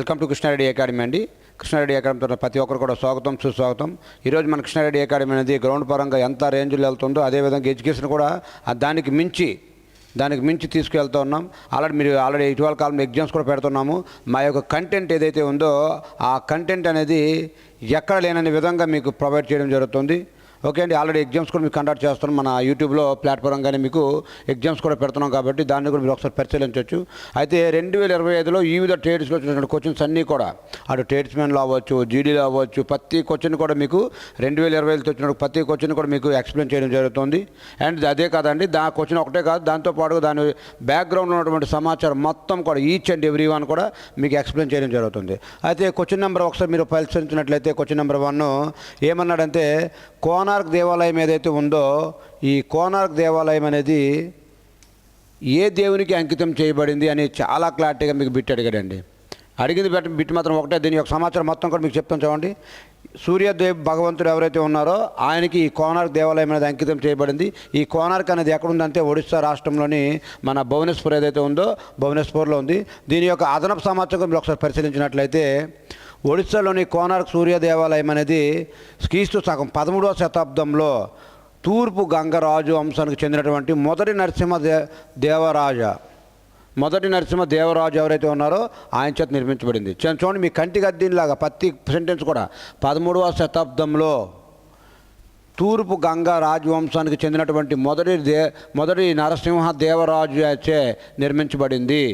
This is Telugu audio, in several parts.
వెల్కమ్ టు కృష్ణారెడ్డి అకాడమీ అండి. కృష్ణారెడ్డి అకాడమీ తరఫున ప్రతి ఒక్కరు కూడా స్వాగతం సుస్వాగతం. ఈరోజు మన కృష్ణారెడ్డి అకాడమీ అనేది గ్రౌండ్ పరంగా ఎంత రేంజ్లో వెళ్తుందో అదేవిధంగా ఎడ్యుకేషన్ కూడా దానికి మించి తీసుకువెళ్తూ ఉన్నాం. ఆల్రెడీ ఇటీవల కాలంలో ఎగ్జామ్స్ కూడా పెడుతున్నాము. మా యొక్క కంటెంట్ ఏదైతే ఉందో ఆ కంటెంట్ అనేది ఎక్కడ లేనని విధంగా మీకు ప్రొవైడ్ చేయడం జరుగుతుంది. ఓకే అండి, ఆల్రెడీ ఎగ్జామ్స్ కూడా మీకు కండక్ట్ చేస్తున్నాం. మన యూట్యూబ్లో ప్లాట్ఫామ్గానే మీకు ఎగ్జామ్స్ కూడా పెడుతున్నాం కాబట్టి దాన్ని కూడా మీరు ఒకసారి పరిశీలించవచ్చు. అయితే 2025లో వివిధ ట్రేడ్స్లో వచ్చినటువంటి క్వశ్చన్స్ అన్నీ కూడా అటు ట్రేడ్స్మెన్లో అవ్వచ్చు, జీడీలో అవ్వచ్చు, ప్రతి క్వశ్చన్ కూడా మీకు 2025లో వచ్చిన ప్రతి క్వశ్చన్ కూడా మీకు ఎక్స్ప్లెయిన్ చేయడం జరుగుతుంది. అండ్ అదే కాదండి, క్వశ్చన్ ఒకటే కాదు, దాంతోపాటు దాని బ్యాక్గ్రౌండ్లో ఉన్నటువంటి సమాచారం మొత్తం కూడా ఈచ్ అండ్ ఎవ్రీ వన్ కూడా మీకు ఎక్స్ప్లెయిన్ చేయడం జరుగుతుంది. అయితే క్వశ్చన్ నెంబర్ ఒకసారి మీరు పరిశీలించినట్లయితే క్వశ్చన్ నెంబర్ 1 ఏమన్నాడంటే, కోనార్క్ దేవాలయం ఏదైతే ఉందో ఈ కోనార్క్ దేవాలయం అనేది ఏ దేవునికి అంకితం చేయబడింది అని చాలా క్లారిటీగా మీకు బిట్ అడిగాడండి. అడిగింది బిట్ మాత్రం ఒకటే, దీని యొక్క సమాచారం మొత్తం కూడా మీకు చెప్తాను చూడండి. సూర్యదేవ్ భగవంతుడు ఎవరైతే ఉన్నారో ఆయనకి ఈ కోనార్క్ దేవాలయం అనేది అంకితం చేయబడింది. ఈ కోనార్క్ అనేది ఎక్కడుందంటే ఒడిశా రాష్ట్రంలోని మన భువనేశ్వర్ ఏదైతే ఉందో భువనేశ్వర్లో ఉంది. దీని యొక్క అదనపు సమాచారం మీరు ఒకసారి పరిశీలించినట్లయితే ఒడిశాలోని కోనార్క్ సూర్య దేవాలయం అనేది క్రీస్తు శకం 13వ శతాబ్దంలో తూర్పు గంగరాజు వంశానికి చెందినటువంటి మొదటి నరసింహ దేవరాజు ఎవరైతే ఉన్నారో ఆయన చేత నిర్మించబడింది. చూడండి, మీ కంటికి అద్దిలాగా ప్రతి సెంటెన్స్ కూడా 13వ శతాబ్దంలో తూర్పు గంగా రాజవంశానికి చెందినటువంటి మొదటి నరసింహ దేవరాజు చే నిర్మించబడింది.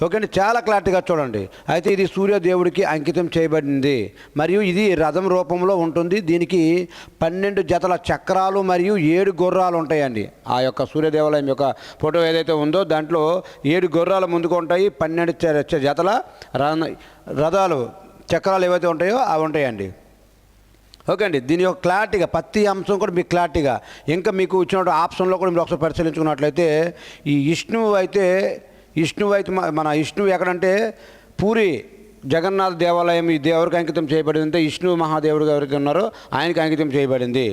ఓకే అండి, చాలా క్లారిటీగా చూడండి. అయితే ఇది సూర్యదేవుడికి అంకితం చేయబడింది మరియు ఇది రథం రూపంలో ఉంటుంది. దీనికి 12 జతల చక్రాలు మరియు 7 గుర్రాలు ఉంటాయండి. ఆ యొక్క సూర్యదేవాలయం యొక్క ఫోటో ఏదైతే ఉందో దాంట్లో 7 గుర్రాలు ముందుకు ఉంటాయి, 12 జతల రథాలు చక్రాలు ఏవైతే ఉంటాయో అవి ఉంటాయండి. ఓకే అండి, దీని యొక్క క్లారిటీగా ప్రతి అంశం కూడా మీకు క్లారిటీగా ఇంకా మీకు ఇచ్చిన ఆప్షన్లో కూడా మీరు ఒకసారి పరిశీలించుకున్నట్లయితే ఈ విష్ణువు అయితే మన విష్ణువు ఎక్కడంటే పూరి జగన్నాథ దేవాలయం ఈ దేవుడికి అంకితం చేయబడింది. అంటే విష్ణు మహాదేవుడు ఎవరైతే ఉన్నారో ఆయనకి అంకితం చేయబడింది.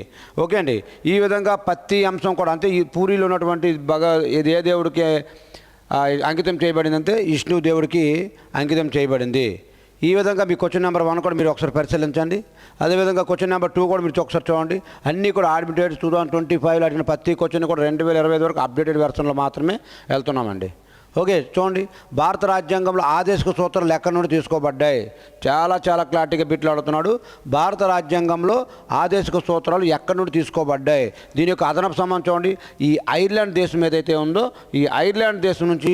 ఓకే అండి, ఈ విధంగా ప్రతి అంశం కూడా అంటే ఈ పూరిలో ఉన్నటువంటి ఇది ఏ దేవుడికి అంకితం చేయబడింది అంటే విష్ణు దేవుడికి అంకితం చేయబడింది. ఈ విధంగా మీ క్వశ్చన్ నెంబర్ 1 కూడా మీరు ఒకసారి పరిశీలించండి. అదేవిధంగా క్వశ్చన్ నెంబర్ 2 కూడా మీరు ఒకసారి చూడండి. అన్నీ కూడా అడ్మిటెడ్ 2025లో అడిగిన ప్రతి క్వశ్చన్ కూడా 2025 వరకు అప్డేటెడ్ వెర్షన్లో మాత్రమే వెళ్తున్నామండి. ఓకే, చూడండి, భారత రాజ్యాంగంలో ఆదేశిక సూత్రాలు ఎక్కడి నుండి తీసుకోబడ్డాయి? చాలా క్లారిటీగా బిట్లు అడుగుతున్నాడు. భారత రాజ్యాంగంలో ఆదేశిక సూత్రాలు ఎక్కడి నుండి తీసుకోబడ్డాయి? దీని యొక్క అదనపు సమాచారం చూడండి. ఈ ఐర్లాండ్ దేశం ఏదైతే ఉందో ఈ ఐర్లాండ్ దేశం నుంచి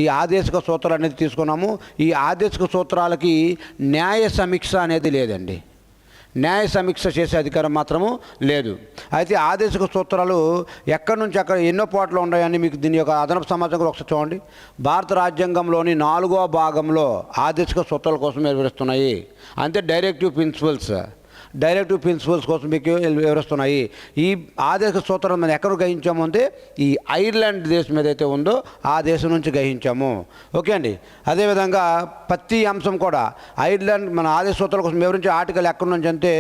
ఈ ఆదేశిక సూత్రాలు అనేది తీసుకున్నాము. ఈ ఆదేశిక సూత్రాలకి న్యాయ సమీక్ష అనేది లేదండి, న్యాయ సమీక్ష చేసే అధికారం మాత్రము లేదు. అయితే ఆదేశిక సూత్రాలు ఎక్కడి నుంచి అక్కడ ఎన్నో పాటలు ఉన్నాయని మీకు దీని యొక్క అదనపు సమాచారం కూడా ఒకసారి చూడండి. భారత రాజ్యాంగంలోని 4వ భాగంలో ఆదేశిక సూత్రాల కోసం వివరిస్తున్నాయి. అంటే డైరెక్టివ్ ప్రిన్సిపల్స్ కోసం మీకు వివరిస్తున్నాయి. ఈ ఆదేశిక సూత్రాలు మనం ఎక్కడ గ్రహించాము అంటే ఈ ఐర్లాండ్ దేశం ఏదైతే ఉందో ఆ దేశం నుంచి గ్రహించాము. ఓకే అండి, అదేవిధంగా ప్రతి అంశం కూడా ఐర్లాండ్ మన ఆదేశ సూత్రాల కోసం వివరించే ఆర్టికల్ ఎక్కడి నుంచి అంటే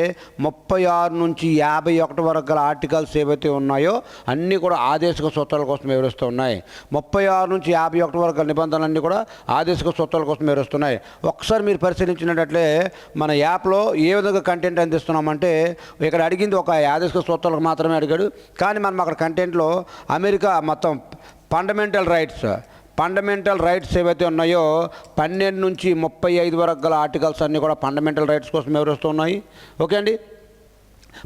36 నుంచి 51 వరకు గల ఆర్టికల్స్ ఏవైతే ఉన్నాయో అన్నీ కూడా ఆదేశిక సూత్రాల కోసం వివరిస్తూ ఉన్నాయి. 36 నుంచి 51 వరకు గల నిబంధనలన్నీ కూడా ఆదేశిక సూత్రాల కోసం వివరిస్తున్నాయి. ఒకసారి మీరు పరిశీలించినట్లయితే మన యాప్లో ఏ విధంగా కంటెంట్ అందిస్తున్నామంటే ఇక్కడ అడిగింది ఒక ఆదేశిక సూత్రాలకు మాత్రమే అడిగాడు. కానీ మనం అక్కడ కంటెంట్లో అమెరికా మొత్తం ఫండమెంటల్ రైట్స్ ఏవైతే ఉన్నాయో 12 నుంచి 35 వరకు గల ఆర్టికల్స్ అన్నీ కూడా ఫండమెంటల్ రైట్స్ కోసం వివరిస్తున్నాయి. ఓకే అండి,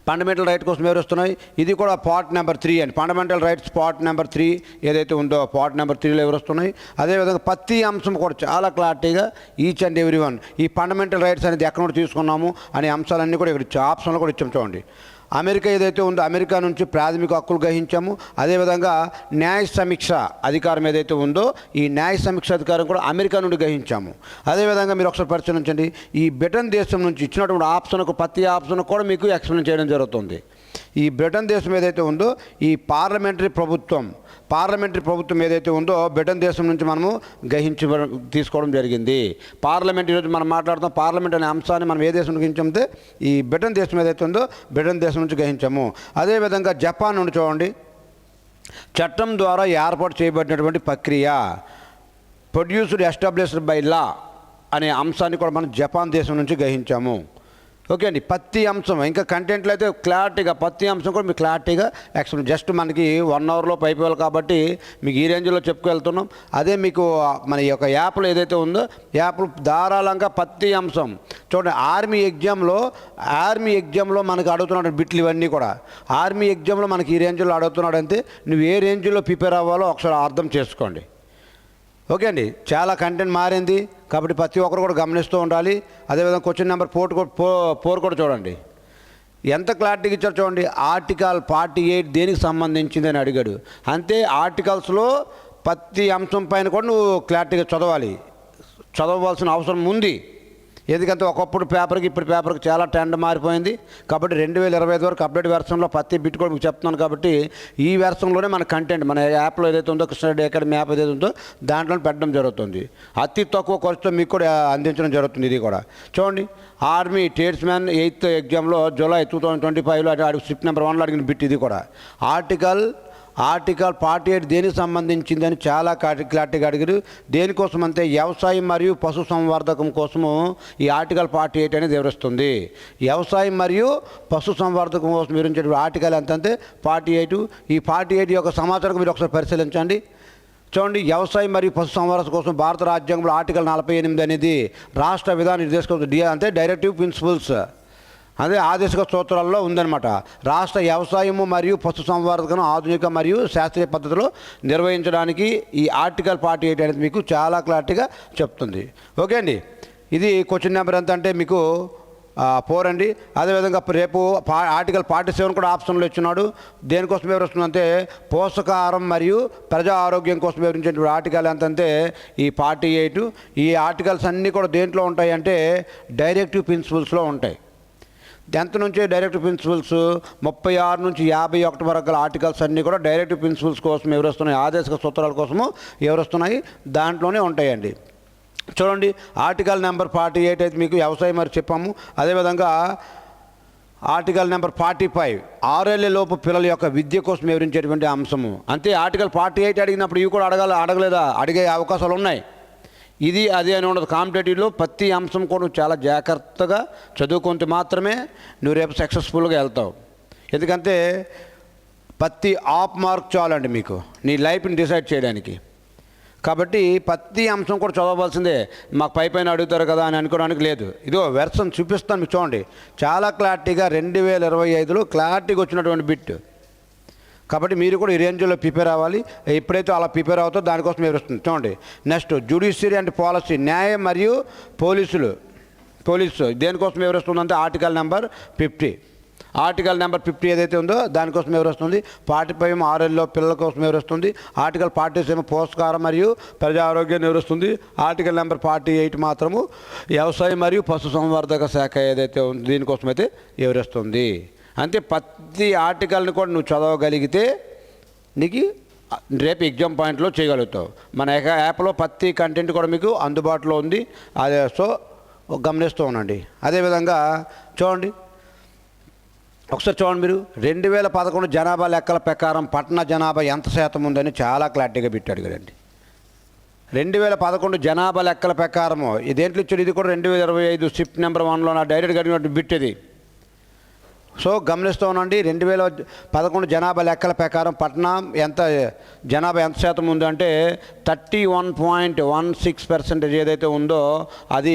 ఫండమెంటల్ రైట్ కోసం వివరిస్తున్నాయి. ఇది కూడా పార్ట్ నెంబర్ 3 అండి. ఫండమెంటల్ రైట్స్ పార్ట్ నెంబర్ 3 ఏదైతే ఉందో పార్ట్ నెంబర్ 3లో వివరిస్తున్నాయి. అదేవిధంగా ప్రతి అంశం కూడా చాలా క్లారిటీగా ఈచ్ అండ్ ఎవ్రీ వన్ ఈ ఫండమెంటల్ రైట్స్ అనేది ఎక్కడ నుండి తీసుకున్నాము అనే అంశాలన్నీ కూడా ఇక్కడ ఆప్షన్లో కూడా ఇచ్చాము చూడండి. అమెరికా ఏదైతే ఉందో అమెరికా నుంచి ప్రాథమిక హక్కులు గ్రహించాము. అదేవిధంగా న్యాయ సమీక్ష అధికారం ఏదైతే ఉందో ఈ న్యాయ సమీక్ష అధికారం కూడా అమెరికా నుండి గ్రహించాము. అదేవిధంగా మీరు ఒకసారి పరిశీలించండి, ఈ బ్రిటన్ దేశం నుంచి ఇచ్చినటువంటి ఆప్షన్కు ప్రతి ఆప్షన్ కూడా మీకు ఎక్స్ప్లెయిన్ చేయడం జరుగుతుంది. ఈ బ్రిటన్ దేశం ఏదైతే ఉందో ఈ పార్లమెంటరీ ప్రభుత్వం ఏదైతే ఉందో బ్రిటన్ దేశం నుంచి మనము తీసుకోవడం జరిగింది. పార్లమెంట్ ఈరోజు మనం మాట్లాడుతాం, పార్లమెంట్ అనే అంశాన్ని మనం ఏ దేశం నుంచి గ్రహించామంటే ఈ బ్రిటన్ దేశం ఏదైతే ఉందో బ్రిటన్ దేశం నుంచి గ్రహించాము. అదేవిధంగా జపాన్ నుండి చూడండి, చట్టం ద్వారా ఏర్పాటు చేయబడినటువంటి ప్రక్రియ ప్రొడ్యూస్డ్ ఎస్టాబ్లిష్డ్ బై లా అనే అంశాన్ని కూడా మనం జపాన్ దేశం నుంచి గ్రహించాము. ఓకే అండి. పత్తి అంశం ఇంకా కంటెంట్లో అయితే క్లారిటీగా పత్తి అంశం కూడా మీకు క్లారిటీగా ఎక్స్ప్లెయిన్, జస్ట్ మనకి 1 అవర్లో అయిపోవాలి కాబట్టి మీకు ఈ రేంజ్లో చెప్పుకెళ్తున్నాం. అదే మీకు మన ఈ యొక్క యాప్లో ఏదైతే ఉందో యాప్లో ధారాళంగా పత్తి అంశం చూడండి. ఆర్మీ ఎగ్జామ్లో మనకు అడుగుతున్నాడు బిట్లు ఇవన్నీ కూడా. ఆర్మీ ఎగ్జామ్లో మనకి ఈ రేంజ్లో అడుగుతున్నాడు అంటే నువ్వు ఏ రేంజ్లో ప్రిపేర్ అవ్వాలో ఒకసారి అర్థం చేసుకోండి. ఓకే అండి. చాలా కంటెంట్ మారింది కాబట్టి ప్రతి ఒక్కరు కూడా గమనిస్తూ ఉండాలి. అదేవిధంగా క్వశ్చన్ నెంబర్ 4 కూడా చూడండి. ఎంత క్లారిటీగా ఇచ్చారు చూడండి. ఆర్టికల్ 48 దేనికి సంబంధించింది అని అడిగాడు. అంతే ఆర్టికల్స్లో ప్రతి అంశం పైన కూడా నువ్వు క్లారిటీగా చదవవలసిన అవసరం ఉంది. ఎందుకంటే ఒకప్పుడు పేపర్కి ఇప్పుడు పేపర్కి చాలా ట్రెండ్ మారిపోయింది కాబట్టి 2025 వరకు అప్డేట్ వెర్షన్లో ప్రతి బిట్ కూడా మీకు చెప్తున్నాను కాబట్టి ఈ వెర్షన్లోనే మన కంటెంట్ మన యాప్లో ఏదైతే ఉందో కృష్ణారెడ్డి అకాడమీ యాప్ ఏదైతే ఉందో దాంట్లో పెట్టడం జరుగుతుంది. అతి తక్కువ ఖర్చుతో మీకు కూడా అందించడం జరుగుతుంది. ఇది కూడా చూడండి. ఆర్మీ ట్రేడ్స్మెన్ 8th ఎగ్జామ్లో జూలై 2025లో స్క్రిప్ట్ నెంబర్ 1లో అడిగిన బిట్ ఇది కూడా. ఆర్టికల్ 48 దేనికి సంబంధించిందని చాలా క్లారిటీగా అడిగారు. దేనికోసం అంటే వ్యవసాయం మరియు పశు సంవర్ధకం కోసము ఈ ఆర్టికల్ 48 అనేది వివరిస్తుంది. వ్యవసాయం మరియు పశు సంవర్ధకం కోసం వివరించే ఆర్టికల్ ఎంతంటే 48. ఈ 48 యొక్క సమాచారం మీరు ఒకసారి పరిశీలించండి. చూడండి. వ్యవసాయం మరియు పశు సంవర్ధన కోసం భారత రాజ్యాంగంలో ఆర్టికల్ 48 అనేది రాష్ట్ర విధాన నిర్దేశక అంటే డైరెక్టివ్ ప్రిన్సిపల్స్ అదే ఆదేశిక సూత్రాల్లో ఉందన్నమాట. రాష్ట్ర వ్యవసాయము మరియు పశు సంవర్ధకను ఆధునిక మరియు శాస్త్రీయ పద్ధతిలో నిర్వహించడానికి ఈ ఆర్టికల్ 48 అనేది మీకు చాలా క్లారిటీగా చెప్తుంది. ఓకే అండి. ఇది క్వశ్చన్ నెంబర్ ఎంత అంటే మీకు 4 అండి. అదేవిధంగా రేపు ఆర్టికల్ 47 కూడా ఆప్షన్లో ఇచ్చున్నాడు. దేనికోసం వివరిస్తుందంటే పోషకాహారం మరియు ప్రజా ఆరోగ్యం కోసం వివరించేటువంటి ఆర్టికల్ ఎంతంటే ఈ 48. ఈ ఆర్టికల్స్ అన్నీ కూడా దేంట్లో ఉంటాయి అంటే డైరెక్టివ్ ప్రిన్సిపల్స్లో ఉంటాయి. 10th నుంచి డైరెక్టివ్ ప్రిన్సిపల్స్ 36 నుంచి 51 వరకు గల ఆర్టికల్స్ అన్నీ కూడా డైరెక్టివ్ ప్రిన్సిపల్స్ కోసం వివరిస్తున్నాయి. ఆదేశిక సూత్రాల కోసము వివరిస్తున్నాయి. దాంట్లోనే ఉంటాయండి. చూడండి. ఆర్టికల్ నెంబర్ 48 అయితే మీకు వ్యవసాయం మరి చెప్పాము. అదేవిధంగా ఆర్టికల్ నెంబర్ 45 6 ఏళ్ల లోపు పిల్లల యొక్క విద్య కోసం వివరించేటువంటి అంశము. అంతే ఆర్టికల్ 48 అడిగినప్పుడు ఇవి కూడా అడగలేదా? అడిగే అవకాశాలు ఉన్నాయి. ఇది అదే అని ఉండదు. కాంపిటేటివ్లో ప్రతి అంశం కూడా నువ్వు చాలా జాగ్రత్తగా చదువుకుంటే మాత్రమే నువ్వు రేపు సక్సెస్ఫుల్గా వెళ్తావు. ఎందుకంటే ప్రతి ఆఫ్ మార్క్ చాలండి మీకు నీ లైఫ్ని డిసైడ్ చేయడానికి. కాబట్టి ప్రతి అంశం కూడా చదవవలసిందే. మాకు పైన అడుగుతారు కదా అని అనుకోవడానికి లేదు. ఇదో వెర్షన్ చూపిస్తాను మీకు చూడండి. చాలా క్లారిటీగా 2025లో క్లారిటీగా వచ్చినటువంటి బిట్ కాబట్టి మీరు కూడా ఈ రేంజ్లో ప్రిపేర్ అవ్వాలి. ఎప్పుడైతే అలా ప్రిపేర్ అవుతుందో దానికోసం వివరిస్తుంది. చూడండి. నెక్స్ట్ జ్యుడిషియరీ అండ్ పాలసీ న్యాయం మరియు పోలీసు దేనికోసం వివరిస్తుందంటే ఆర్టికల్ నెంబర్ 50. ఆర్టికల్ నెంబర్ 50 ఏదైతే ఉందో దానికోసం వివరిస్తుంది. 45 6 ఏళ్ళలో పిల్లల కోసం వివరిస్తుంది. ఆర్టికల్ 47 పోషకాహారం మరియు ప్రజా ఆరోగ్యాన్ని వివరిస్తుంది. ఆర్టికల్ నెంబర్ 48 మాత్రము వ్యవసాయం మరియు పశు సంవర్ధక శాఖ ఏదైతే ఉందో దీనికోసం అయితే వివరిస్తుంది. అంతే ప్రతి ఆర్టికల్ని కూడా నువ్వు చదవగలిగితే నీకు రేపు ఎగ్జామ్ పాయింట్లో చేయగలుగుతావు. మన యాప్లో ప్రతి కంటెంట్ కూడా మీకు అందుబాటులో ఉంది. అదే సో గమనిస్తూ ఉండండి. అదేవిధంగా చూడండి. ఒకసారి చూడండి మీరు 2011 జనాభా లెక్కల ప్రకారం పట్టణ జనాభా ఎంత శాతం ఉందని చాలా క్లారిటీగా బిట్ అడిగారండి. 2011 జనాభా లెక్కల ప్రకారము దేంట్లో ఇచ్చాడు? ఇది కూడా 2025 స్క్రిప్ట్ నెంబర్ 1లో నా డైరెక్ట్గా అడిగినట్టు బిట్ ఇది. సో గమనిస్తూ ఉండండి. 2011 జనాభా లెక్కల ప్రకారం జనాభా ఎంత శాతం ఉందంటే 31.16% ఏదైతే ఉందో అది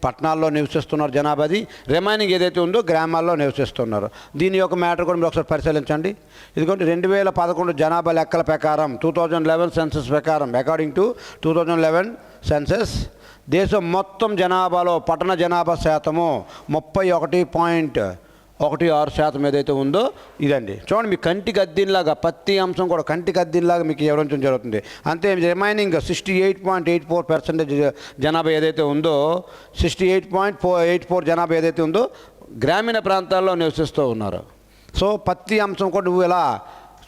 పట్టణాల్లో నివసిస్తున్నారు జనాభాది. రిమైనింగ్ ఏదైతే ఉందో గ్రామాల్లో నివసిస్తున్నారు. దీని యొక్క మ్యాటర్ కూడా మీరు ఒకసారి పరిశీలించండి. ఇదిగోండి 2011 జనాభా లెక్కల ప్రకారం 2011 సెన్సస్ ప్రకారం అకార్డింగ్ టు 2011 సెన్సస్ దేశం మొత్తం జనాభాలో పట్టణ జనాభా శాతము 31.16% ఏదైతే ఉందో ఇదండి. చూడండి. మీ కంటికి అద్దినలాగా ప్రతి అంశం కూడా కంటికి అద్దినలాగా మీకు వివరించడం జరుగుతుంది. అంతే రిమైనింగ్ 68.84% జనాభా ఏదైతే ఉందో 68.84 జనాభా ఏదైతే ఉందో గ్రామీణ ప్రాంతాల్లో నివసిస్తూ ఉన్నారు. సో ప్రతి అంశం కూడా నువ్వు ఇలా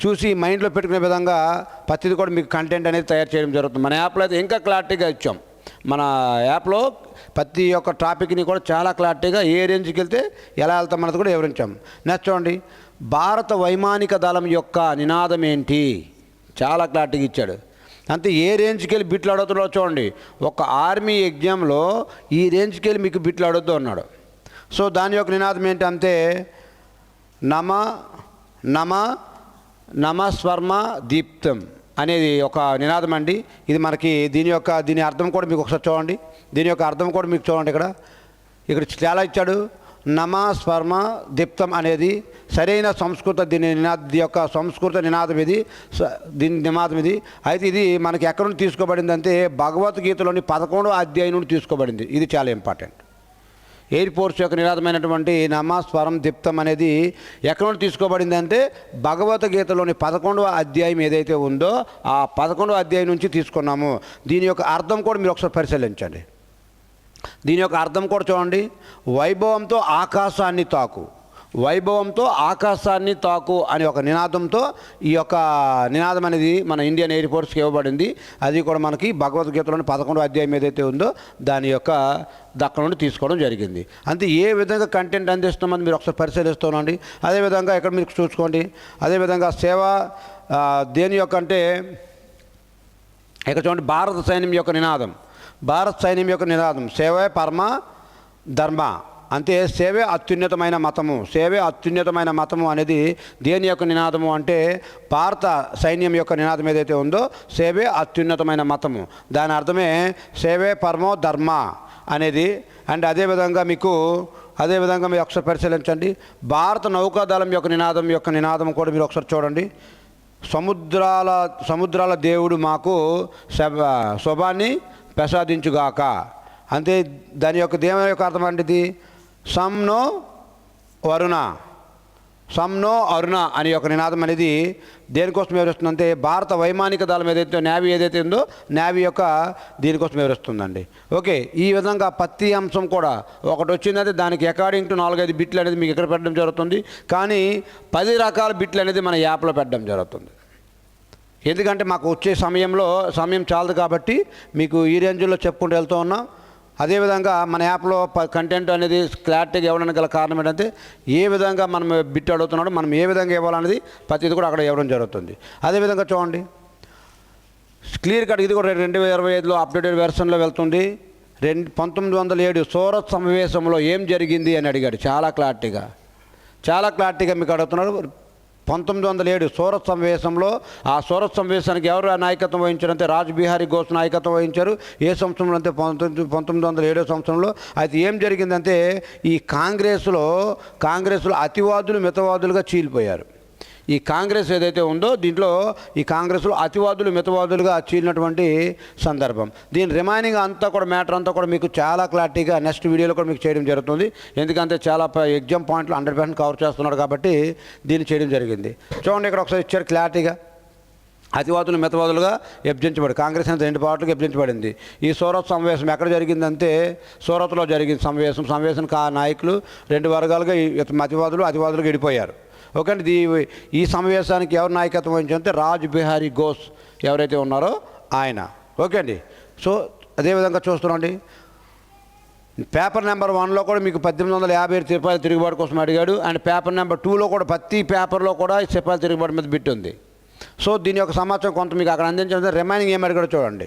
చూసి మైండ్లో పెట్టుకునే విధంగా ప్రతిది కూడా మీకు కంటెంట్ అనేది తయారు చేయడం జరుగుతుంది. మన యాప్లో అయితే ఇంకా క్లారిటీగా ఇచ్చాం. మన యాప్లో ప్రతి ఒక్క టాపిక్ని కూడా చాలా క్లారిటీగా ఏ రేంజ్కి వెళ్తే ఎలా వెళ్తాం అన్నది కూడా వివరించాం. నెక్స్ట్ చూడండి. భారత వైమానిక దళం యొక్క నినాదం ఏంటి? చాలా క్లారిటీగా ఇచ్చాడు. అంతే ఏ రేంజ్కి వెళ్ళి బిట్లు అడుగుతున్నాడో చూడండి. ఒక ఆర్మీ ఎగ్జామ్లో ఈ రేంజ్కి వెళ్ళి మీకు బిట్లు అడుగుతూ ఉన్నాడు. సో దాని యొక్క నినాదం ఏంటంటే నమ నమ నమస్వర్మ దీప్తం అనేది ఒక నినాదం అండి. ఇది మనకి దీని అర్థం కూడా మీకు ఒకసారి చూడండి. దీని యొక్క అర్థం కూడా మీకు చూడండి. ఇక్కడ చాలా ఇచ్చాడు. నమ స్వర్మ దీప్తం అనేది సరైన సంస్కృత దీని యొక్క సంస్కృత నినాదం ఇది. దీని నినాదం ఇది. అయితే ఇది మనకి ఎక్కడ నుండి తీసుకోబడింది అంటే భగవద్గీతలోని 11వ అధ్యాయం నుండి తీసుకోబడింది. ఇది చాలా ఇంపార్టెంట్. ఎయిర్ ఫోర్స్ యొక్క నినాదమైనటువంటి నమ స్వరం దీప్తం అనేది ఎక్కడ నుండి తీసుకోబడింది అంటే భగవద్గీతలోని 11వ అధ్యాయం ఏదైతే ఉందో ఆ 11వ అధ్యాయం నుంచి తీసుకున్నాము. దీని యొక్క అర్థం కూడా మీరు ఒకసారి పరిశీలించండి. దీని యొక్క అర్థం కూడా చూడండి. వైభవంతో ఆకాశాన్ని తాకు, వైభవంతో ఆకాశాన్ని తాకు అనే ఒక నినాదంతో ఈ యొక్క నినాదం అనేది మన ఇండియన్ ఎయిర్ ఫోర్స్కి ఇవ్వబడింది. అది కూడా మనకి భగవద్గీతలోని 11వ అధ్యాయం ఏదైతే ఉందో దాని యొక్క దక్క నుండి తీసుకోవడం జరిగింది. అంతే ఏ విధంగా కంటెంట్ అందిస్తున్నామని మీరు ఒకసారి పరిశీలిస్తున్నాండి. అదేవిధంగా ఇక్కడ మీరు చూసుకోండి. అదేవిధంగా సేవ దేని యొక్క అంటే ఇక్కడ చూడండి భారత సైన్యం యొక్క నినాదం. భారత సైన్యం యొక్క నినాదం సేవే పరమ ధర్మ. అంటే సేవే అత్యున్నతమైన మతము. సేవే అత్యున్నతమైన మతము అనేది దేని యొక్క నినాదము అంటే భారత సైన్యం యొక్క నినాదం ఏదైతే ఉందో సేవే అత్యున్నతమైన మతము. దాని అర్థమే సేవే పరమో ధర్మ అనేది. అండ్ అదేవిధంగా మీరు ఒకసారి పరిశీలించండి. భారత నౌకాదళం యొక్క నినాదం కూడా మీరు ఒకసారి చూడండి. సముద్రాల దేవుడు మాకు శుభాన్ని ప్రసాదించుగాక. అంతే దాని యొక్క దేవుని యొక్క అర్థం అంటే సంనో అరుణ అని ఒక నినాదం అనేది దేనికోసం వివరిస్తుందంటే భారత వైమానిక దళం ఏదైతే నేవీ ఏదైతే ఉందో నేవీ యొక్క దీనికోసం వివరిస్తుందండి. ఓకే, ఈ విధంగా ప్రతి అంశం కూడా ఒకటి వచ్చిందంటే దానికి అకార్డింగ్ టు 4-5 బిట్లు అనేది మీకు ఇక్కడ పెట్టడం జరుగుతుంది. కానీ 10 రకాల బిట్లు అనేది మన యాప్లో పెట్టడం జరుగుతుంది. ఎందుకంటే మాకు వచ్చే సమయం చాలదు కాబట్టి మీకు ఈ రేంజ్లో చెప్పుకుంటూ వెళ్తూ ఉన్నాం. అదేవిధంగా మన యాప్లో కంటెంట్ అనేది క్లారిటీగా ఇవ్వడానికి గల కారణం ఏంటంటే ఏ విధంగా మనం బిట్ అడుగుతున్నాడో మనం ఏ విధంగా ఇవ్వాలనేది ప్రతిది కూడా అక్కడ ఇవ్వడం జరుగుతుంది. అదేవిధంగా చూడండి క్లియర్ కట్ ఇది కూడా 2025లో అప్డేటెడ్ వెర్షన్లో వెళ్తుంది. 1907 సూరత్ సమావేశంలో ఏం జరిగింది అని అడిగాడు. చాలా క్లారిటీగా మీకు అడుగుతున్నాడు. 1907 సూరత్ సమావేశంలో ఆ సూరత్ సమావేశానికి ఎవరు నాయకత్వం వహించారంటే రాజ్ బిహారీ ఘోష్ నాయకత్వం వహించారు. ఏ సంవత్సరంలో అంటే 1907 సంవత్సరంలో. అయితే ఏం జరిగిందంటే ఈ కాంగ్రెస్లో అతివాదులు మితవాదులుగా చీలిపోయారు. ఈ కాంగ్రెస్ ఏదైతే ఉందో దీంట్లో ఈ కాంగ్రెస్లో అతివాదులు మితవాదులుగా చీలినటువంటి సందర్భం. దీని రిమైనింగ్ అంతా కూడా మ్యాటర్ అంతా కూడా మీకు చాలా క్లారిటీగా నెక్స్ట్ వీడియోలో కూడా మీకు చేయడం జరుగుతుంది. ఎందుకంటే చాలా ఎగ్జామ్ పాయింట్లు 100% కవర్ చేస్తున్నాడు కాబట్టి దీన్ని చేయడం జరిగింది. చూడండి ఇక్కడ ఒకసారి ఇచ్చారు క్లారిటీగా. అతివాదులు మితవాదులుగా విభజించబడి కాంగ్రెస్ అనేది 2 పార్టీలుగా విభజించబడింది. ఈ సూరత్ సమావేశం ఎక్కడ జరిగిందంటే సూరత్లో జరిగింది సమావేశానికి ఆ నాయకులు 2 వర్గాలుగా అతివాదులుగా విడిపోయారు. ఓకే అండి. ఈ సమావేశానికి ఎవరు నాయకత్వం వహించారంటే రాజ్ బిహారీ ఘోష్ ఎవరైతే ఉన్నారో ఆయన. ఓకే అండి. సో అదేవిధంగా చూస్తున్నాండి పేపర్ నెంబర్ 1లో కూడా మీకు 1857 సిపాయిల తిరుగుబాటు కోసం అడిగాడు. అండ్ పేపర్ నెంబర్ 2లో కూడా ప్రతి పేపర్లో కూడా సిపాయిల తిరుగుబాటు మీద బిట్ ఉంది. సో దీని యొక్క సమాచారం కొంత మీకు అక్కడ అందించాలంటే రిమైనింగ్ ఏమి అడిగాడో చూడండి.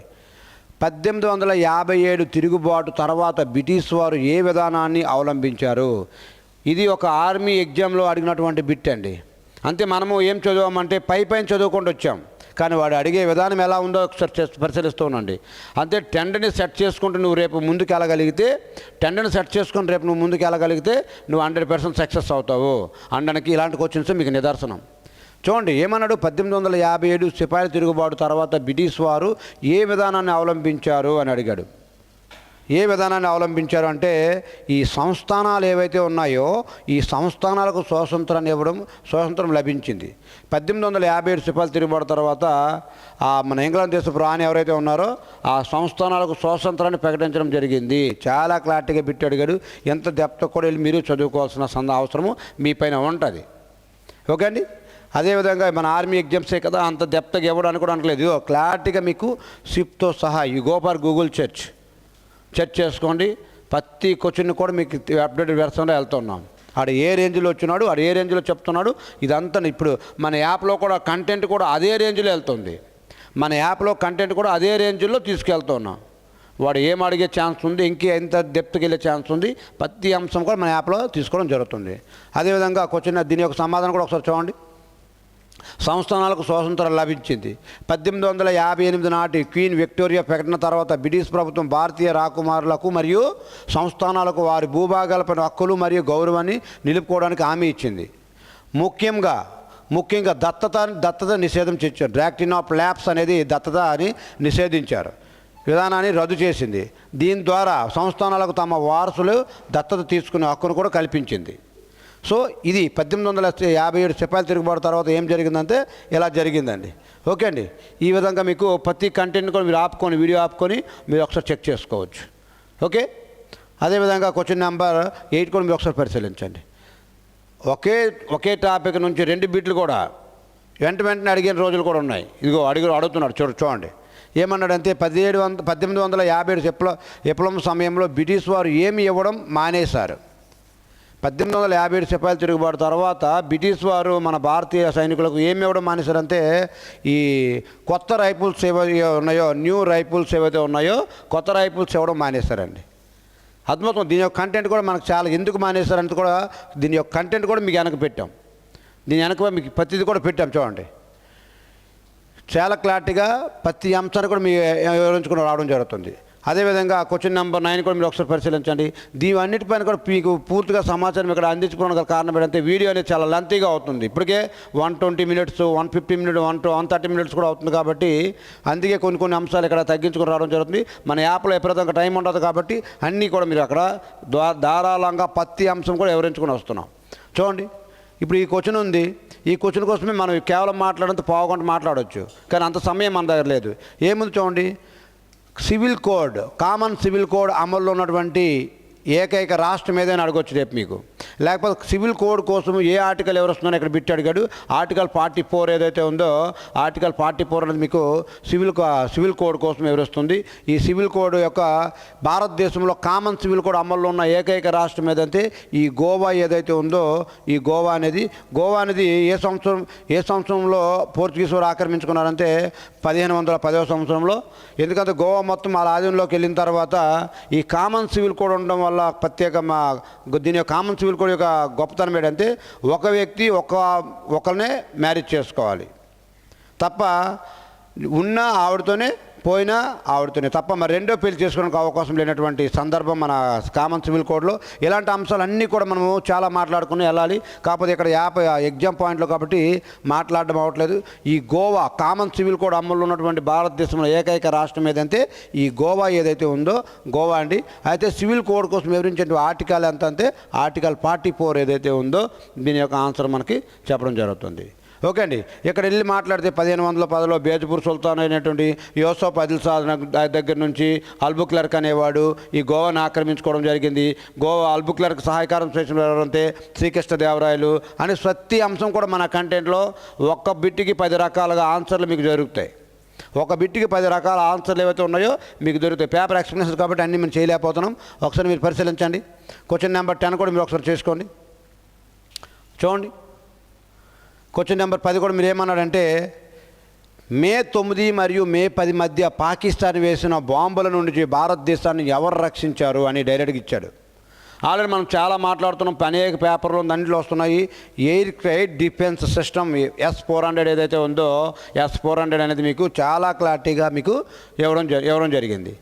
1857 తిరుగుబాటు తర్వాత బ్రిటిష్ వారు ఏ విధానాన్ని అవలంబించారు. ఇది ఒక ఆర్మీ ఎగ్జామ్లో అడిగినటువంటి బిట్ అండి. అంతే మనము ఏం చదివామంటే పైన చదువుకుంటూ వచ్చాం. కానీ వాడు అడిగే విధానం ఎలా ఉందో ఒకసారి పరిశీలిస్తూ ఉండండి. అంతే టెండర్ని సెట్ చేసుకుంటూ నువ్వు రేపు ముందుకు వెళ్ళగలిగితే నువ్వు ముందుకు వెళ్ళగలిగితే నువ్వు 100% సక్సెస్ అవుతావు అనడానికి ఇలాంటి క్వశ్చన్స్ మీకు నిదర్శనం. చూడండి ఏమన్నాడు. 1857 సిపాయిల తిరుగుబాటు తర్వాత బ్రిటిష్ వారు ఏ విధానాన్ని అవలంబించారు అని అడిగాడు. ఏ విధానాన్ని అవలంబించారు అంటే ఈ సంస్థానాలు ఏవైతే ఉన్నాయో ఈ సంస్థానాలకు స్వాతంత్రం లభించింది. 1857 సిపాయిల తిరుగుబాటు తర్వాత మన ఇంగ్లాండ్ దేశపు రాణి ఎవరైతే ఉన్నారో ఆ సంస్థానాలకు స్వాతంత్రాన్ని ప్రకటించడం జరిగింది. చాలా క్లారిటీగా బిట్ అడిగాడు. ఎంత డెప్త్ కూడా వెళ్ళి మీరు చదువుకోవాల్సిన అవసరము మీ పైన ఉంటుంది. ఓకే అండి. అదేవిధంగా మన ఆర్మీ ఎగ్జామ్సే కదా అంత డెప్త్గా ఇవ్వడానికి కూడా అనట్లేదు. క్లారిటీగా మీకు షిప్తో సహా you go for Google search చేసుకోండి. ప్రతి క్వశ్చన్ కూడా మీకు అప్డేటెడ్ వెర్షన్లో వెళ్తున్నాం. ఆడు ఏ రేంజ్లో వచ్చినాడు, ఆడు ఏ రేంజ్లో చెప్తున్నాడు, ఇదంతా ఇప్పుడు మన యాప్లో కూడా కంటెంట్ కూడా అదే రేంజ్లో వెళ్తుంది. మన యాప్లో కంటెంట్ కూడా అదే రేంజ్లో తీసుకెళ్తున్నాం. వాడు ఏం అడిగే ఛాన్స్ ఉంది, ఎంత డెప్త్కి వెళ్ళే ఛాన్స్ ఉంది, ప్రతి అంశం కూడా మన యాప్లో తీసుకోవడం జరుగుతుంది. అదేవిధంగా క్వశ్చన్ దీని యొక్క సమాధానం కూడా ఒకసారి చూడండి. సంస్థానాలకు స్వాతంత్రం లభించింది 1858 నాటి క్వీన్ విక్టోరియా ప్రకటన తర్వాత బ్రిటిష్ ప్రభుత్వం భారతీయ రాకుమారులకు మరియు సంస్థానాలకు వారి భూభాగాలపై హక్కులు మరియు గౌరవాన్ని నిలుపుకోవడానికి హామీ ఇచ్చింది. ముఖ్యంగా దత్తత నిషేధం చేశారు. డాక్ట్రిన్ ఆఫ్ ల్యాప్స్ అనేది దత్తత అని నిషేధించారు, విధానాన్ని రద్దు చేసింది. దీని ద్వారా సంస్థానాలకు తమ వారసులు దత్తత తీసుకునే హక్కును కూడా కల్పించింది. సో ఇది 1857 సిపాయిల తిరుగుబాటు తర్వాత ఏం జరిగిందంటే ఇలా జరిగిందండి. ఓకే అండి. ఈ విధంగా మీకు ప్రతి కంటెంట్ కూడా మీరు ఆపుకొని, వీడియో ఆపుకొని మీరు ఒకసారి చెక్ చేసుకోవచ్చు. ఓకే. అదేవిధంగా క్వశ్చన్ నెంబర్ 8 కూడా మీరు ఒకసారి పరిశీలించండి. ఒకే టాపిక్ నుంచి 2 బిట్లు కూడా వెంటనే అడిగిన రోజులు కూడా ఉన్నాయి. ఇదిగో అడుగుతున్నాడు చూడండి. ఏమన్నాడంటే 1857 విప్లవం సమయంలో బ్రిటిష్ వారు ఏమి ఇవ్వడం మానేశారు. 1857 సిపాయిల తిరుగుబాటు తర్వాత బ్రిటిష్ వారు మన భారతీయ సైనికులకు ఏమి ఇవ్వడం మానేశారంటే ఈ కొత్త రైఫిల్స్ ఏవైతే ఉన్నాయో, న్యూ రైఫిల్స్ ఏవైతే ఉన్నాయో కొత్త రైఫిల్స్ ఇవ్వడం మానేశారండి. అద్భుతం. దీని యొక్క కంటెంట్ కూడా మనకు చాలా ఎందుకు మానేశారంటే కూడా దీని యొక్క కంటెంట్ కూడా మీకు వెనక పెట్టాం. దీని వెనక మీకు ప్రతిది కూడా పెట్టాం చూడండి. చాలా క్లారిటీగా ప్రతి అంశాన్ని కూడా మీ వివరించుకుని రావడం జరుగుతుంది. అదేవిధంగా క్వశ్చన్ నెంబర్ 9 కూడా మీరు ఒకసారి పరిశీలించండి. దీని అన్నిటిపైన కూడా మీకు పూర్తిగా సమాచారం ఇక్కడ అందించుకోవడం గల కారణం ఏంటంటే వీడియో అనేది చాలా లెంతీగా అవుతుంది. ఇప్పటికే 120 మినిట్స్, 150 మినిట్స్, 130 మినిట్స్ కూడా అవుతుంది. కాబట్టి అందుకే కొన్ని అంశాలు ఇక్కడ తగ్గించుకొని రావడం జరుగుతుంది. మన యాప్లో ఎప్పుడైతే టైం ఉండదు కాబట్టి అన్నీ కూడా మీరు అక్కడ ధారాళంగా ప్రతి అంశం కూడా వివరించుకొని వస్తున్నాం. చూడండి, ఇప్పుడు ఈ క్వశ్చన్ ఉంది. ఈ క్వశ్చన్ కోసమే మనం కేవలం మాట్లాడంత పావుగంట మాట్లాడవచ్చు, కానీ అంత సమయం మన దగ్గర లేదు. ఏముంది చూడండి. Civil code, common civil code అమల్లో ఉన్నటువంటి ఏకైక రాష్ట్రం ఏదైనా అడగొచ్చు రేపు మీకు. లేకపోతే సివిల్ కోడ్ కోసం ఏ ఆర్టికల్ ఎవరు వస్తున్నారో ఇక్కడ బిట్టి అడిగాడు. ఆర్టికల్ 44 ఏదైతే ఉందో ఆర్టికల్ 44 అనేది మీకు సివిల్ కోడ్ కోసం ఎవరుస్తుంది. ఈ సివిల్ కోడ్ యొక్క భారతదేశంలో కామన్ సివిల్ కోడ్ అమల్లో ఉన్న ఏకైక రాష్ట్రం ఏదంటే ఈ గోవా ఏదైతే ఉందో ఈ గోవా అనేది ఏ సంవత్సరంలో పోర్చుగీస్ వారు ఆక్రమించుకున్నారంటే 1510వ సంవత్సరంలో. ఎందుకంటే గోవా మొత్తం వాళ్ళ ఆధీనంలోకి వెళ్ళిన తర్వాత ఈ కామన్ సివిల్ కోడ్ ఉండడం వల్ల దీని యొక్క కామన్ సివిల్ కోడ్ యొక్క గొప్పతనం ఏంటంటే ఒక వ్యక్తి ఒకరినే మ్యారేజ్ చేసుకోవాలి తప్ప, ఉన్న ఆవిడతోనే పోయినా ఆవిడతోనే తప్ప మరి రెండో పెళ్లి చేసుకోవడానికి అవకాశం లేనటువంటి సందర్భం మన కామన్ సివిల్ కోడ్లో. ఇలాంటి అంశాలన్నీ కూడా మనము చాలా మాట్లాడుకుని వెళ్ళాలి. కాకపోతే ఇక్కడ ఎగ్జామ్ పాయింట్లో కాబట్టి మాట్లాడడం అవ్వట్లేదు. ఈ గోవా కామన్ సివిల్ కోడ్ అమల్లో ఉన్నటువంటి భారతదేశంలో ఏకైక రాష్ట్రం ఏదంటే ఈ గోవా ఏదైతే ఉందో గోవా అండి. అయితే సివిల్ కోడ్ కోసం వివరించే ఆర్టికల్ ఎంత అంటే ఆర్టికల్ 44 ఏదైతే ఉందో దీని యొక్క ఆన్సర్ మనకి చెప్పడం జరుగుతుంది. ఓకే అండి. ఇక్కడ వెళ్ళి మాట్లాడితే 1510లో బేజపూర్ సుల్తాన్ అయినటువంటి యూసఫ్ ఆదిల్ షా దగ్గర నుంచి అల్బుక్లర్క్ అనేవాడు ఈ గోవాను ఆక్రమించుకోవడం జరిగింది. అల్బుక్లర్క్ సహాయకారం చేసినంతే శ్రీకృష్ణదేవరాయలు అని ప్రతి అంశం కూడా మన కంటెంట్లో ఒక్క బిట్టికి 10 రకాలుగా ఆన్సర్లు మీకు జరుగుతాయి. ఒక బిట్టికి 10 రకాల ఆన్సర్లు ఏవైతే ఉన్నాయో మీకు దొరుకుతాయి. పేపర్ ఎక్స్ప్లెనేషన్ కాబట్టి అన్నీ మేము చేయలేకపోతున్నాం. ఒకసారి మీరు పరిశీలించండి. క్వశ్చన్ నెంబర్ 10 కూడా మీరు ఒకసారి చేసుకోండి. చూడండి, క్వశ్చన్ నెంబర్ 10 కూడా మీరు ఏమన్నాడంటే మే 9 మరియు మే 10 మధ్య పాకిస్తాన్ వేసిన బాంబుల నుండి భారతదేశాన్ని ఎవరు రక్షించారు అని డైరెక్ట్గా ఇచ్చాడు. ఆల్రెడీ మనం చాలా మాట్లాడుతున్నాం, అనేక పేపర్లు దాంట్లో వస్తున్నాయి. ఎయిర్ డిఫెన్స్ సిస్టమ్ S-400 ఏదైతే ఉందో S-400 అనేది మీకు చాలా క్లారిటీగా మీకు ఇవ్వడం జరిగింది.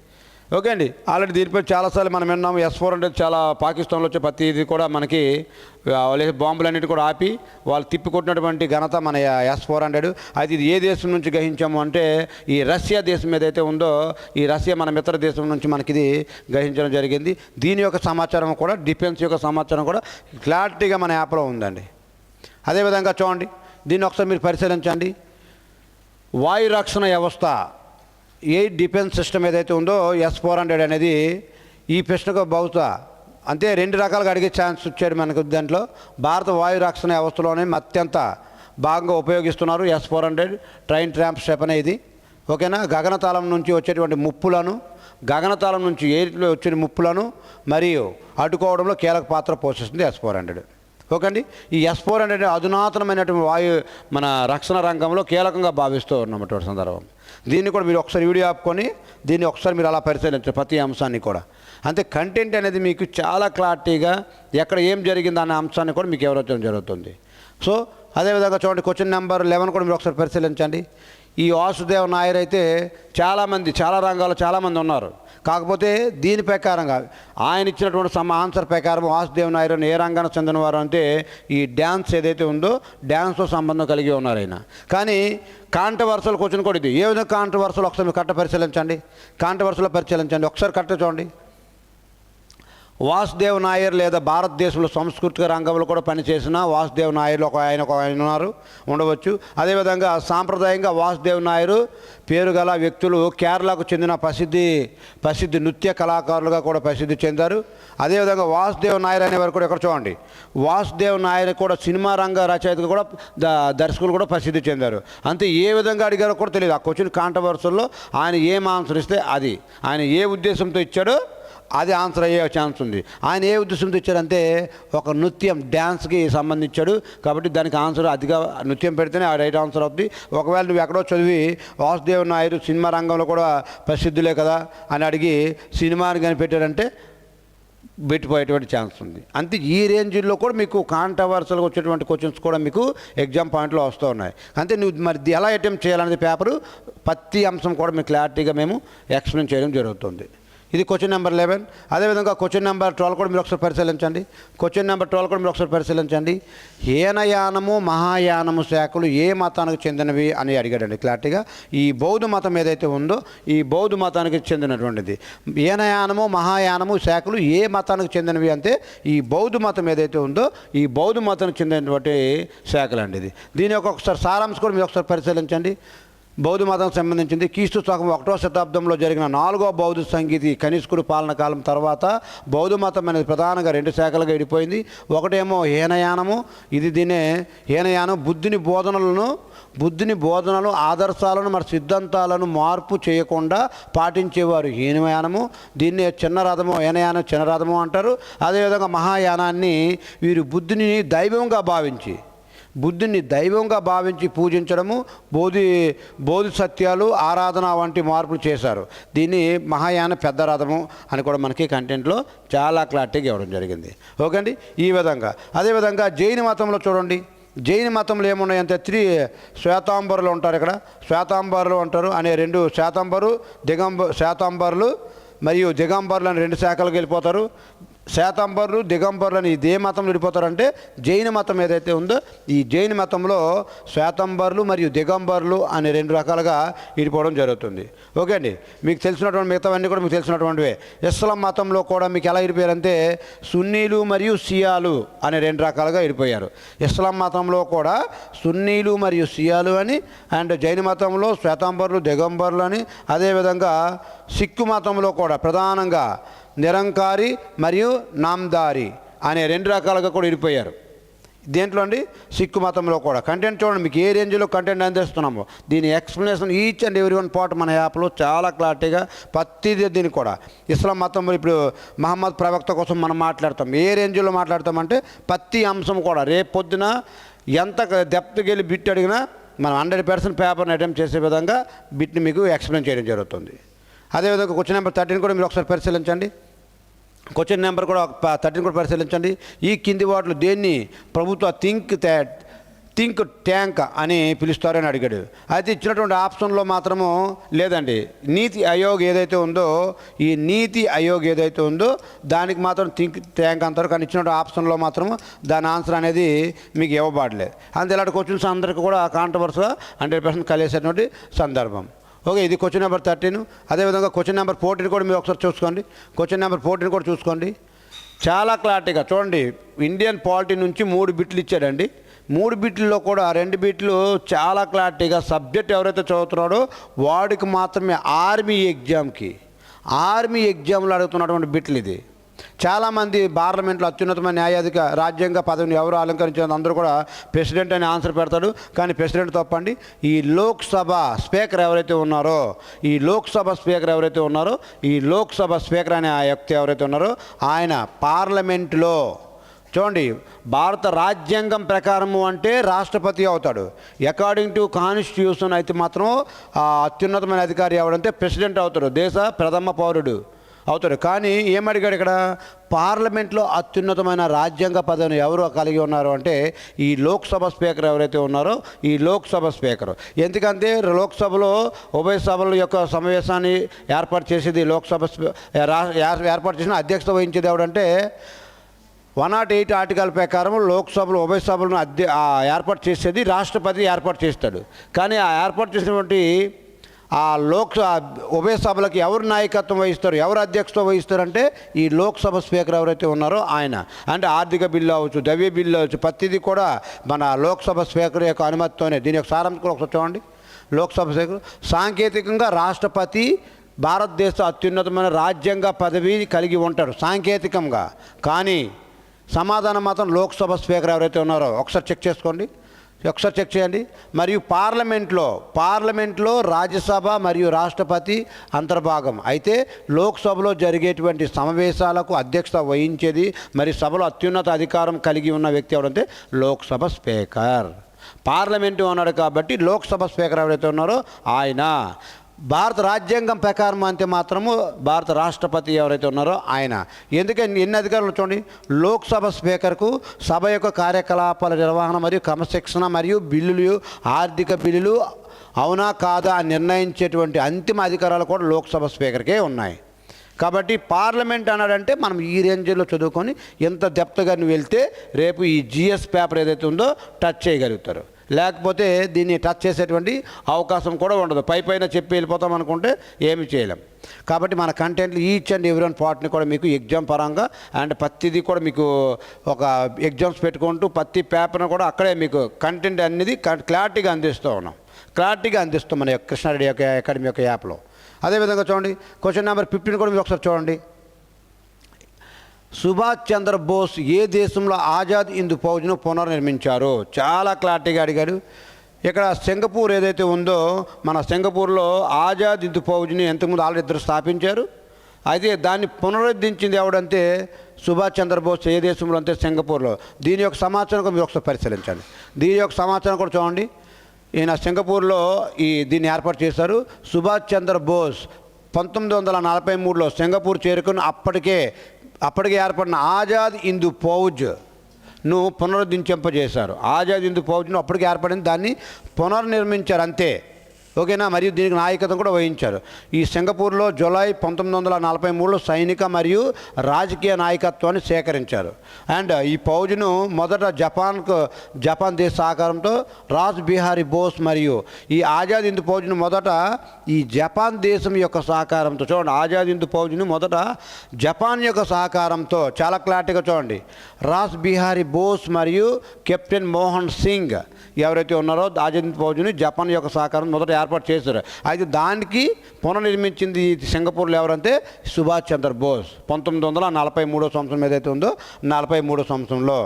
ఓకే అండి. ఆల్రెడీ దీనిపై చాలాసార్లు మనం విన్నాము. S-400 చాలా పాకిస్తాన్లో వచ్చే ప్రతి ఇది కూడా మనకి బాంబులన్నిటి కూడా ఆపి వాళ్ళు తిప్పికొట్టినటువంటి ఘనత మన S-400. అయితే ఇది ఏ దేశం నుంచి గ్రహించాము అంటే ఈ రష్యా దేశం ఏదైతే ఉందో ఈ రష్యా మన మిత్ర దేశం నుంచి మనకి ఇది గ్రహించడం జరిగింది. దీని యొక్క సమాచారం కూడా డిఫెన్స్ యొక్క సమాచారం కూడా క్లారిటీగా మన యాప్లో ఉందండి. అదేవిధంగా చూడండి, దీన్ని ఒకసారి మీరు పరిశీలించండి. వాయు రక్షణ వ్యవస్థ ఎయిర్ డిఫెన్స్ సిస్టమ్ ఏదైతే ఉందో S-400 అనేది ఈ ప్రశ్నకు బహుశా అంతే 2 రకాలుగా అడిగే ఛాన్స్ ఇచ్చాడు మనకు. దాంట్లో భారత వాయు రక్షణ వ్యవస్థలోనే అత్యంత భాగంగా ఉపయోగిస్తున్నారు S-400 ట్రైన్ ట్రాంప్ స్టెప్ అనేది. ఓకేనా. గగనతలం నుంచి వచ్చేటువంటి ముప్పులను, గగనతలం నుంచి ఎయిర్లో వచ్చే ముప్పులను మరియు అడ్డుకోవడంలో కీలక పాత్ర పోషిస్తుంది S-400. ఓకే అండి. ఈ S4 అనేది అధునాతనమైనటువంటి మన రక్షణ రంగంలో కీలకంగా భావిస్తూ ఉన్నటువంటి సందర్భం. దీన్ని కూడా మీరు ఒకసారి వీడియో ఆపుకొని దీన్ని ఒకసారి మీరు అలా పరిశీలించారు ప్రతి అంశాన్ని కూడా. అంతే కంటెంట్ అనేది మీకు చాలా క్లారిటీగా ఎక్కడ ఏం జరిగింది అనే అంశాన్ని కూడా మీకు ఎవరైతే జరుగుతుంది. సో అదేవిధంగా చూడండి, క్వశ్చన్ నెంబర్ 11 కూడా మీరు ఒకసారి పరిశీలించండి. ఈ వాసుదేవ్ నాయర్ అయితే చాలా రంగాల్లో చాలామంది ఉన్నారు. కాకపోతే దీని ప్రకారంగా ఆయన ఇచ్చినటువంటి ఆన్సర్ ప్రకారం వాసుదేవ్ నాయర్ ఏ రంగానికి చెందినవారు అంటే ఈ డ్యాన్స్ ఏదైతే ఉందో డ్యాన్స్తో సంబంధం కలిగి ఉన్నారు ఆయన. కానీ కాంట్రవర్సల్ క్వశ్చన్ కూడా ఇది. ఏ విధంగా కాంట్రవర్సల్ ఒకసారి మీరు కరెక్ట్ పరిశీలించండి. కాంట్రవర్సల్లో పరిశీలించండి ఒకసారి కరెక్ట్ చూడండి. వాసుదేవ్ నాయర్ లేదా భారతదేశంలో సాంస్కృతిక రంగంలో కూడా పనిచేసిన వాసుదేవ్ నాయర్లు ఆయన ఉన్నారు ఉండవచ్చు. అదేవిధంగా సాంప్రదాయంగా వాసుదేవ్ నాయర్ పేరు గల వ్యక్తులు కేరళకు చెందిన ప్రసిద్ధి నృత్య కళాకారులుగా కూడా ప్రసిద్ధి చెందారు. అదేవిధంగా వాసుదేవ్ నాయర్ అనేవారు కూడా ఇక్కడ చూడండి, వాసుదేవ్ నాయర్ కూడా సినిమా రంగ రచయితలు కూడా దర్శకులు కూడా ప్రసిద్ధి చెందారు. అంతే ఏ విధంగా అడిగారో కూడా తెలియదు. ఆ క్వశ్చన్ కాంట్రవర్సల్లో ఆయన ఏం ఆన్సర్ ఇస్తే అది, ఆయన ఏ ఉద్దేశంతో ఇచ్చాడో అది ఆన్సర్ అయ్యే ఛాన్స్ ఉంది. ఆయన ఏ ఉద్దేశంతో ఇచ్చాడంటే ఒక నృత్యం డ్యాన్స్కి సంబంధించాడు కాబట్టి దానికి ఆన్సర్ అదిగా నృత్యం పెడితేనే ఆ రైట్ ఆన్సర్ అవుతుంది. ఒకవేళ నువ్వు ఎక్కడో చదివి వాసుదేవ్ నాయుడు సినిమా రంగంలో కూడా ప్రసిద్ధులే కదా అని అడిగి సినిమాని కనిపెట్టాడంటే పెట్టిపోయేటువంటి ఛాన్స్ ఉంది. అంతే ఈ రేంజ్లో కూడా మీకు కాంట్రవర్సల్గా వచ్చేటువంటి క్వశ్చన్స్ కూడా మీకు ఎగ్జామ్ పాయింట్లో వస్తూ ఉన్నాయి. అంతే నువ్వు మరి ఎలా అటెంప్ట్ చేయాలనేది పేపరు ప్రతి అంశం కూడా మీకు క్లారిటీగా మేము ఎక్స్ప్లెయిన్ చేయడం జరుగుతుంది. ఇది క్వశ్చన్ నెంబర్ 11. అదేవిధంగా క్వశ్చన్ నెంబర్ 12 కూడా మీరు ఒకసారి పరిశీలించండి. క్వశ్చన్ నెంబర్ 12 కూడా మీరు ఒకసారి పరిశీలించండి. హీనయానము మహాయానము శాఖలు ఏ మతానికి చెందినవి అని అడిగాడండి క్లారిటీగా. ఈ బౌద్ధ మతం ఏదైతే ఉందో ఈ బౌద్ధ మతానికి చెందినటువంటిది. హీనయానము మహాయానము శాఖలు ఏ మతానికి చెందినవి అంటే ఈ బౌద్ధ మతం ఏదైతే ఉందో ఈ బౌద్ధ మతానికి చెందినటువంటి శాఖలు అండి ఇది. దీని యొక్క ఒకసారి సారాంశం కూడా మీరు ఒకసారి పరిశీలించండి. బౌద్ధ మతానికి సంబంధించింది క్రీస్తు శకం 1వ శతాబ్దంలో జరిగిన 4వ బౌద్ధ సంగీతి కనిష్కుడు పాలన కాలం తర్వాత బౌద్ధ మతం అనేది ప్రధానంగా 2 శాఖలుగా విడిపోయింది. ఒకటేమో హీనయానము, దీనే హీనయానం బుద్ధుని బోధనలు ఆదర్శాలను మరి సిద్ధాంతాలను మార్పు చేయకుండా పాటించేవారు హీనయానము. దీన్నే చిన్న రథము హీనయానం చిన్న రథము అంటారు. అదేవిధంగా మహాయానాన్ని వీరు బుద్ధుని దైవంగా భావించి పూజించడము, బోధి సత్యాలు ఆరాధన వంటి మార్పులు చేశారు. దీన్ని మహాయాన పెద్ద రథము అని కూడా మనకి కంటెంట్లో చాలా క్లారిటీగా ఇవ్వడం జరిగింది. ఓకే అండి. ఈ విధంగా అదేవిధంగా జైన మతంలో చూడండి, జైన మతంలో ఏమున్నాయంటే 3 శ్వేతాంబరులు ఉంటారు. ఇక్కడ శ్వేతాంబరులు అంటారు అనే 2 శ్వేతాంబరులు మరియు దిగంబరులు అని 2 శాఖలకు వెళ్ళిపోతారు. శ్వేతాంబరులు దిగంబరులు అని ఇదే మతంలో విడిపోతారంటే జైన మతం ఏదైతే ఉందో ఈ జైన మతంలో శ్వేతాంబరులు మరియు దిగంబరులు అనే 2 రకాలుగా విడిపోవడం జరుగుతుంది. ఓకే అండి. మీకు తెలిసినటువంటి మిగతావన్నీ కూడా మీకు తెలిసినటువంటివే. ఇస్లాం మతంలో కూడా మీకు ఎలా విడిపోయారంటే సున్నీలు మరియు షియాలు అనే 2 రకాలుగా విడిపోయారు. ఇస్లాం మతంలో కూడా సున్నీలు మరియు షియాలు అని, అండ్ జైన మతంలో శ్వేతాంబరులు దిగంబరులు అని, అదేవిధంగా సిక్కు మతంలో కూడా ప్రధానంగా నిరంకారి మరియు నామ్దారి అనే 2 రకాలుగా కూడా విడిపోయారు. దేంట్లో అండి సిక్కు మతంలో కూడా. కంటెంట్ చూడండి మీకు ఏ రేంజ్లో కంటెంట్ అందిస్తున్నామో దీని explanation each and every 1 part మన యాప్లో చాలా క్లారిటీగా ప్రతిదీ. దీన్ని కూడా ఇస్లాం మతంలో ఇప్పుడు మహమ్మద్ ప్రవక్త కోసం మనం మాట్లాడతాం. ఏ రేంజ్లో మాట్లాడతామంటే ప్రతి అంశం కూడా రేపు పొద్దున ఎంత డెప్త్కి వెళ్ళి బిట్ అడిగినా మనం 100% పేపర్ని అటెంప్ట్ చేసే విధంగా బిట్ని మీకు ఎక్స్ప్లెయిన్ చేయడం జరుగుతుంది. అదేవిధంగా క్వశ్చన్ నెంబర్ 13 కూడా మీరు ఒకసారి పరిశీలించండి. క్వశ్చన్ నెంబర్ కూడా 13 కూడా పరిశీలించండి. ఈ కింది వాటిలో దేన్ని ప్రభుత్వ థింక్ ట్యాంక్ అని పిలుస్తారని అడిగాడు. అయితే ఇచ్చినటువంటి ఆప్షన్లో మాత్రము లేదండి. నీతి ఆయోగ్ ఏదైతే ఉందో ఈ నీతి ఆయోగ్ ఏదైతే ఉందో దానికి మాత్రం థింక్ ట్యాంక్ అంటారు. కానీ ఇచ్చినటువంటి ఆప్షన్లో మాత్రము దాని ఆన్సర్ అనేది మీకు ఇవ్వబడలేదు. అంతే ఇలాంటి క్వశ్చన్స్ అందరికీ కూడా కాంట్రవర్సీగా 100% కలిసేటువంటి సందర్భం. ఓకే. ఇది క్వశ్చన్ నెంబర్ 13. అదేవిధంగా క్వశ్చన్ నెంబర్ 14 కూడా మీరు ఒకసారి చూసుకోండి. క్వశ్చన్ నెంబర్ 14 కూడా చూసుకోండి. చాలా క్లారిటీగా చూడండి. ఇండియన్ పాలిటీ నుంచి 3 బిట్లు ఇచ్చాడండి. 3 బిట్లలో కూడా 2 బిట్లు చాలా క్లారిటీగా సబ్జెక్ట్ ఎవరైతే చదువుతున్నాడో వాడికి మాత్రమే ఆర్మీ ఎగ్జామ్లో అడుగుతున్నటువంటి బిట్లు ఇది. చాలామంది పార్లమెంట్లో అత్యున్నతమైన రాజ్యాంగ పదవిని ఎవరు అలంకరించారు అందరూ కూడా ప్రెసిడెంట్ అని ఆన్సర్ పెడతాడు. కానీ ప్రెసిడెంట్ తప్పండి. ఈ లోక్సభ స్పీకర్ ఎవరైతే ఉన్నారో ఈ లోక్సభ స్పీకర్ అనే ఆ వ్యక్తి ఎవరైతే ఉన్నారో ఆయన చూడండి, భారత రాజ్యాంగం ప్రకారము అంటే రాష్ట్రపతి అవుతాడు. అకార్డింగ్ టు కాన్స్టిట్యూషన్ అయితే మాత్రం అత్యున్నతమైన అధికారి ఎవడంటే ప్రెసిడెంట్ అవుతాడు, దేశ ప్రథమ పౌరుడు అవుతాడు. కానీ ఏమడిగాడు ఇక్కడ, పార్లమెంట్లో అత్యున్నతమైన రాజ్యాంగ పదవిని ఎవరు కలిగి ఉన్నారు అంటే ఈ లోక్సభ స్పీకర్ ఎవరైతే ఉన్నారో ఈ లోక్సభ స్పీకర్. ఎందుకంటే లోక్సభలో ఉభయ సభల యొక్క సమావేశాన్ని ఏర్పాటు చేసేది లోక్సభ ఏర్పాటు చేసిన అధ్యక్షత వహించేది ఎవడంటే 108 ఆర్టికల్ ప్రకారం లోక్సభలో ఉభయ సభలను ఏర్పాటు చేసేది రాష్ట్రపతి ఏర్పాటు చేస్తాడు. కానీ ఆ ఏర్పాటు చేసినటువంటి ఆ ఉభయ సభలకు ఎవరు నాయకత్వం వహిస్తారు, ఎవరు అధ్యక్షత వహిస్తారంటే ఈ లోక్సభ స్పీకర్ ఎవరైతే ఉన్నారో ఆయన. అంటే ఆర్థిక బిల్లు అవ్వచ్చు, ద్రవ్య బిల్లు అవ్వచ్చు, ప్రతిదీ కూడా మన లోక్సభ స్పీకర్ యొక్క అనుమతితోనే. దీని యొక్క సారాంశం కూడా ఒకసారి చూడండి. లోక్సభ స్పీకర్ సాంకేతికంగా రాష్ట్రపతి భారతదేశ అత్యున్నతమైన రాజ్యాంగ పదవి కలిగి ఉంటాడు సాంకేతికంగా. కానీ సమాధానం మాత్రం లోక్సభ స్పీకర్ ఎవరైతే ఉన్నారో ఒకసారి చెక్ చేసుకోండి, ఒకసారి చెక్ చేయండి. మరియు పార్లమెంట్లో రాజ్యసభ మరియు రాష్ట్రపతి అంతర్భాగం. అయితే లోక్సభలో జరిగేటువంటి సమావేశాలకు అధ్యక్షత వహించేది మరియు సభలో అత్యున్నత అధికారం కలిగి ఉన్న వ్యక్తి ఎవరంటే లోక్సభ స్పీకర్. పార్లమెంటు ఉన్నాడు కాబట్టి లోక్సభ స్పీకర్ ఎవరైతే ఉన్నారో ఆయన. భారత రాజ్యాంగం ప్రకారం అంటే మాత్రము భారత రాష్ట్రపతి ఎవరైతే ఉన్నారో ఆయన. ఎందుకంటే ఎన్ని అధికారులు చూడండి, లోక్సభ స్పీకర్కు సభ యొక్క కార్యకలాపాల నిర్వహణ మరియు క్రమశిక్షణ మరియు బిల్లులు, ఆర్థిక బిల్లులు అవునా కాదా అని నిర్ణయించేటువంటి అంతిమ అధికారాలు కూడా లోక్సభ స్పీకర్కే ఉన్నాయి. కాబట్టి పార్లమెంట్ అన్నాడంటే మనం ఈ రేంజ్లో చదువుకొని ఎంత డెప్త్గా వెళ్తే రేపు ఈ జిఎస్ పేపర్ ఏదైతే ఉందో టచ్ చేయగలుగుతారు. లేకపోతే దీన్ని టచ్ చేసేటువంటి అవకాశం కూడా ఉండదు. పైన చెప్పి వెళ్ళిపోతాం అనుకుంటే ఏమి చేయలేం. కాబట్టి మన కంటెంట్లు ఈచ్ అండ్ ఎవ్రీ వన్ పార్ట్ని కూడా మీకు ఎగ్జామ్ పరంగా అండ్ ప్రతిదీ కూడా మీకు ఒక ఎగ్జామ్స్ పెట్టుకుంటూ ప్రతి పేపర్ని కూడా అక్కడే మీకు కంటెంట్ అనేది క్లారిటీగా అందిస్తాం మన కృష్ణారెడ్డి యొక్క అకాడమీ యొక్క యాప్లో. అదేవిధంగా చూడండి, క్వశ్చన్ నెంబర్ 15 కూడా మీరు ఒకసారి చూడండి. సుభాష్ చంద్రబోస్ ఏ దేశంలో ఆజాద్ హింద్ ఫౌజ్ను పునర్నిర్మించారు? చాలా క్లారిటీగా అడిగాడు. ఇక్కడ సింగపూర్ ఏదైతే ఉందో మన సింగపూర్లో ఆజాద్ హింద్ ఫౌజ్ని ఇంతకుముందు ఆల్రెడీ ఇద్దరు స్థాపించారు. అయితే దాన్ని పునరుద్ధరించింది ఎవడంటే సుభాష్ చంద్రబోస్. ఏ దేశంలో అంటే సింగపూర్లో. దీని యొక్క సమాచారం కూడా మీరు ఒకసారి పరిశీలించండి. దీని యొక్క సమాచారం కూడా చూడండి. ఈయన సింగపూర్లో దీన్ని ఏర్పాటు చేశారు. సుభాష్ చంద్రబోస్ 1943లో సింగపూర్ చేరుకుని అప్పటికే ఏర్పడిన ఆజాద్ హింద్ ఫౌజ్ను పునరుద్ధరించేశారు. ఆజాద్ హింద్ ఫౌజ్ను అప్పటికే ఏర్పడింది, దాన్ని పునర్నిర్మించారు అంతే. ఓకేనా. మరియు దీనికి నాయకత్వం కూడా వహించారు. ఈ సింగపూర్లో జూలై 1943లో సైనిక మరియు రాజకీయ నాయకత్వాన్ని సేకరించారు. అండ్ ఈ ఫౌజ్ను మొదట జపాన్ దేశ సహకారంతో రాజ్ బిహారీ బోస్ మరియు ఈ ఆజాద్ హింద్ ఫౌజ్ను మొదట ఈ జపాన్ దేశం యొక్క సహకారంతో చూడండి. ఆజాద్ హింద్ ఫౌజ్ను మొదట జపాన్ యొక్క సహకారంతో చాలా క్లారిటీగా చూడండి. రాజ్ బిహారీ బోస్ మరియు కెప్టెన్ మోహన్ సింగ్ ఎవరైతే ఉన్నారో ఆజాద్ హింద్ ఫౌజ్ని జపాన్ యొక్క సహకారం మొదట ఏర్పాటు చేశారు. అయితే దానికి పునర్నిర్మించింది సింగపూర్లో ఎవరంటే సుభాష్ చంద్రబోస్ 1943 సంవత్సరం ఏదైతే ఉందో 43 సంవత్సరంలో.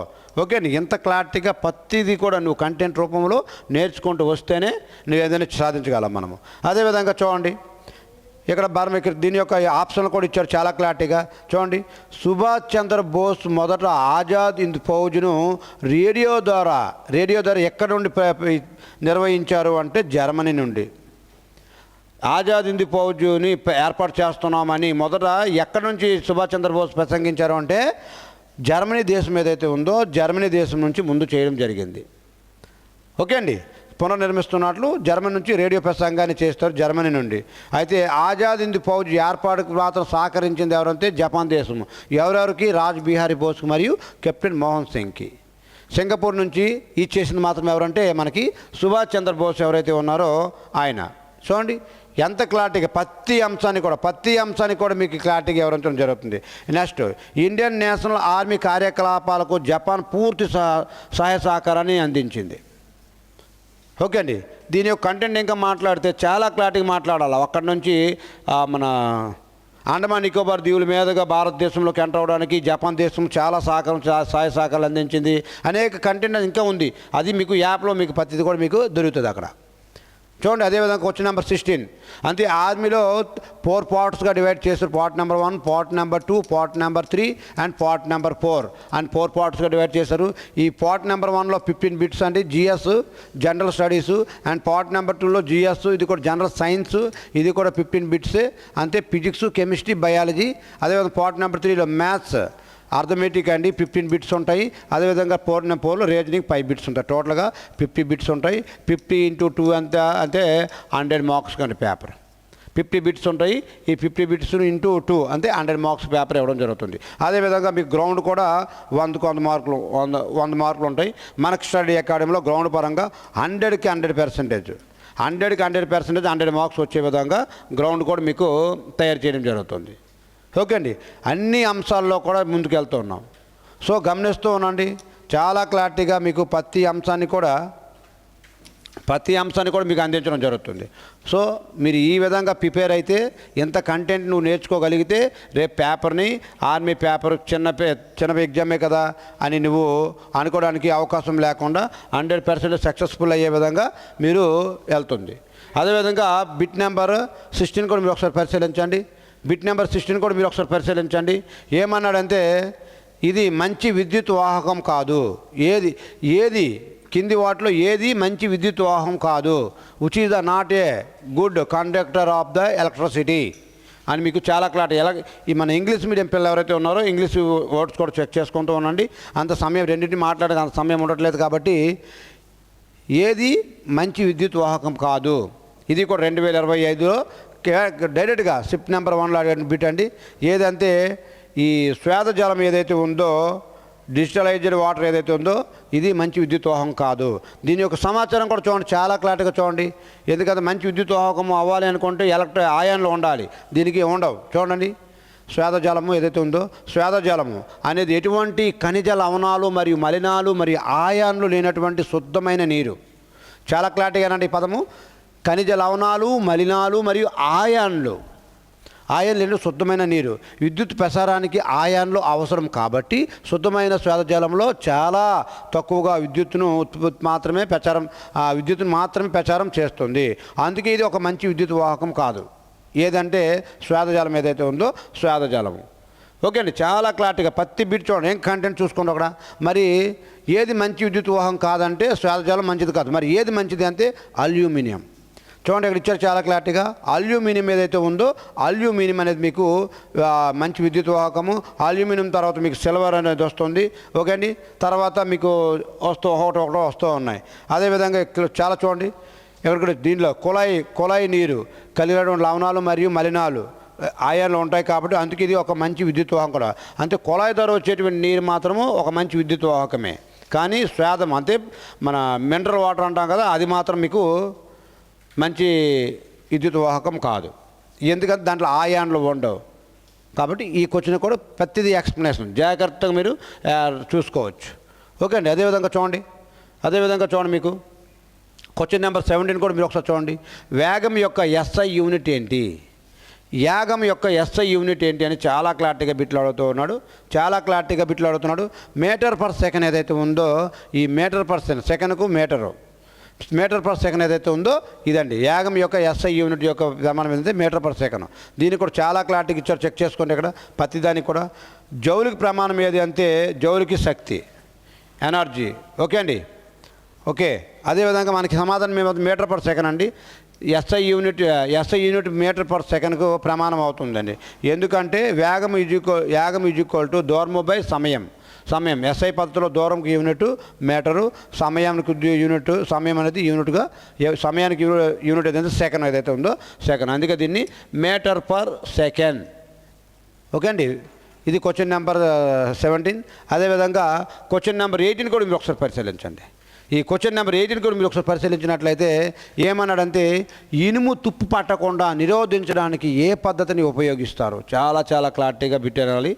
ఓకే, ఇంత క్లారిటీగా ప్రతిదీ కూడా నువ్వు కంటెంట్ రూపంలో నేర్చుకుంటూ వస్తేనే నువ్వు ఏదైనా సాధించగలం మనము. అదేవిధంగా చూడండి, ఇక్కడ దీని యొక్క ఆప్షన్లు కూడా ఇచ్చారు చాలా క్లారిటీగా చూడండి. సుభాష్ చంద్రబోస్ మొదట ఆజాద్ హింద్ ఫౌజ్ను రేడియో ద్వారా ఎక్కడి నుండి నిర్వహించారు అంటే జర్మనీ నుండి. ఆజాద్ హింద్ ఫౌజ్ని ఏర్పాటు చేస్తున్నామని మొదట ఎక్కడి నుంచి సుభాష్ చంద్రబోస్ ప్రసంగించారు అంటే జర్మనీ దేశం ఏదైతే ఉందో జర్మనీ దేశం నుంచి ముందు చేయడం జరిగింది. ఓకే అండి. పునర్నిర్మిస్తున్నట్లు జర్మనీ నుంచి రేడియో ప్రసంగాన్ని చేస్తారు జర్మనీ నుండి. అయితే ఆజాద్ హింద్ ఫౌజ్ ఏర్పాటుకు మాత్రం సహకరించింది ఎవరంటే జపాన్ దేశం. ఎవరెవరికి? రాజ్ బిహారీ బోస్కి మరియు కెప్టెన్ మోహన్ సింగ్కి. సింగపూర్ నుంచి ఇచ్చేసింది మాత్రం ఎవరంటే మనకి సుభాష్ చంద్రబోస్ ఎవరైతే ఉన్నారో ఆయన. చూడండి ఎంత క్లారిటీగా ప్రతి అంశాన్ని కూడా మీకు క్లారిటీగా వివరించడం జరుగుతుంది. నెక్స్ట్, ఇండియన్ నేషనల్ ఆర్మీ కార్యకలాపాలకు జపాన్ పూర్తి సహాయ సహకారాన్ని అందించింది. ఓకే అండి. దీని యొక్క కంటెంట్ ఇంకా మాట్లాడితే చాలా క్లారిటీగా మాట్లాడాలి. అక్కడి నుంచి మన అండమాన్ నికోబార్ దీవుల మీదుగా భారతదేశంలోకి ఎంటర్ అవడానికి జపాన్ దేశం చాలా సహాయ సహకారాలు అందించింది. అనేక కంటెంట్ ఇంకా ఉంది. అది మీకు యాప్లో మీకు ప్రతిదీ కూడా మీకు దొరుకుతుంది అక్కడ. చూడండి. అదేవిధంగా క్వశ్చన్ నెంబర్ 16 అంతే. ఆర్మీలో 4 పార్ట్స్గా డివైడ్ చేస్తారు. Part number 1, part number 2, part number 3 and part number 4 అని 4 పార్ట్స్గా డివైడ్ చేశారు. ఈ పార్ట్ నెంబర్ 1లో 15 బిట్స్ అండి GS general studies, and part number 2లో జిఎస్, ఇది కూడా జనరల్ సైన్స్, ఇది కూడా 15 బిట్స్ అంతే. Physics, chemistry, biology. అదేవిధంగా పార్ట్ నెంబర్ 3లో మ్యాథ్స్ అర్థమెటిక్ అండి 15 బిట్స్ ఉంటాయి. అదేవిధంగా 4లో రీజనింగ్ 5 బిట్స్ ఉంటాయి. టోటల్గా 50 బిట్స్ ఉంటాయి. 50 × 2 అంటే 100 మార్క్స్ కానీ పేపర్ 50 బిట్స్ ఉంటాయి. ఈ 50 బిట్స్ × 2 అంటే 100 మార్క్స్ పేపర్ ఇవ్వడం జరుగుతుంది. అదేవిధంగా మీకు గ్రౌండ్ కూడా 100 మార్కులు 100 మార్కులు ఉంటాయి. మనకు స్టడీ అకాడమీలో గ్రౌండ్ పరంగా 100కి 100%, 100కి 100%, 100 మార్క్స్ వచ్చే విధంగా గ్రౌండ్ కూడా మీకు తయారు చేయడం జరుగుతుంది. ఓకే అండి. అన్ని అంశాల్లో కూడా ముందుకెళ్తూ ఉన్నాం. సో గమనిస్తూ ఉండండి. చాలా క్లారిటీగా మీకు ప్రతి అంశాన్ని కూడా మీకు అందించడం జరుగుతుంది. సో మీరు ఈ విధంగా ప్రిపేర్ అయితే ఎంత కంటెంట్ నువ్వు నేర్చుకోగలిగితే రేపు పేపర్ని ఆర్మీ పేపర్ చిన్న ఎగ్జామే కదా అని నువ్వు అనుకోవడానికి అవకాశం లేకుండా 100% సక్సెస్ఫుల్ అయ్యే విధంగా మీరు వెళ్తుంది. అదేవిధంగా బిట్ నెంబర్ 16 కూడా మీరు ఒకసారి పరిశీలించండి. బిట్ నెంబర్ 16 కూడా మీరు ఒకసారి పరిశీలించండి. ఏమన్నాడంటే ఇది మంచి విద్యుత్ వాహకం కాదు. ఏది కింది వాటిలో ఏది మంచి విద్యుత్ వాహకం కాదు. Which is not a good conductor of the electricity అని మీకు చాలా క్లారిటీ. ఈ మన ఇంగ్లీష్ మీడియం పిల్లలు ఎవరైతే ఉన్నారో ఇంగ్లీష్ వర్డ్స్ కూడా చెక్ చేసుకుంటూ ఉండండి. అంత సమయం రెండింటిని మాట్లాడడానికి అంత సమయం ఉండట్లేదు కాబట్టి ఏది మంచి విద్యుత్ వాహకం కాదు. ఇది కూడా 2025లో డైరెక్ట్గా షిప్ నెంబర్ 1లో బిట్ అండి. ఏదంటే ఈ స్వేదజలం ఏదైతే ఉందో, డిజిటలైజ్డ్ వాటర్ ఏదైతే ఉందో ఇది మంచి విద్యుత్ వాహకం కాదు. దీని యొక్క సమాచారం కూడా చూడండి, చాలా క్లారిటీగా చూడండి. ఎందుకంటే మంచి విద్యుత్ వాహకం అవ్వాలి అనుకుంటే ఆయాన్లు ఉండాలి, దీనికి ఉండవు. చూడండి, స్వేదజలము ఏదైతే ఉందో, స్వేదజలము అనేది ఎటువంటి ఖనిజ లవణాలు మరియు మలినాలు మరియు ఆయాన్లు లేనటువంటి శుద్ధమైన నీరు. చాలా క్లారిటీగానండి ఈ పదము. ఖనిజ లవణాలు, మలినాలు మరియు ఆయాన్లు లేని శుద్ధమైన నీరు. విద్యుత్ ప్రసారానికి ఆయాన్లు అవసరం కాబట్టి శుద్ధమైన స్వేదజలంలో చాలా తక్కువగా విద్యుత్తును మాత్రమే ప్రచారం చేస్తుంది. అందుకే ఇది ఒక మంచి విద్యుత్ వాహకం కాదు. ఏదంటే స్వేదజలం ఏదైతే ఉందో స్వేదజలము. ఓకే అండి. చాలా క్లారిటీగా ప్రతి బిట్ చూడండి, ఏం కంటెంట్ చూసుకోండి అక్కడ. మరి ఏది మంచి విద్యుత్ వాహకం కాదంటే స్వేదజలం మంచిది కాదు. మరి ఏది మంచిది అంటే అల్యూమినియం. చూడండి ఇక్కడ ఇచ్చారు చాలా క్లారిటీగా. అల్యూమినియం ఏదైతే ఉందో అల్యూమినియం అనేది మీకు మంచి విద్యుత్ వాహకము. అల్యూమినియం తర్వాత మీకు సిల్వర్ అనేది వస్తుంది. ఓకే అండి. తర్వాత మీకు ఒకటి వస్తూ ఉన్నాయి. అదేవిధంగా చాలా చూడండి ఇక్కడ దీనిలో కుళాయి నీరు కలిగినటువంటి లవణాలు మరియు మలినాలు ఆయాన్లు ఉంటాయి కాబట్టి అందుకే ఇది ఒక మంచి విద్యుత్ వాహకం కూడా. అంతే కుళాయి ద్వారా వచ్చేటువంటి నీరు మాత్రము ఒక మంచి విద్యుత్ వాహకమే. కానీ స్వేదం అంటే మన మినరల్ వాటర్ అంటాం కదా, అది మాత్రం మీకు మంచి విద్యుత్ వాహకం కాదు. ఎందుకంటే దాంట్లో ఆయాన్లు ఉండవు కాబట్టి ఈ క్వశ్చన్ కూడా ప్రతిదీ ఎక్స్ప్లెనేషన్ జాగ్రత్తగా మీరు చూసుకోవచ్చు. ఓకే అండి. అదేవిధంగా చూడండి మీకు క్వశ్చన్ నెంబర్ 17 కూడా మీరు ఒకసారి చూడండి. వేగం యొక్క ఎస్ఐ యూనిట్ ఏంటి? యాగం యొక్క ఎస్ఐ యూనిట్ ఏంటి అని చాలా క్లారిటీగా బిట్లు అడుగుతున్నాడు. మీటర్ పర్ సెకండ్ ఏదైతే ఉందో ఈ మీటర్ పర్ సెకండ్కు మీటర్ పర్ సెకండ్ ఏదైతే ఉందో ఇదండి యాగం యొక్క ఎస్ఐ యూనిట్ యొక్క ప్రమాణం ఏంటంటే మీటర్ పర్ సెకండ్. దీనికి కూడా చాలా క్లారిటీగా ఇచ్చారు, చెక్ చేసుకోండి. ఇక్కడ ప్రతిదానికి కూడా జౌలికి ప్రమాణం ఏది అంటే జౌలికి శక్తి, ఎనర్జీ. ఓకే అండి. ఓకే. అదేవిధంగా మనకి సమాధానం మీటర్ పర్ సెకండ్ అండి. ఎస్ఐ యూనిట్ మీటర్ పర్ సెకండ్కు ప్రమాణం అవుతుందండి. ఎందుకంటే యాగం ఈజ్ ఈక్వల్ టు దూరము బై సమయం. ఎస్ఐ పద్ధతిలో దూరంకి యూనిట్ మీటరు, సమయానికి యూనిట్, సమయం అనేది యూనిట్గా, సమయానికి యూనిట్ ఏదైతే సెకండ్ ఏదైతే ఉందో సెకండ్. అందుకే దీన్ని మీటర్ పర్ సెకండ్. ఓకే అండి. ఇది క్వశ్చన్ నెంబర్ 17. అదేవిధంగా క్వశ్చన్ నెంబర్ 18 కూడా మీరు ఒకసారి పరిశీలించండి. ఈ క్వశ్చన్ నెంబర్ 18 కూడా మీరు ఒకసారి పరిశీలించినట్లయితే ఏమన్నాడంటే ఇనుము తుప్పు పట్టకుండా నిరోధించడానికి ఏ పద్ధతిని ఉపయోగిస్తారు? చాలా క్లారిటీగా పెట్టాలి.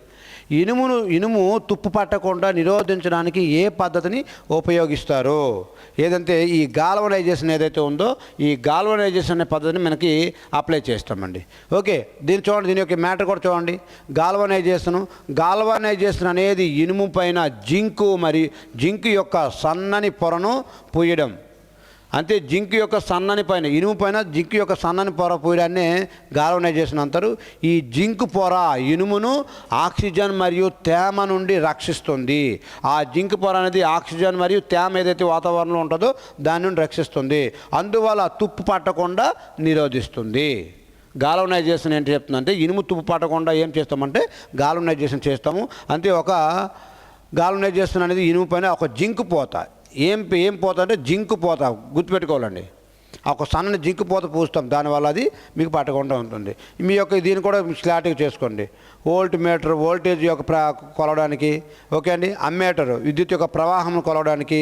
ఇనుము తుప్పు పట్టకుండా నిరోధించడానికి ఏ పద్ధతిని ఉపయోగిస్తారు? ఏదంటే ఈ గాల్వనైజేషన్ ఏదైతే ఉందో ఈ గాల్వనైజేషన్ అనే పద్ధతిని మనకి అప్లై చేస్తామండి. ఓకే. దీన్ని చూడండి, దీని యొక్క మ్యాటర్ కూడా చూడండి. గాల్వనైజేషన్ అనేది ఇనుము పైన జింకు యొక్క సన్నని పొరను పూయడం. అంతే జింక్ యొక్క సన్నని పైన ఇనుము పైన జింక్ యొక్క సన్నని పొర పూయడాన్ని గాల్వనైజేషన్ అంటారు. ఈ జింక్ పొర ఇనుమును ఆక్సిజన్ మరియు తేమ నుండి రక్షిస్తుంది. ఆ జింక్ పొర అనేది ఆక్సిజన్ మరియు తేమ ఏదైతే వాతావరణంలో ఉంటుందో దాని నుండి రక్షిస్తుంది. అందువల్ల తుప్పు పట్టకుండా నిరోధిస్తుంది. గాల్వనైజేషన్ ఏంటి చెప్తుందంటే ఇనుము తుప్పు పట్టకుండా ఏం చేస్తామంటే గాల్వనైజేషన్ చేస్తాము. అంతే ఒక గాల్వనైజేషన్ అనేది ఇనుము పైన ఒక జింక్ పోత ఏం పోత అంటే జింక్ పోత గుర్తుపెట్టుకోవాలండి. ఒక సన్నని జింక్ పోత పూస్తాం, దానివల్ల అది మీకు పట్టకుండా ఉంటుంది. మీ యొక్క దీన్ని కూడా క్లారిటీగా చేసుకోండి. వోల్ట్ మీటర్ వోల్టేజ్ యొక్క కొలవడానికి, ఓకే అండి. అమ్మీటర్ విద్యుత్ యొక్క ప్రవాహం కొలవడానికి,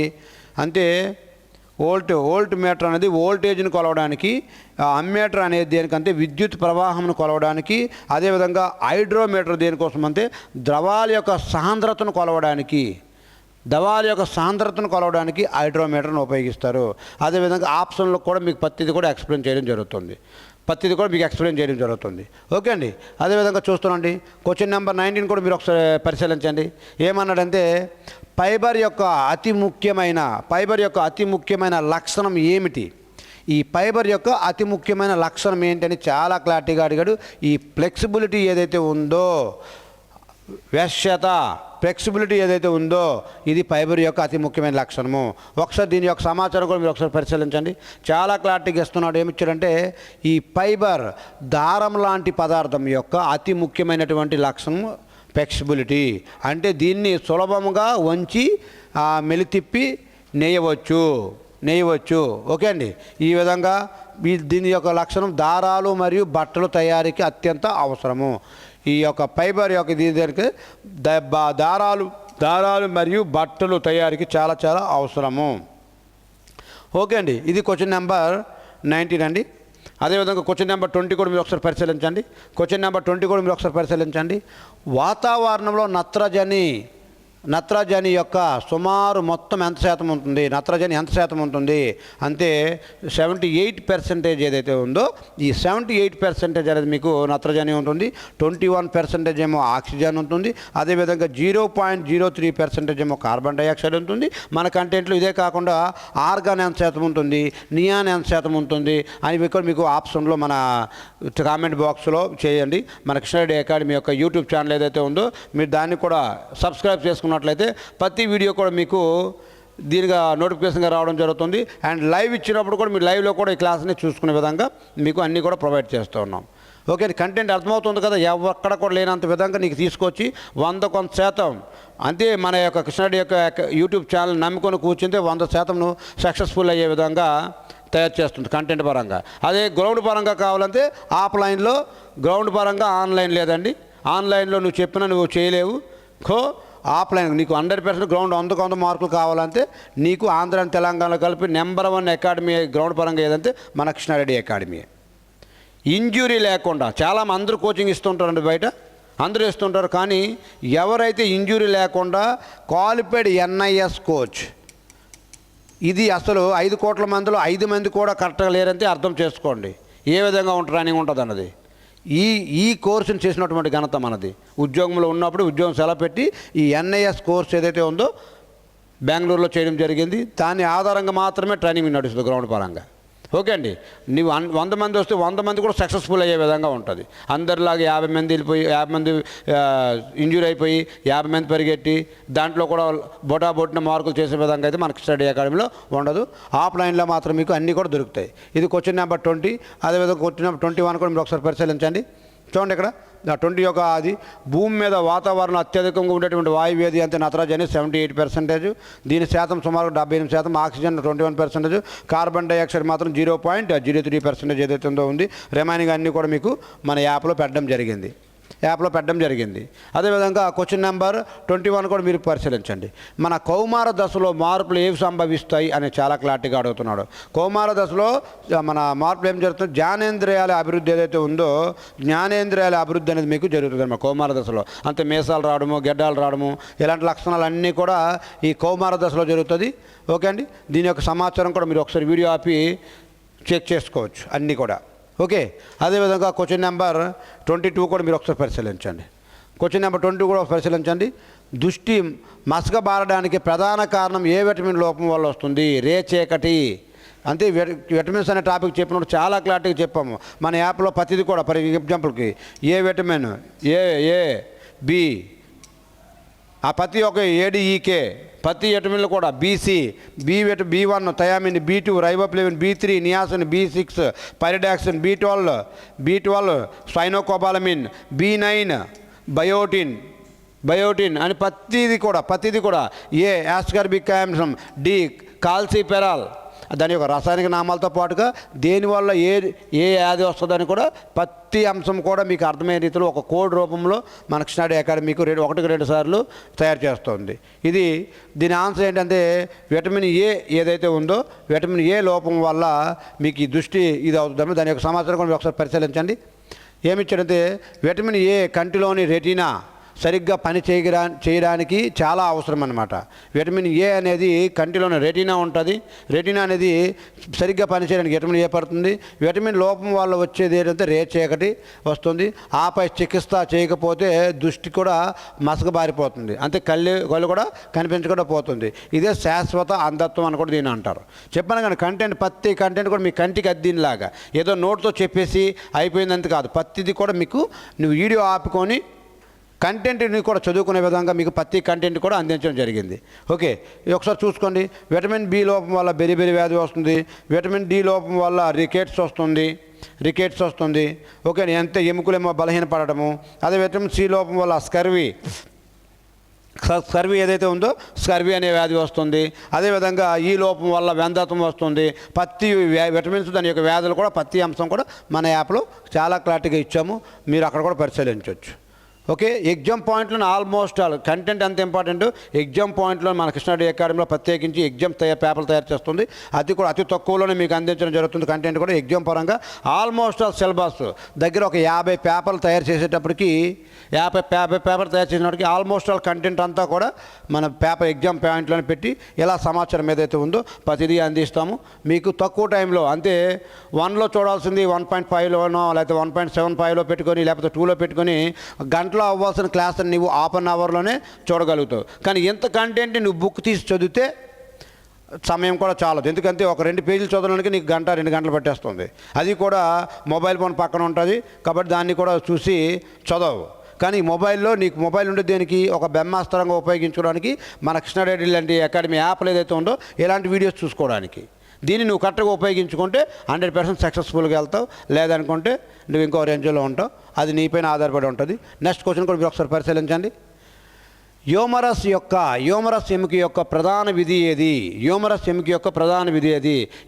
అంతే వోల్ట్ మీటర్ అనేది వోల్టేజ్ని కొలవడానికి, అమ్మీటర్ అనేది దేనికంటే విద్యుత్ ప్రవాహంను కొలవడానికి, అదేవిధంగా హైడ్రోమీటర్ దేనికోసం అంటే ద్రవాల యొక్క సాంద్రతను కొలవడానికి, హైడ్రోమీటర్ను ఉపయోగిస్తారు. అదేవిధంగా ఆప్షన్లో కూడా మీకు ప్రతిదీ కూడా ఎక్స్ప్లెయిన్ చేయడం జరుగుతుంది. ఓకే అండి. అదేవిధంగా చూస్తున్నాండి, క్వశ్చన్ నెంబర్ 19 కూడా మీరు ఒకసారి పరిశీలించండి. ఏమన్నాడంటే ఫైబర్ యొక్క అతి ముఖ్యమైన లక్షణం ఏమిటి? ఈ ఫైబర్ యొక్క అతి ముఖ్యమైన లక్షణం ఏంటని చాలా క్లారిటీగా అడిగాడు. ఈ ఫ్లెక్సిబిలిటీ ఏదైతే ఉందో, ఫ్లెక్సిబిలిటీ ఏదైతే ఉందో ఇది ఫైబర్ యొక్క అతి ముఖ్యమైన లక్షణము. ఒకసారి దీని యొక్క సమాచారం కూడా మీరు ఒకసారి పరిశీలించండి. చాలా క్లారిటీగా ఇస్తున్నాడు. ఏమిచ్చాడంటే ఈ ఫైబర్ దారం లాంటి పదార్థం యొక్క అతి ముఖ్యమైనటువంటి లక్షణం ఫ్లెక్సిబిలిటీ. అంటే దీన్ని సులభముగా వంచి మెలితిప్పి నేయవచ్చు. ఓకే అండి. ఈ విధంగా దీని యొక్క లక్షణం దారాలు మరియు బట్టలు తయారీకి అత్యంత అవసరము. ఈ యొక్క ఫైబర్ యొక్క దీనికి దారాలు మరియు బట్టలు తయారీకి చాలా చాలా అవసరము. ఓకే అండి. ఇది క్వశ్చన్ నెంబర్ 19 అండి. అదేవిధంగా క్వశ్చన్ నెంబర్ 20 కూడా మీరు ఒకసారి పరిశీలించండి. వాతావరణంలో నత్రజని యొక్క సుమారు మొత్తం ఎంత శాతం ఉంటుంది అంటే 78% ఏదైతే ఉందో ఈ 78% అనేది మీకు నత్రజని ఉంటుంది. 21% ఏమో ఆక్సిజన్ ఉంటుంది. అదేవిధంగా 0.03% ఏమో కార్బన్ డైఆక్సైడ్ ఉంటుంది. మన కంటెంట్లో ఇదే కాకుండా ఆర్గాన్ ఎంత శాతం ఉంటుంది, నియాన్ ఎంత శాతం ఉంటుంది అని మీకు ఆప్షన్లో మన కామెంట్ బాక్స్లో చేయండి. మన కృష్ణారెడ్డి అకాడమీ యొక్క యూట్యూబ్ ఛానల్ ఏదైతే ఉందో మీరు దాన్ని కూడా సబ్స్క్రైబ్ చేసుకున్నట్లయితే ప్రతి వీడియో కూడా మీకు దీనిగా నోటిఫికేషన్గా రావడం జరుగుతుంది. అండ్ లైవ్ ఇచ్చినప్పుడు కూడా మీరు లైవ్లో కూడా ఈ క్లాస్ని చూసుకునే విధంగా మీకు అన్నీ కూడా ప్రొవైడ్ చేస్తూ ఉన్నాం. ఓకే, కంటెంట్ అర్థమవుతుంది కదా. ఎక్కడ కూడా లేనంత విధంగా నీకు తీసుకొచ్చి 100% అంతే మన యొక్క కృష్ణారెడ్డి యొక్క యూట్యూబ్ ఛానల్ నమ్ముకొని కూర్చుంటే 100% సక్సెస్ఫుల్ అయ్యే విధంగా తయారు చేస్తుంది కంటెంట్ పరంగా. అదే గ్రౌండ్ పరంగా కావాలంటే ఆఫ్లైన్లో, గ్రౌండ్ పరంగా ఆన్లైన్ లేదండి. ఆన్లైన్లో నువ్వు చేయలేవు. ఆఫ్లైన్ నీకు 100% గ్రౌండ్ 100 మార్కులు కావాలంటే నీకు ఆంధ్ర తెలంగాణలో కలిపి నెంబర్ 1 అకాడమీ గ్రౌండ్ పరంగా ఏదంటే మన కృష్ణారెడ్డి అకాడమీ. ఇంజ్యూరీ లేకుండా చాలామంది అందరూ కోచింగ్ ఇస్తుంటారండి, బయట అందరూ ఇస్తుంటారు. కానీ ఎవరైతే ఇంజ్యూరీ లేకుండా క్వాలిఫైడ్ NIS కోచ్, ఇది అసలు 5 కోట్ల మందిలో 5 మంది కూడా కరెక్ట్గా లేరంటే అర్థం చేసుకోండి ఏ విధంగా ట్రైనింగ్ ఉంటుంది అన్నది. ఈ కోర్సును చేసినటువంటి ఘనత మనది. ఉద్యోగంలో ఉన్నప్పుడు ఉద్యోగం సెలవు పెట్టి ఈ NIS కోర్స్ ఏదైతే ఉందో బెంగళూరులో చేయడం జరిగింది. దాని ఆధారంగా మాత్రమే ట్రైనింగ్ నడుస్తుంది గ్రౌండ్ పరంగా. ఓకే అండి. నువ్వు 100 మంది వస్తే 100 మంది కూడా సక్సెస్ఫుల్ అయ్యే విధంగా ఉంటుంది. అందరిలాగా 50 మంది వెళ్ళిపోయి 50 మంది ఇంజూరీ అయిపోయి 50 మంది పరిగెట్టి దాంట్లో కూడా బొటాబొట్టిన మార్కులు చేసే విధంగా అయితే మనకి స్టడీ అకాడమీలో ఉండదు. ఆఫ్లైన్లో మాత్రం మీకు అన్నీ కూడా దొరుకుతాయి. ఇది క్వశ్చన్ నెంబర్ 20. అదేవిధంగా క్వశ్చన్ నెంబర్ 21 కూడా మీరు ఒకసారి పరిశీలించండి. చూడండి ఇక్కడ 20 యొక్క అది భూమి మీద వాతావరణం అత్యధికంగా ఉండేటువంటి వాయువు ఏది అంటే నత్రజని 78%, దీని శాతం సుమారు 78%, ఆక్సిజన్ 21%, కార్బన్ డైఆక్సైడ్ మాత్రం 0.03% ఏదైతే ఉందో ఉంది. రిమైనింగ్ అన్నీ కూడా మీకు మన యాప్లో పెట్టడం జరిగింది. అదేవిధంగా క్వశ్చన్ నెంబర్ 21 కూడా మీరు పరిశీలించండి. మన కౌమార దశలో మార్పులు ఏవి సంభవిస్తాయి అని చాలా క్లారిటీగా అడుగుతున్నాడు. కౌమార దశలో మన మార్పులు ఏం జరుగుతుంది? జ్ఞానేంద్రియాల అభివృద్ధి ఏదైతే ఉందో జ్ఞానేంద్రియాల అభివృద్ధి అనేది మీకు జరుగుతుంది అన్నమాట కౌమార దశలో. అంతే మేసాలు రావడము, గెడ్డాలు రావడము ఇలాంటి లక్షణాలు అన్నీ కూడా ఈ కౌమార దశలో జరుగుతుంది. ఓకే అండి. దీని యొక్క సమాచారం కూడా మీరు ఒకసారి వీడియో ఆపి చెక్ చేసుకోవచ్చు అన్నీ కూడా. ఓకే. అదేవిధంగా క్వశ్చన్ నెంబర్ 22 కూడా మీరు ఒకసారి పరిశీలించండి. క్వశ్చన్ నెంబర్ 22 కూడా పరిశీలించండి. దృష్టి మసకబారడానికి ప్రధాన కారణం ఏ విటమిన్ లోపం వల్ల వస్తుంది? రేచీకటి అంతే. విటమిన్స్ అనే టాపిక్ చెప్పినప్పుడు చాలా క్లారిటీగా చెప్పాము. మన యాప్లో ప్రతిదీ కూడా, ఫర్ ఎగ్జాంపుల్కి ఏ విటమిన్, ఏ బి, ఆ ప్రతి ఒక్క ఏడిఈకే, ప్రతి విటమిన్లు కూడా BC, B1, thiamine, B2, riboflavin, B3, niacin, B6, pyridoxine, B12, cyanocobalamin, B9, biotin అని ప్రతిదీ కూడా, ఏ యాస్కార్బిక్ ఆమ్లం, డి కాల్సిఫెరాల్, దాని యొక్క రాసాయనిక నామాలతో పాటుగా దేనివల్ల ఏ వ్యాధి వస్తుందని కూడా ప్రతి అంశం కూడా మీకు అర్థమయ్యే రీతిలో ఒక కోడ్ రూపంలో మన కృష్ణాడి అకాడమీ మీకు 1-2 సార్లు తయారు చేస్తుంది. దీని ఆన్సర్ ఏంటంటే విటమిన్ ఏ ఏదైతే ఉందో, విటమిన్ ఏ లోపం వల్ల మీకు ఈ దృష్టి ఇది అవుతుందని దాని యొక్క సమాచారం కూడా ఒకసారి పరిశీలించండి. ఏమిచ్చారంటే విటమిన్ ఏ కంటిలోని రెటీనా సరిగ్గా పని చేయడానికి చాలా అవసరం అన్నమాట. విటమిన్ ఏ అనేది కంటిలోని రెటీనా ఉంటుంది. రెటీనా అనేది సరిగ్గా పనిచేయడానికి విటమిన్ ఏ పడుతుంది. విటమిన్ లోపం వల్ల వచ్చేది ఏంటంటే రేచీకటి వస్తుంది. ఆపై చికిత్స చేయకపోతే దృష్టి కూడా మసకబారిపోతుంది. అంతే కళ్ళు కూడా కనిపించకుండా పోతుంది. ఇదే శాశ్వత అంధత్వం అని కూడా దీన్ని అంటారు. చెప్పాను కానీ ప్రతి కంటెంట్ కూడా మీ కంటికి అద్దినలాగా ఏదో నోట్తో చెప్పేసి అయిపోయిందంత కాదు. ప్రతిదీ కూడా మీకు నువ్వు వీడియో ఆపుకొని కంటెంట్ని కూడా చదువుకునే విధంగా మీకు ప్రతి కంటెంట్ కూడా అందించడం జరిగింది. ఓకే, ఒకసారి చూసుకోండి. విటమిన్ బి లోపం వల్ల బెరిబెరి వ్యాధి వస్తుంది. విటమిన్ డి లోపం వల్ల రికెట్స్ వస్తుంది. ఓకే, ఎంత ఎముకలేమో బలహీనపడటము. అదే విటమిన్ సి లోపం వల్ల స్కర్వీ ఏదైతే ఉందో స్కర్వీ అనే వ్యాధి వస్తుంది. అదేవిధంగా ఈ లోపం వల్ల వ్యంధత్వం వస్తుంది. ప్రతి విటమిన్స్ దాని యొక్క వ్యాధులు కూడా ప్రతి అంశం కూడా మన యాప్లో చాలా క్లారిటీగా ఇచ్చాము. మీరు అక్కడ కూడా పరిశీలించవచ్చు. ఓకే, ఎగ్జామ్ పాయింట్లో ఆల్మోస్ట్ కంటెంట్ ఎంత ఇంపార్టెంట్. ఎగ్జామ్ పాయింట్లో మన కృష్ణాడి అకాడమీలో ప్రత్యేకించి ఎగ్జామ్ పేపర్లు తయారు చేస్తుంది. అది కూడా అతి తక్కువలోనే మీకు అందించడం జరుగుతుంది. కంటెంట్ కూడా ఎగ్జామ్ పరంగా ఆల్మోస్ట్ సిలబస్ దగ్గర ఒక 50 పేపర్లు తయారు చేసేటప్పటికి 50 పేపర్ తయారు చేసినప్పటికీ ఆల్మోస్ట్ కంటెంట్ అంతా కూడా మన ఎగ్జామ్ పాయింట్లోనే పెట్టి ఇలా సమాచారం ఏదైతే ఉందో ప్రతిదీ అందిస్తాము మీకు తక్కువ టైంలో. అంతే 1లో చూడాల్సింది 1.5లోనో లేకపోతే 1.75లో పెట్టుకొని లేకపోతే 2లో పెట్టుకొని గంటలో అవ్వాల్సిన క్లాస్ నువ్వు ½ అన్ అవర్లోనే చూడగలుగుతావు. కానీ ఎంత కంటెంట్ నువ్వు బుక్ తీసి చదివితే సమయం కూడా చాలదు. ఎందుకంటే ఒక 2 పేజీలు చదవడానికి నీకు 1-2 గంటలు పట్టేస్తుంది. అది కూడా మొబైల్ ఫోన్ పక్కన ఉంటుంది కాబట్టి దాన్ని కూడా చూసి చదవు. కానీ నీకు మొబైల్ ఉండే దేనికి ఒక బ్రహ్మాస్త్రంగా ఉపయోగించుకోవడానికి మన కృష్ణారెడ్డి లాంటి అకాడమీ యాప్లు ఏదైతే ఉందో ఇలాంటి వీడియోస్ చూసుకోవడానికి. దీన్ని నువ్వు కరెక్ట్గా ఉపయోగించుకుంటే 100% సక్సెస్ఫుల్గా వెళ్తావు. లేదనుకుంటే నువ్వు ఇంకో రేంజ్లో ఉంటావు. అది నీపైన ఆధారపడి ఉంటుంది. నెక్స్ట్ క్వశ్చన్ కూడా మీరు ఒకసారి పరిశీలించండి. యోమరస్ ఎముక యొక్క ప్రధాన విధి ఏది?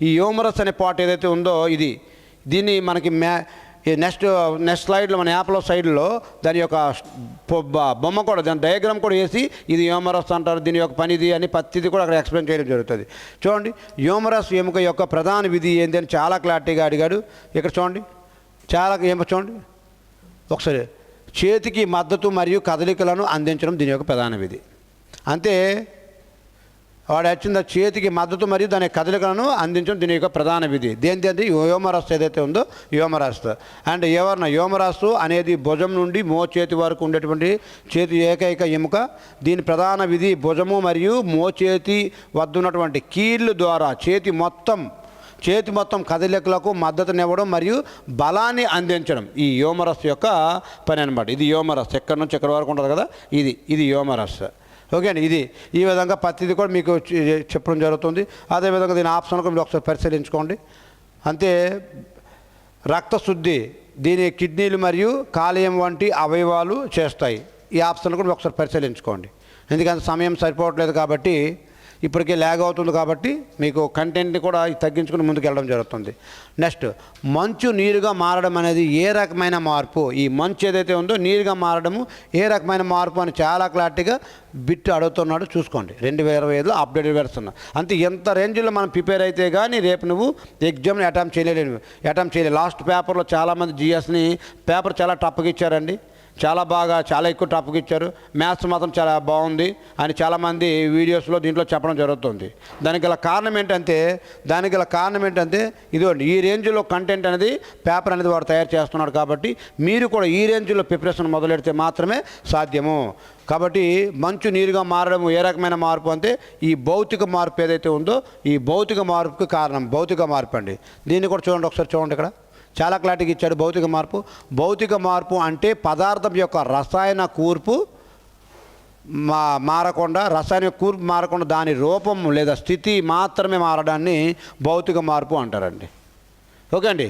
ఈ యోమరస్ అనే పార్ట్ ఏదైతే ఉందో దీన్ని మనకి నెక్స్ట్ స్లైడ్లో మన యాప్లో సైడ్లో దాని యొక్క బొమ్మ కూడా దాని డయాగ్రామ్ కూడా వేసి ఇది యోమరస్ అంటారు, దీని యొక్క పనిది అని ప్రతిదీ కూడా అక్కడ ఎక్స్ప్లెయిన్ చేయడం జరుగుతుంది. చూడండి, యోమరస్ ఎముక యొక్క ప్రధాన విధి ఏంటి అని చాలా క్లారిటీగా అడిగాడు. ఇక్కడ చూడండి, చూడండి ఒకసారి. చేతికి మద్దతు మరియు కదలికలను అందించడం దీని యొక్క ప్రధాన విధి. అంతే, వాడు వచ్చింది చేతికి మద్దతు మరియు దాని కదలికలను అందించడం దీని యొక్క ప్రధాన విధి. దేనిది? యోమరస్ ఏదైతే ఉందో యోమరస్. అండ్ యోమరస్ అనేది భుజం నుండి మోచేతి వరకు ఉండేటువంటి చేతి ఏకైక ఎముక. దీని ప్రధాన విధి భుజము మరియు మోచేతి వద్ద ఉన్నటువంటి కీళ్ళు ద్వారా చేతి మొత్తం కదలికలకు మద్దతునివ్వడం మరియు బలాన్ని అందించడం ఈ యోమరస్ యొక్క పని అనమాట. ఇది యోమరస్. ఎక్కడి నుంచి ఎక్కడి వరకు ఉంటుంది కదా, ఇది యోమరస్. ఓకే అండి, ఈ విధంగా ప్రతిదీ కూడా మీకు చెప్పడం జరుగుతుంది. అదేవిధంగా దీని ఆప్షన్ కూడా మీరు ఒకసారి పరిశీలించుకోండి. అంతే, రక్తశుద్ధి దీని కిడ్నీలు మరియు కాలేయం వంటి అవయవాలు చేస్తాయి. ఈ ఆప్షన్ కూడా ఒకసారి పరిశీలించుకోండి. ఎందుకంటే సమయం సరిపోవట్లేదు కాబట్టి ఇప్పటికే ల్యాగ్ అవుతుంది కాబట్టి మీకు కంటెంట్ని కూడా తగ్గించుకుని ముందుకు వెళ్ళడం జరుగుతుంది. నెక్స్ట్, మంచు నీరుగా మారడం అనేది ఏ రకమైన మార్పు? ఈ మంచు ఏదైతే ఉందో నీరుగా మారడము ఏ రకమైన మార్పు అని చాలా క్లారిటీగా బిట్ అడుగుతున్నాడు. చూసుకోండి, 2025లో అప్డేటెడ్ వెర్షన్. అంతే, ఎంత రేంజ్లో మనం ప్రిపేర్ అయితే కానీ రేపు నువ్వు ఎగ్జామ్ని అటెంప్ట్ చేయలేదు. లాస్ట్ పేపర్లో చాలామంది జిఎస్ని పేపర్ చాలా టఫ్గా ఇచ్చారండి. చాలా బాగా చాలా ఎక్కువ టాపిక్ ఇచ్చారు, మ్యాథ్స్ మాత్రం చాలా బాగుంది అని చాలామంది వీడియోస్లో దీంట్లో చెప్పడం జరుగుతుంది. దానికి గల కారణం ఏంటంటే ఇదిగోండి, ఈ రేంజ్లో కంటెంట్ అనేది పేపర్ అనేది వాడు తయారు చేస్తున్నాడు. కాబట్టి మీరు కూడా ఈ రేంజ్లో ప్రిపరేషన్ మొదలెడితే మాత్రమే సాధ్యము. కాబట్టి మంచు నీరుగా మారడం ఏ రకమైన మార్పు అంటే ఈ భౌతిక మార్పు ఏదైతే ఉందో ఈ భౌతిక మార్పుకి కారణం భౌతిక మార్పు అండి. దీన్ని కూడా చూడండి, ఒకసారి చూడండి, ఇక్కడ చాలా క్లారిటీగా ఇచ్చాడు. భౌతిక మార్పు అంటే పదార్థం యొక్క రసాయన కూర్పు మారకుండా దాని రూపం లేదా స్థితి మాత్రమే మారడాన్ని భౌతిక మార్పు అంటారండి. ఓకే అండి,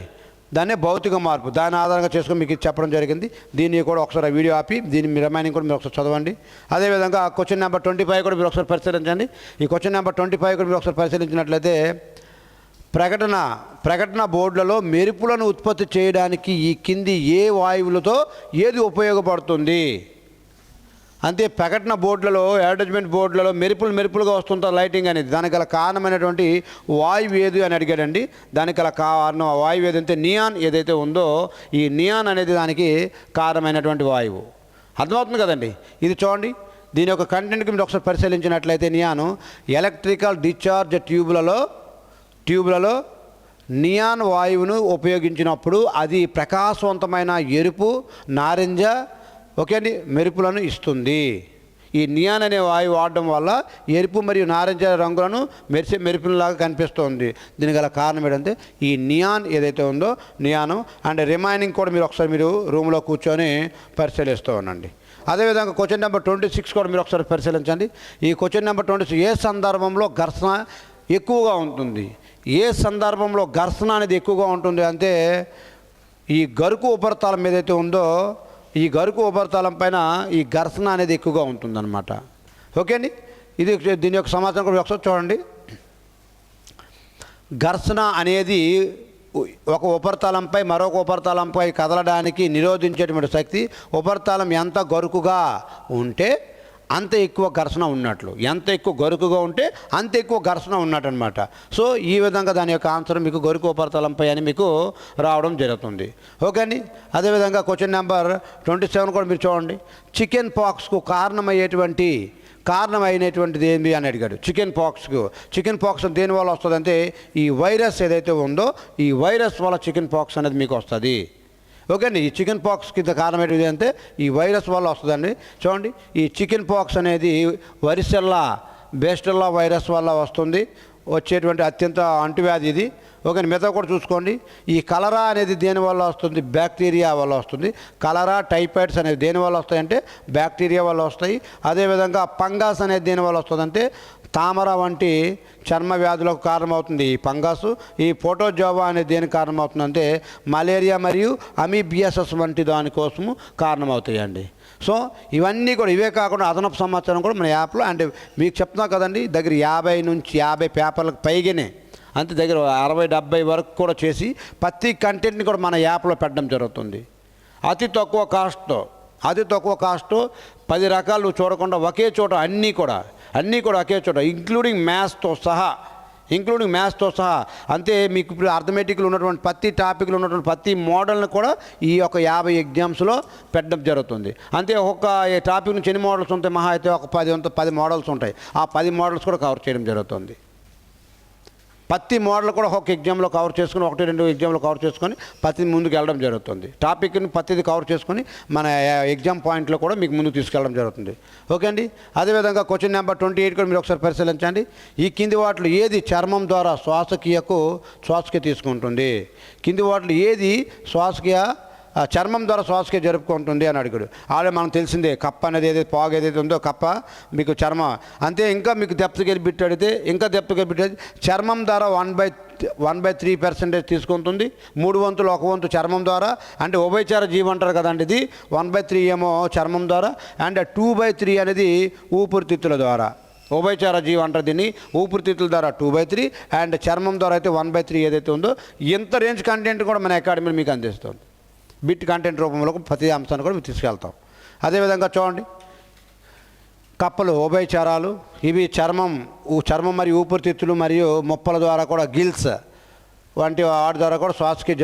దాన్నే భౌతిక మార్పు. దాని ఆధారంగా చేసుకొని మీకు చెప్పడం జరిగింది. దీన్ని కూడా ఒకసారి వీడియో ఆపి దీన్ని రిమైనింగ్ కూడా మీరు ఒకసారి చదవండి. అదేవిధంగా క్వశ్చన్ నెంబర్ 25 కూడా మీరు ఒకసారి పరిశీలించండి. ఈ క్వశ్చన్ నెంబర్ 25 కూడా మీరు ఒకసారి పరిశీలించినట్లయితే ప్రకటన బోర్డులలో మెరుపులను ఉత్పత్తి చేయడానికి ఈ కింది ఏ వాయువులతో ఏది ఉపయోగపడుతుంది అంటే ప్రకటన బోర్డులలో అడ్వర్టైజ్మెంట్ బోర్డులలో మెరుపులుగా వస్తుంటారు లైటింగ్ అనేది. దానికి గల కారణమైనటువంటి వాయువు ఏది అని అడిగాడండి. దానికి గల కారణం వాయువు ఏదంటే నియాన్ ఏదైతే ఉందో ఈ నియాన్ అనేది దానికి కారణమైనటువంటి వాయువు. అర్థమవుతుంది కదండి. ఇది చూడండి, దీని యొక్క కంటెంట్కి మీరు ఒకసారి పరిశీలించినట్లయితే నియాను ఎలక్ట్రికల్ డిశ్చార్జ్ ట్యూబ్లలో నియాన్ వాయువును ఉపయోగించినప్పుడు అది ప్రకాశవంతమైన ఎరుపు నారింజ ఓకే అండి మెరుపులను ఇస్తుంది. ఈ నియాన్ అనే వాయువు వాడడం వల్ల ఎరుపు మరియు నారింజ రంగులను మెరుపులాగా కనిపిస్తుంది. దీనికి గల కారణం ఏంటంటే ఈ నియాన్ ఏదైతే ఉందో నియాను అండ్ రిమైనింగ్ కూడా మీరు ఒకసారి మీరు రూమ్లో కూర్చొని పరిశీలిస్తూ ఉండండి. అదేవిధంగా క్వశ్చన్ నెంబర్ 26 కూడా మీరు ఒకసారి పరిశీలించండి. ఈ క్వశ్చన్ నెంబర్ 26 ఏ సందర్భంలో ఘర్షణ ఎక్కువగా ఉంటుంది? ఏ సందర్భంలో ఘర్షణ అనేది ఎక్కువగా ఉంటుంది అంటే ఈ గరుకు ఉపరితలం ఏదైతే ఉందో ఈ గరుకు ఉపరితలం పైన ఈ ఘర్షణ అనేది ఎక్కువగా ఉంటుందన్నమాట. ఓకే అండి, ఇది దీని యొక్క సమాచారం కూడా ఒకసారి చూడండి. ఘర్షణ అనేది ఒక ఉపరితలంపై మరొక ఉపరితలంపై కదలడానికి నిరోధించేటువంటి శక్తి. ఉపరితలం ఎంత గరుకుగా ఉంటే అంత ఎక్కువ ఘర్షణ ఉన్నట్లు, ఎంత ఎక్కువ గరుకుగా ఉంటే అంత ఎక్కువ ఘర్షణ ఉన్నట్టు అనమాట. సో ఈ విధంగా దాని యొక్క ఆన్సర్ మీకు గరుకు ఉపరితలంపై అని మీకు రావడం జరుగుతుంది. ఓకే అండి. అదేవిధంగా క్వశ్చన్ నెంబర్ 27 కూడా మీరు చూడండి. చికెన్ పాక్స్కు కారణమైనటువంటిది ఏంటి అని అడిగాడు. చికెన్ పాక్స్ దేనివల్ల వస్తుందంటే ఈ వైరస్ ఏదైతే ఉందో ఈ వైరస్ వల్ల చికెన్ పాక్స్ అనేది మీకు వస్తుంది. ఓకే అండి. ఈ చికెన్ పాక్స్ కింద కారణం ఏంటి అంటే ఈ వైరస్ వల్ల వస్తుందండి. చూడండి, ఈ చికెన్ పాక్స్ అనేది బేస్టెల్లా వైరస్ వల్ల వచ్చేటువంటి అత్యంత అంటువ్యాధి ఇది. ఓకే, మిగతా కూడా చూసుకోండి. ఈ కలరా అనేది దేనివల్ల వస్తుంది? బ్యాక్టీరియా వల్ల వస్తుంది. కలరా టైఫాయిడ్స్ అనేది దేనివల్ల వస్తాయంటే బ్యాక్టీరియా వల్ల వస్తాయి. అదేవిధంగా ఫంగస్ అనేది దేనివల్ల వస్తుందంటే తామర వంటి చర్మ వ్యాధులకు కారణమవుతుంది ఈ ఫంగస్. ఈ ఫోటోజోవా అనేది దేనికి కారణమవుతుందంటే మలేరియా మరియు అమీబియాసిస్ వంటి దానికోసము కారణమవుతాయండి. సో ఇవన్నీ కూడా ఇవే కాకుండా అదనపు సమాచారం కూడా మన యాప్లో అండ్ మీకు చెప్తున్నా కదండి, దగ్గర 50 నుంచి 50 పేపర్లకు పైగానే అంతే, దగ్గర 60-70 వరకు కూడా చేసి ప్రతి కంటెంట్ని కూడా మన యాప్లో పెట్టడం జరుగుతుంది. అతి తక్కువ కాస్ట్తో 10 రకాలు చూడకుండా ఒకే చోట అన్నీ కూడా ఒకే చోట ఇంక్లూడింగ్ మ్యాథ్స్తో సహా అంతే. మీకు ఇప్పుడు అర్థమెటిక్లో ఉన్నటువంటి ప్రతి టాపిక్లో ఉన్నటువంటి ప్రతి మోడల్ని కూడా ఈ యొక్క 50 ఎగ్జామ్స్లో పెట్టడం జరుగుతుంది. అంతే ఒక్కొక్క టాపిక్ నుంచి ఎన్ని మోడల్స్ ఉంటాయి? మహా అయితే ఒక 10 మోడల్స్ ఉంటాయి. ఆ 10 మోడల్స్ కూడా కవర్ చేయడం జరుగుతుంది. ప్రతి మోడల్ కూడా ఒక ఎగ్జామ్లో కవర్ చేసుకుని 1-2 ఎగ్జామ్లో కవర్ చేసుకొని ప్రతి ముందుకు వెళ్ళడం జరుగుతుంది. టాపిక్ని ప్రతిది కవర్ చేసుకొని మన ఎగ్జామ్ పాయింట్లో కూడా మీకు ముందుకు తీసుకెళ్ళడం జరుగుతుంది. ఓకే అండి. అదేవిధంగా క్వశ్చన్ నెంబర్ 28 కూడా మీరు ఒకసారి పరిశీలించండి. ఈ కింది వాటిలో ఏది చర్మం ద్వారా శ్వాసక్రియ తీసుకుంటుంది? కింది వాటిలో ఏది చర్మం ద్వారా శ్వాసక్రియ జరుపుకుంటుంది అని అడిగాడు. ఆల్రెడీ మనకు తెలిసిందే, కప్ప అనేది ఏదైతే పాగు ఏదైతే ఉందో కప్ప మీకు చర్మం అంతే. ఇంకా మీకు దెప్తకి వెళ్ళి బిట్టాడితే చర్మం ద్వారా 1/3% తీసుకుంటుంది. 3 వంతులు 1 వంతు చర్మం ద్వారా అంటే ఉభయచర జీవం అంటారు కదండి. ఇది 1/3 ఏమో చర్మం ద్వారా అండ్ 2/3 అనేది ఊపిరితిత్తుల ద్వారా. ఉభయచర జీవం అంటారు దీన్ని. ఊపిరితిత్తుల ద్వారా 2/3 అండ్ చర్మం ద్వారా అయితే 1/3 ఏదైతే ఉందో ఇంత రేంజ్ కంటెంట్ కూడా మన అకాడమీ మీకు అందిస్తుంది. బిట్ కంటెంట్ రూపంలో ప్రతి అంశాన్ని కూడా మేము తీసుకెళ్తాం. అదేవిధంగా చూడండి, కప్పలు ఉభయచరాలు ఇవి చర్మం మరియు ఊపిరితిత్తులు మరియు మొప్పల ద్వారా కూడా గిల్స్ వంటి వాటి ద్వారా కూడా శ్వాసకి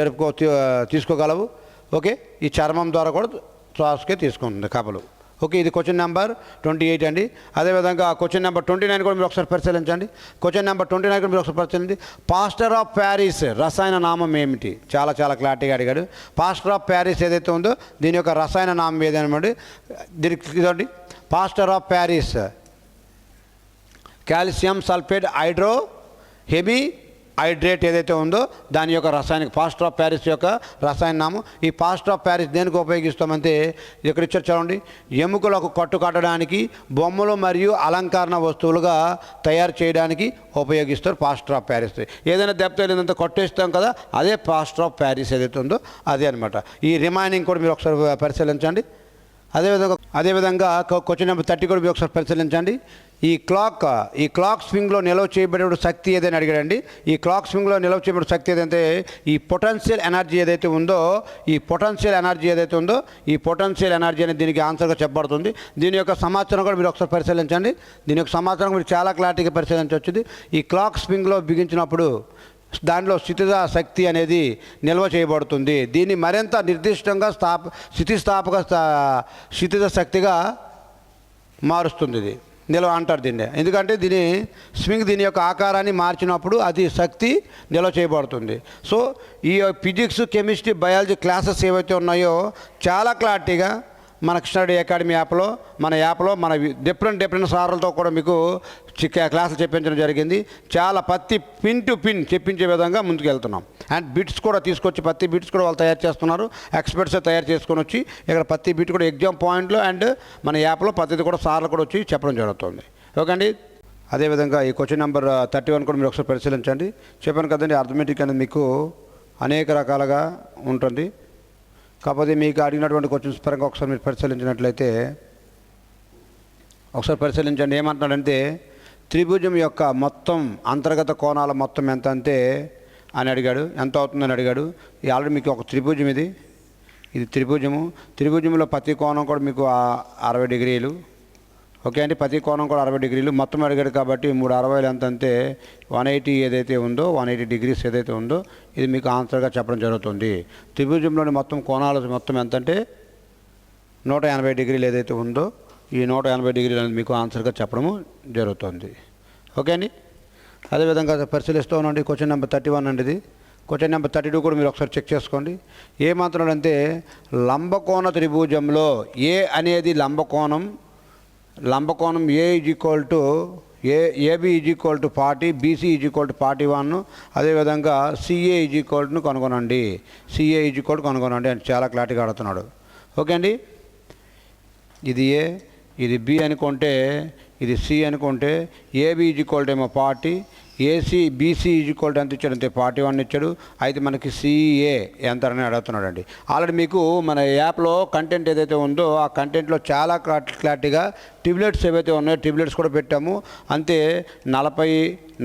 తీసుకోగలవు. ఓకే, ఈ చర్మం ద్వారా కూడా శ్వాసకే తీసుకుంటుంది కపలు. ఓకే, ఇది క్వశ్చన్ నెంబర్ 28 అండి. అదేవిధంగా క్వశ్చన్ నెంబర్ 29 కూడా మీరు ఒకసారి పరిశీలించండి. క్వశ్చన్ నెంబర్ 29 కూడా మీరు ఒకసారి పరిశీలించండి. పాస్టర్ ఆఫ్ ప్యారిస్ రసాయన నామం ఏమిటి? చాలా క్లారిటీగా అడిగాడు. పాస్టర్ ఆఫ్ ప్యారిస్ ఏదైతే ఉందో దీని యొక్క రసాయన నామం ఏదనమాట దీనికి ఇదండి. Pastor of Paris calcium sulphate hemi hydrate ఏదైతే ఉందో దాని యొక్క రసాయనిక పాస్టర్ ఆఫ్ ప్యారిస్ యొక్క రసాయన నామం. ఈ పాస్టర్ ఆఫ్ ప్యారిస్ దేనికి ఉపయోగిస్తామంటే ఇక్కడ ఇచ్చారు చూడండి, ఎముకలకు కట్టు కట్టడానికి, బొమ్మలు మరియు అలంకరణ వస్తువులుగా తయారు చేయడానికి ఉపయోగిస్తారు పాస్టర్ ఆఫ్ ప్యారిస్. ఏదైనా దెబ్బ తగిలినంత కట్టేస్తాం కదా, అదే పాస్టర్ ఆఫ్ ప్యారిస్ ఏదైతే ఉందో అదే అనమాట. ఈ రిమైనింగ్ కూడా మీరు ఒకసారి పరిశీలించండి. అదేవిధంగా క్వశ్చన్ నెంబర్ 30 కూడా మీరు ఒకసారి పరిశీలించండి. ఈ క్లాక్ స్వింగ్లో నిల్వ చేయబడే శక్తి ఏదైనా అడిగాడండి. ఈ క్లాక్ స్వింగ్లో నిల్వ చేయబడే శక్తి ఏదంటే ఈ పొటెన్షియల్ ఎనర్జీ ఏదైతే ఉందో ఈ పొటెన్షియల్ ఎనర్జీ అనేది దీనికి ఆన్సర్గా చెప్పబడుతుంది. దీని యొక్క సమాచారం కూడా మీరు ఒకసారి పరిశీలించండి. దీని యొక్క సమాచారం మీరు చాలా క్లారిటీగా పరిశీలించవచ్చు. ఈ క్లాక్ స్వింగ్లో బిగించినప్పుడు దాంట్లో స్థితిజ శక్తి అనేది నిల్వ చేయబడుతుంది. దీన్ని మరింత నిర్దిష్టంగా స్థితిజ శక్తిగా మారుస్తుంది. ఇది నిల్వ అంటారు దీన్ని. ఎందుకంటే దీని యొక్క ఆకారాన్ని మార్చినప్పుడు అది శక్తి నిల్వ చేయబడుతుంది. సో ఈ ఫిజిక్స్, కెమిస్ట్రీ, బయాలజీ క్లాసెస్ ఏవైతే ఉన్నాయో చాలా క్లారిటీగా మన కృష్ణారెడ్డి అకాడమీ యాప్లో మన డిఫరెంట్ సార్లతో కూడా మీకు క్లాసులు చెప్పించడం జరిగింది. చాలా ప్రతి పిన్ టు పిన్ చెప్పించే విధంగా ముందుకు వెళ్తున్నాం. అండ్ బిట్స్ కూడా తీసుకొచ్చి ప్రతి బిట్స్ కూడా వాళ్ళు తయారు చేస్తున్నారు. ఎక్స్పర్ట్స్ తయారు చేసుకొని వచ్చి ఇక్కడ ప్రతి బిట్ కూడా ఎగ్జామ్ పాయింట్లో అండ్ మన యాప్లో ప్రతిది కూడా సార్లు కూడా వచ్చి చెప్పడం జరుగుతుంది. ఓకే అండి. అదేవిధంగా ఈ క్వశ్చన్ నెంబర్ 31 కూడా మీరు ఒకసారి పరిశీలించండి. చెప్పాను కదండి, అర్థమెటిక్ అనేది మీకు అనేక రకాలుగా ఉంటుంది. కాకపోతే మీకు అడిగినటువంటి క్వశ్చన్స్ పరంగా ఒకసారి మీరు పరిశీలించినట్లయితే పరిశీలించండి. ఏమంటున్నాడంటే త్రిభుజం యొక్క మొత్తం అంతర్గత కోణాల మొత్తం ఎంత అంటే అని అడిగాడు. ఎంత అవుతుందని అడిగాడు. ఆల్రెడీ మీకు ఒక త్రిభుజం ఇది త్రిభుజంలో ప్రతి కోణం కూడా మీకు 60 డిగ్రీలు. ఓకే అండి, ప్రతి కోణం కూడా 60 డిగ్రీలు మొత్తం అడిగాడు. కాబట్టి 360 ఎంత అంటే 180 ఏదైతే ఉందో 180 డిగ్రీస్ ఏదైతే ఉందో ఇది మీకు ఆన్సర్గా చెప్పడం జరుగుతుంది. త్రిభుజంలోని మొత్తం కోణాలు మొత్తం ఎంత అంటే 180 డిగ్రీలు ఏదైతే ఉందో ఈ 180 డిగ్రీలు అనేది మీకు ఆన్సర్గా చెప్పడము జరుగుతుంది. ఓకే అండి. అదేవిధంగా పరిశీలిస్తూ ఉండండి. క్వశ్చన్ నెంబర్ 31 అండి. ఇది క్వశ్చన్ నెంబర్ 32 కూడా మీరు ఒకసారి చెక్ చేసుకోండి. ఏమంటున్నాడంటే లంబకోణ త్రిభుజంలో ఏ అనేది లంబకోణం ఏ ఏబి = 40, బీసీ = 41. అదేవిధంగా సిఏ = కనుగొనండి. అని చాలా క్లారిటీగా అడుగుతున్నాడు. ఓకే అండి. ఇది ఏ, ఇది బి అనుకుంటే, ఇది సి అనుకుంటే ఏబి = 40, బీసీ ఎంత ఇచ్చాడు అంటే 41 ఇచ్చాడు. అయితే మనకి సిఏ ఎంత అని అడుగుతున్నాడు అండి. ఆల్రెడీ మీకు మన యాప్లో కంటెంట్ ఏదైతే ఉందో ఆ కంటెంట్లో చాలా క్లారిటీగా ట్రిబ్లెట్స్ ఏవైతే ఉన్నాయో ట్రిబ్లెట్స్ కూడా పెట్టాము. అంతే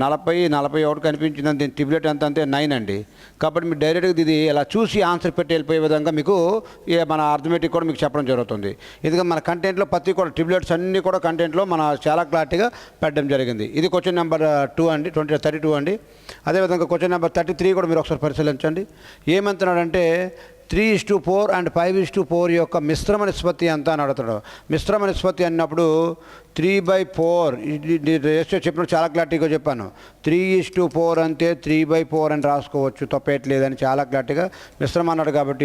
41 కనిపించింది. అంతే ట్రిబ్లెట్ ఎంత అంటే 9 అండి. కాబట్టి మీరు డైరెక్ట్గా ఇది ఇలా చూసి ఆన్సర్ పెట్టి వెళ్ళిపోయే విధంగా మీకు మన అర్థమెటిక్ కూడా మీకు చెప్పడం జరుగుతుంది. ఎందుకంటే మన కంటెంట్లో ప్రతి కూడా ట్రిబ్లెట్స్ అన్నీ కూడా కంటెంట్లో మన చాలా క్లారిటీగా పెట్టడం జరిగింది. ఇది క్వశ్చన్ నెంబర్ 32 అండి. అదేవిధంగా క్వశ్చన్ నెంబర్ 33 కూడా మీరు ఒకసారి పరిశీలించండి. ఏమంటున్నాడంటే 3:4 అండ్ 5:4 యొక్క మిశ్రమ నిష్పత్తి ఎంత అని అడుగుతాడు. మిశ్రమ నిష్పత్తి అన్నప్పుడు 3/4 రేషియో చెప్పినప్పుడు చాలా క్లారిటీగా చెప్పాను. 3:4 అంటే 3/4 అని రాసుకోవచ్చు, తప్పేయట్లేదని చాలా క్లారిటీగా మిశ్రమ అన్నాడు. కాబట్టి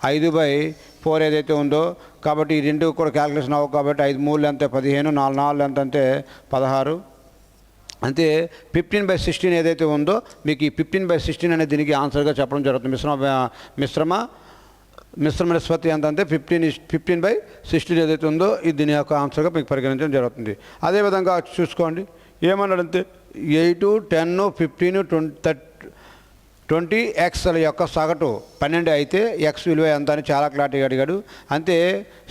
5/4 ఏదైతే ఉందో కాబట్టి ఈ రెండు కూడా క్యాలిక్యులేషన్ అవ్వవు. కాబట్టి 5 3 ఎంత 15, 4 4 ఎంత అంటే 16. అంతే 15/16 ఏదైతే ఉందో మీకు ఈ 15/16 అనేది దీనికి ఆన్సర్గా చెప్పడం జరుగుతుంది. మిశ్రమ నిష్పత్తి ఎంత అంటే 15/16 ఏదైతే ఉందో ఇది దీని యొక్క ఆన్సర్గా మీకు పరిగణించడం జరుగుతుంది. అదేవిధంగా చూసుకోండి. ఏమన్నాడంటే 8, 10, 15, 20 ఎక్స్ల యొక్క సగటు 12 అయితే ఎక్స్ విలువ ఎంత అని చాలా క్లారిటీగా అడిగాడు. అంతే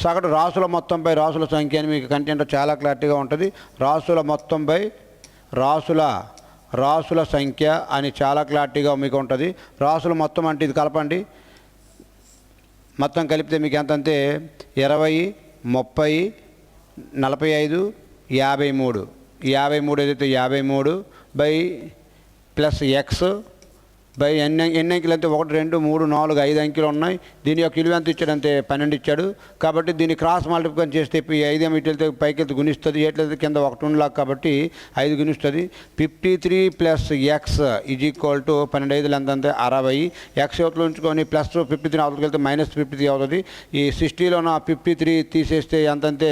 సగటు రాసుల మొత్తంపై రాసుల సంఖ్య అని మీకు కంటెంట్లో చాలా క్లారిటీగా ఉంటుంది. రాసుల మొత్తంపై రాసుల సంఖ్య అని చాలా క్లారిటీగా మీకు ఉంటుంది. రాసుల మొత్తం అంటే ఇది కలపండి. మొత్తం కలిపితే మీకు ఎంత అంటే 20, 30, 45, 53 ఏదైతే 53 బై ప్లస్ ఎక్స్ బై ఎన్ని అంకెలు అంటే 1 2 3 4 5 అంకెలు ఉన్నాయి. దీని యొక్క విలువ ఎంత ఇచ్చాడంటే 12 ఇచ్చాడు. కాబట్టి దీన్ని క్రాస్ మల్టిప్లికేషన్ చేస్తే ఇప్పుడు 5 ఏమి ఇటు వెళ్తే పైకి వెళ్తే గుణిస్తుంది, ఎట్లయితే కింద 1 ఉండలాగా కాబట్టి 5 గుణిస్తుంది. 53 plus X is equal to 12 5 ఎంత అంటే 60. ఎక్స్ యువతలు ఉంచుకొని ప్లస్ 53 అవతలకి వెళ్తే మైనస్ 53 అవుతుంది. ఈ 60లో 53 తీసేస్తే ఎంతంటే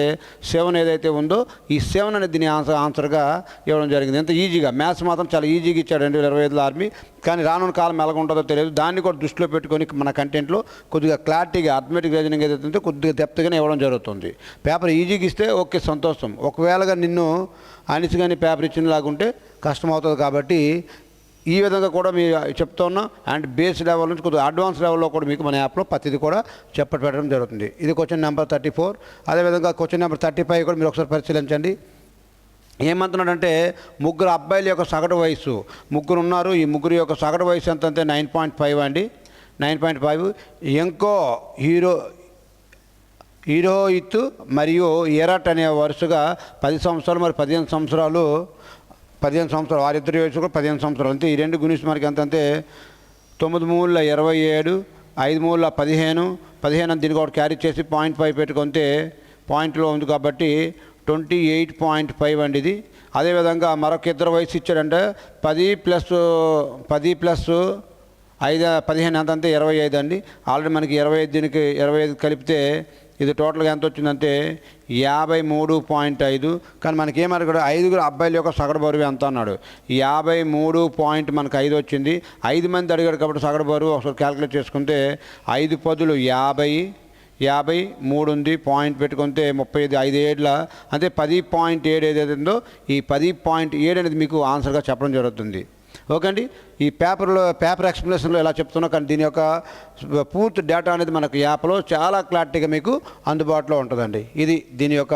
7 ఏదైతే ఉందో ఈ 7 అనేది దీని ఆన్సర్గా ఇవ్వడం జరిగింది. ఎంత ఈజీగా మ్యాథ్స్ మాత్రం చాలా ఈజీగా ఇచ్చాడు 2025లో ఆర్మీ. కానీ రానున్న కాలం ఎలాగ ఉంటుందో తెలియదు. దాన్ని కూడా దృష్టిలో పెట్టుకొని మన కంటెంట్లో కొద్దిగా క్లారిటీగా అథమెటిక్ రీజనింగ్ ఏదైతే కొద్దిగా డెప్త్గానే ఇవ్వడం జరుగుతుంది. పేపర్ ఈజీగా ఇస్తే ఓకే సంతోషం. ఒకవేళగా నిన్ను అనిసిగాని పేపర్ ఇచ్చినలాగుంటే కష్టం అవుతుంది. కాబట్టి ఈ విధంగా కూడా మీరు చెప్తా ఉన్నాం. అండ్ బేస్ లెవెల్ నుంచి కొద్దిగా అడ్వాన్స్ లెవెల్లో కూడా మీకు మన యాప్లో ప్రతిదీ కూడా పెట్టడం జరుగుతుంది. ఇది క్వశ్చన్ నెంబర్ 34. అదేవిధంగా క్వశ్చన్ నెంబర్ 35 కూడా మీరు ఒకసారి పరిశీలించండి. ఏమంటున్నాడంటే ముగ్గురు అబ్బాయిల యొక్క సగటు వయసు, ముగ్గురు ఉన్నారు. ఈ ముగ్గురు యొక్క సగటు వయసు ఎంత అంటే 9.5 అండి. 9.5. ఇంకో హీరోయిత్ మరియు ఎరట్ అనే వరుసగా 10 సంవత్సరాలు మరి 15 సంవత్సరాలు వారిద్దరి వయసు కూడా 15 సంవత్సరాలు. అంతే ఈ రెండు గుణిస్తే మనకి ఎంత అంటే 9 మూల 27, 5 మూల 15 దీనికి ఒకటి క్యారీ చేసి 0.5 పెట్టుకుంటే పాయింట్లో ఉంది కాబట్టి 28.5 అండి ఇది. అదేవిధంగా మరొక ఇద్దరు వయసు ఇచ్చాడంటే 10 ప్లస్ 5 15 ఎంత అంటే 25 అండి. ఆల్రెడీ మనకి 25 దీనికి 25 కలిపితే ఇది టోటల్గా ఎంత వచ్చిందంటే 53.5. కానీ మనకి ఏమన్నాడు 5 అబ్బాయిల యొక్క సగటు బరువు ఎంత అన్నాడు. 53.5 వచ్చింది. 5 మంది అడిగాడు కాబట్టి సగటు బరువు ఒకసారి క్యాలిక్యులేట్ చేసుకుంటే 5 పదులు 53 ఉంది. పాయింట్ పెట్టుకుంటే 35 5 ఏళ్ళ అంటే 10.7 ఏదైతే ఉందో ఈ 10.7 అనేది మీకు ఆన్సర్గా చెప్పడం జరుగుతుంది. ఓకే అండి. ఈ పేపర్ ఎక్స్ప్లెనేషన్లో ఎలా చెప్తున్నా కానీ దీని యొక్క పూర్తి డేటా అనేది మనకు యాప్లో చాలా క్లారిటీగా మీకు అందుబాటులో ఉంటుందండి. ఇది దీని యొక్క